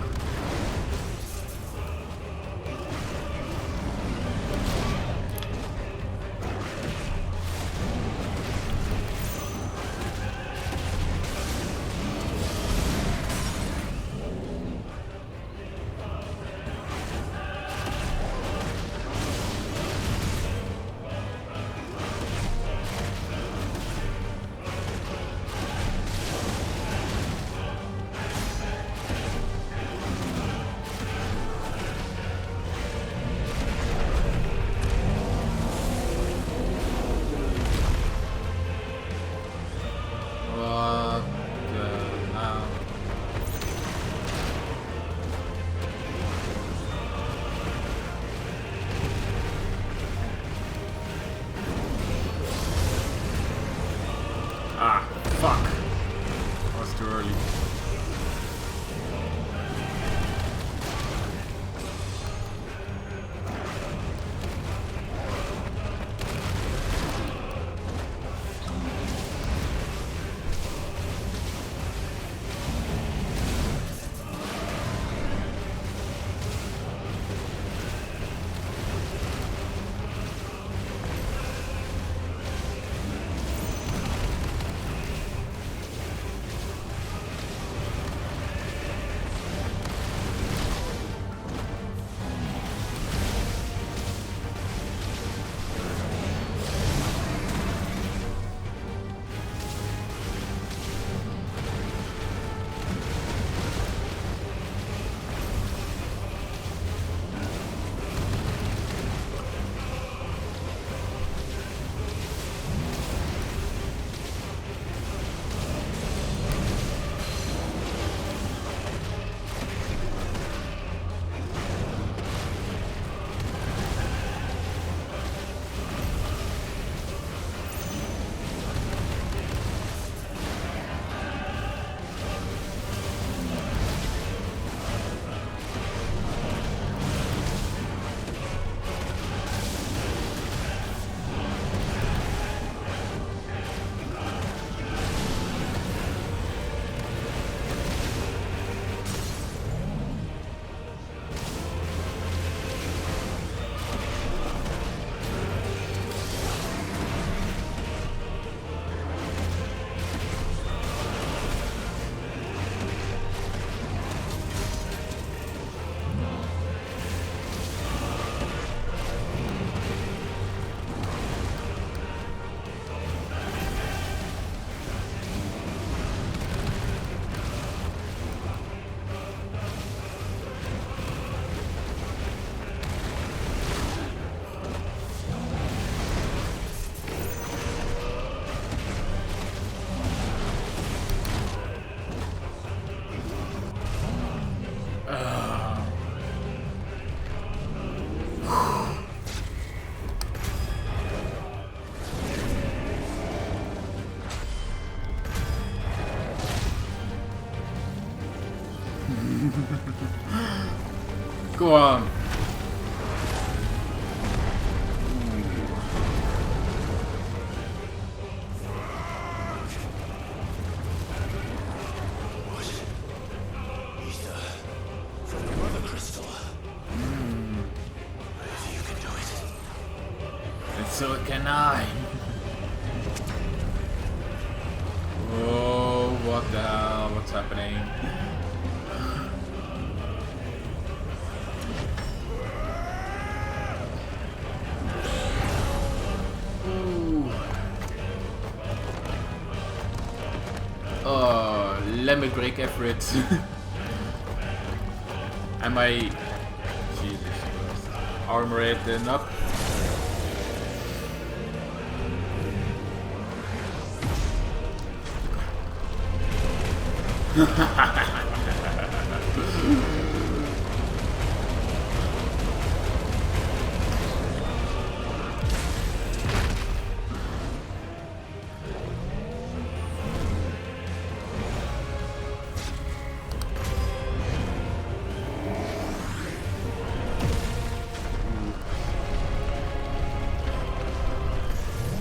Go on. From the Mother Crystal. If you can do it. And so can I. Oh, what the hell? What's happening? Ooh. Oh, let me break effort. Am I... Jesus Christ. Armor it then up.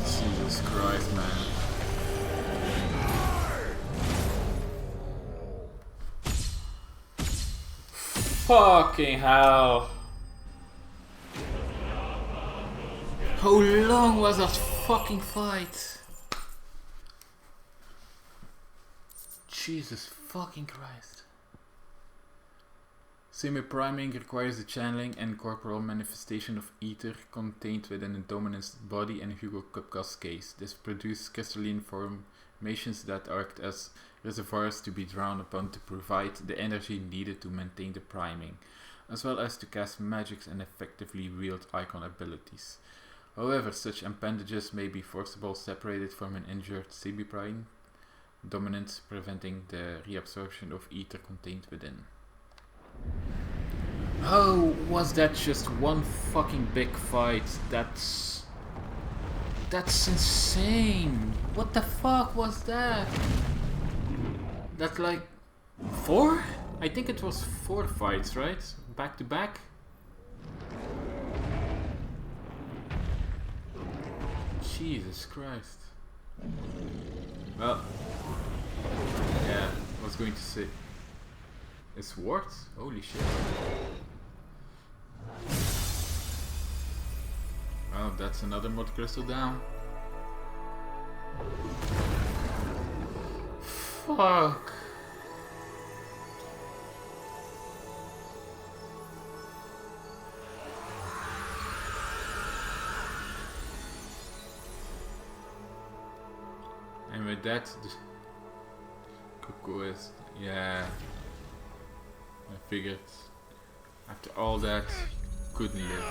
Jesus Christ, man. Fucking hell. How long was that fucking fight? Jesus fucking Christ. Semi-priming requires the channeling and corporal manifestation of ether contained within a dominant's body and Hugo Kupka's case. This produces crystalline formations that act as reservoirs to be drawn upon to provide the energy needed to maintain the priming, as well as to cast magics and effectively wield icon abilities. However, such appendages may be forcibly separated from an injured semi-prime dominant, preventing the reabsorption of ether contained within. How was that just one fucking big fight? That's insane. What the fuck was that? That's like 4? I think it was 4 fights, right? Back to back? Jesus Christ. Well, yeah, I was going to say. It's worked? Holy shit. Well, that's another mod crystal down. Fuck. And with that, the Kupka is, yeah. I figured after all that, couldn't live.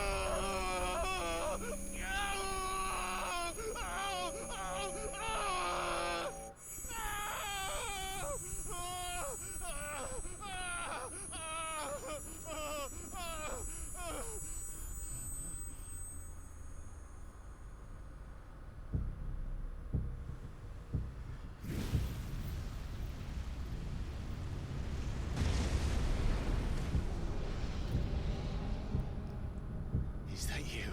Is that you,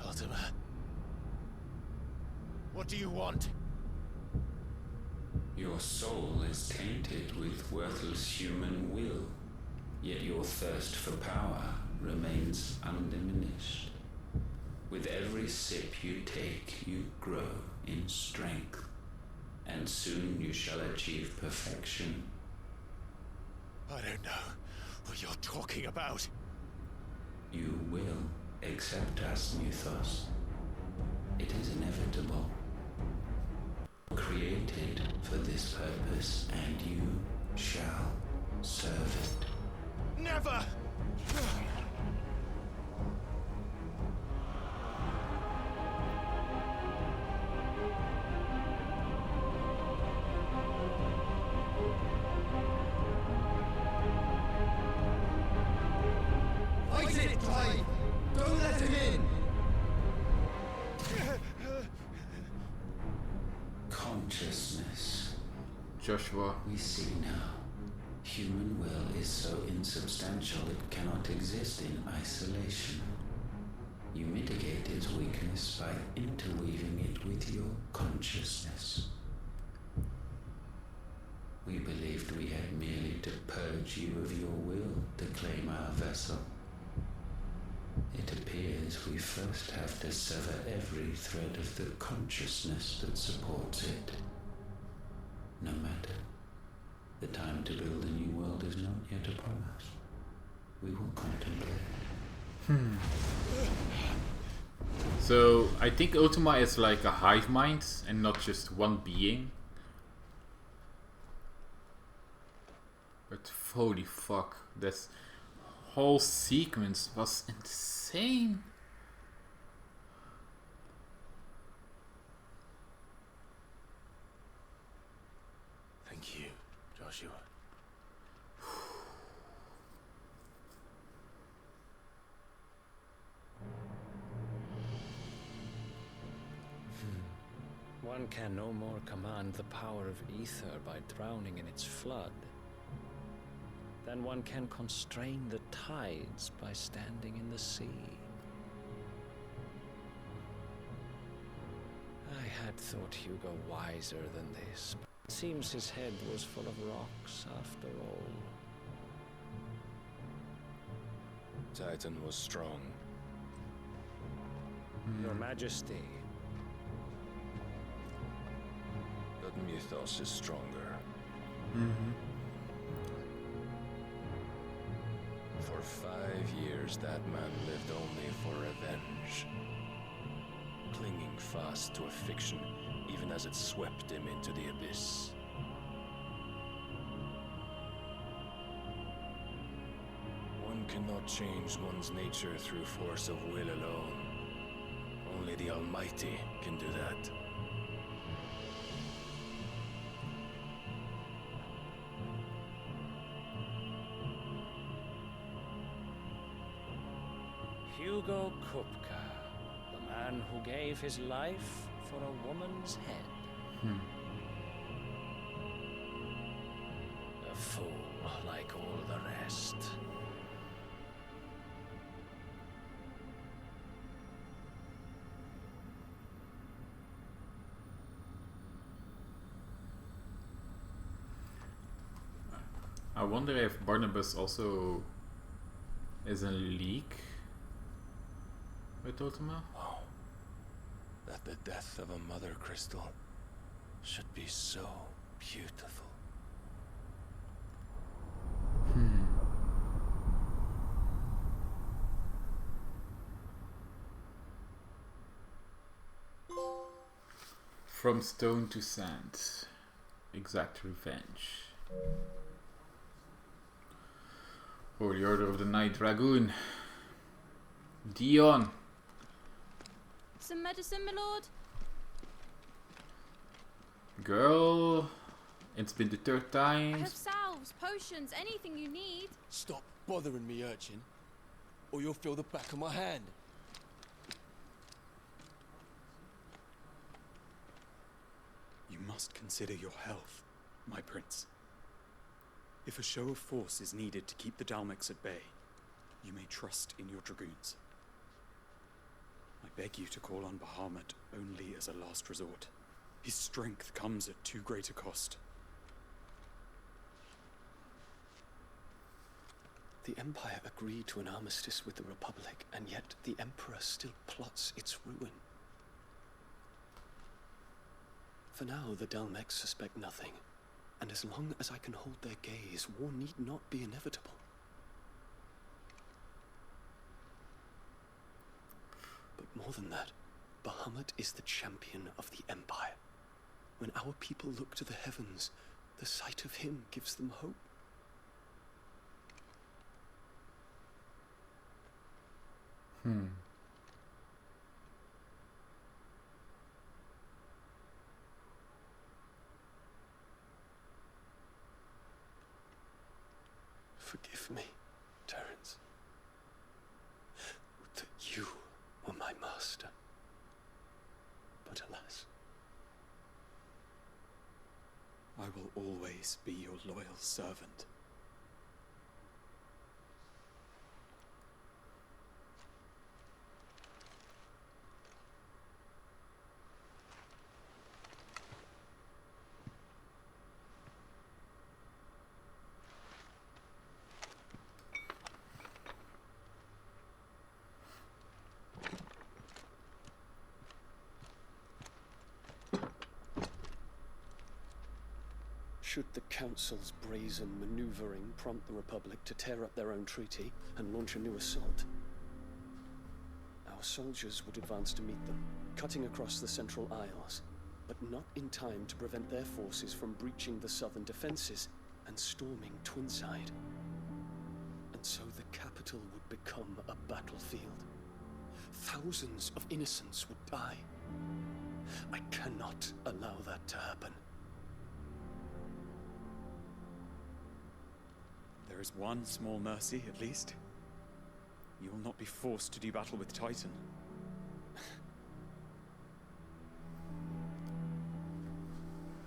Ultima? What do you want? Your soul is tainted with worthless human will, yet your thirst for power remains undiminished. With every sip you take, you grow in strength, and soon you shall achieve perfection. I don't know what you're talking about. You will accept us, Mythos. It is inevitable. Created for this purpose, and you shall serve it. Never! Fight it, Clive! Don't let him in! Consciousness. Joshua. We see now. Human will is so insubstantial it cannot exist in isolation. You mitigate its weakness by interweaving it with your consciousness. We believed we had merely to purge you of your will to claim our vessel. It appears we first have to sever every thread of the consciousness that supports it. No matter. The time to build a new world is not yet upon us. We will contemplate. So, I think Ultima is like a hive mind and not just one being. But holy fuck, this whole sequence was insane. Thank you, Joshua. One can no more command the power of ether by drowning in its flood than one can constrain the tides by standing in the sea. I had thought Hugo wiser than this, but it seems his head was full of rocks after all. Titan was strong. Your Majesty. But Mythos is stronger. For 5 years, that man lived only for revenge. Clinging fast to a fiction, even as it swept him into the abyss. One cannot change one's nature through force of will alone. Only the Almighty can do that. Hugo Kupka, the man who gave his life for a woman's head. A fool like all the rest. I wonder if Barnabas also is in league with Ultima? Oh, that the death of a mother crystal should be so beautiful. From stone to sand. Exact revenge. For the Order of the Night Dragoon. Dion. Some medicine, my lord? Girl. It's been the 3rd I time. have salves, potions, anything you need. Stop bothering me, urchin, or you'll feel the back of my hand. You must consider your health, my prince. If a show of force is needed to keep the Dalmex at bay, you may trust in your dragoons. I beg you to call on Bahamut only as a last resort. His strength comes at too great a cost. The Empire agreed to an armistice with the Republic, and yet the Emperor still plots its ruin. For now, the Dalmex suspect nothing, and as long as I can hold their gaze, war need not be inevitable. But more than that, Bahamut is the champion of the Empire. When our people look to the heavens, the sight of him gives them hope. Forgive me, Terence. Would that you were my master. But alas. I will always be your loyal servant, Should the Council's brazen maneuvering prompt the Republic to tear up their own treaty and launch a new assault, our soldiers would advance to meet them, cutting across the Central Isles, but not in time to prevent their forces from breaching the southern defenses and storming Twinside. And so the capital would become a battlefield. Thousands of innocents would die. I cannot allow that to happen. There is one small mercy, at least. You will not be forced to do battle with Titan.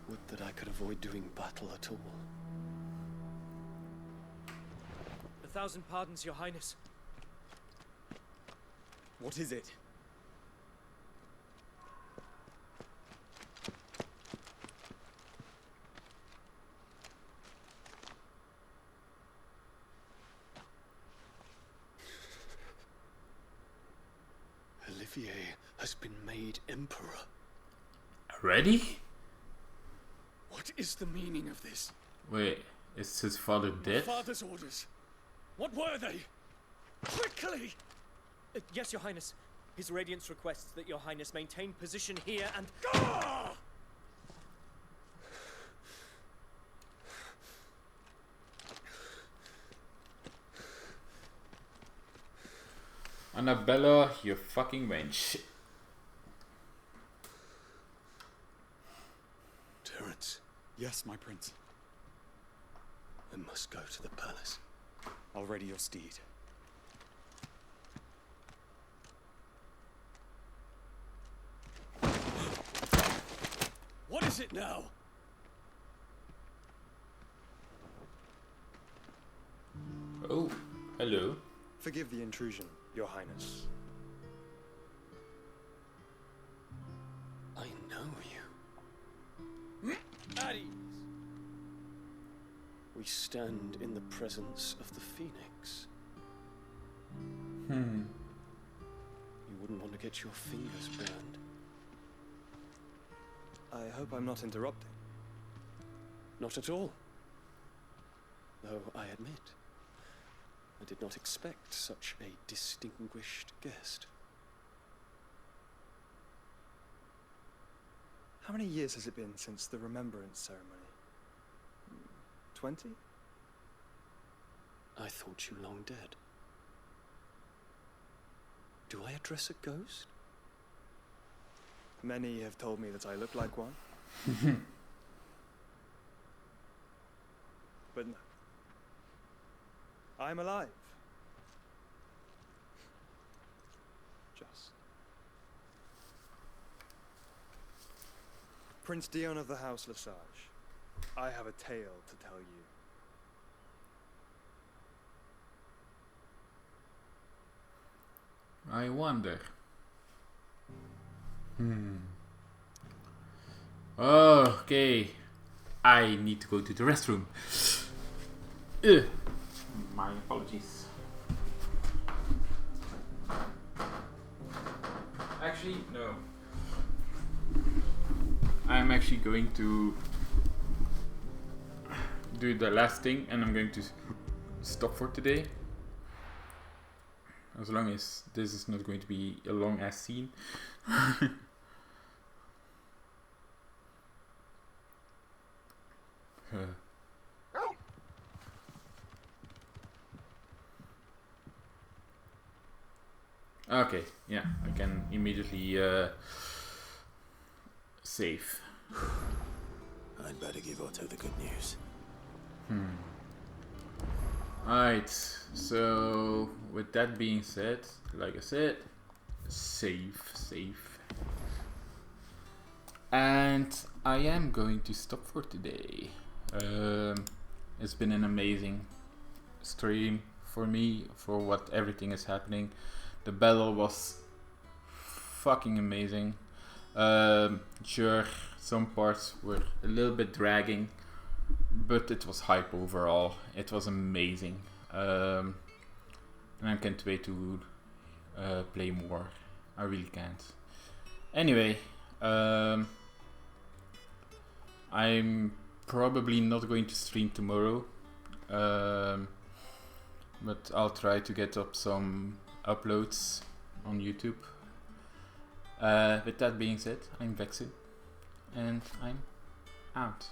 Would that I could avoid doing battle at all. 1,000 pardons, Your Highness. What is it? Olivier has been made Emperor. Already? What is the meaning of this? Wait, is his father dead? My father's orders. What were they? Quickly! Yes, Your Highness. His Radiance requests that Your Highness maintain position here and... Annabella, you fucking wench. Terence. Yes, my prince. I must go to the palace. I'll ready your steed. What is it now? Oh, hello. Forgive the intrusion, Your Highness. I know you. At ease. We stand in the presence of the Phoenix. Hmm. You wouldn't want to get your fingers burned. I hope I'm not interrupting. Not at all. Though I admit, I did not expect such a distinguished guest. How many years has it been since the Remembrance ceremony? 20? I thought you long dead. Do I address a ghost? Many have told me that I look like one. But no. I'm alive. Just. Prince Dion of the House Lesage, I have a tale to tell you. I wonder. Okay. I need to go to the restroom. My apologies. Actually, no. I'm actually going to do the last thing and I'm going to stop for today. As long as this is not going to be a long ass scene. Okay, yeah, I can immediately save. I'd better give Otto the good news. Alright, so with that being said, like I said, save. And I am going to stop for today. It's been an amazing stream for me, for what everything is happening. The battle was fucking amazing. Sure, some parts were a little bit dragging, but it was hype overall. It was amazing. And I can't wait to play more. I really can't. Anyway, I'm probably not going to stream tomorrow, but I'll try to get up some uploads on YouTube. With that being said, I'm Vexin, and I'm out.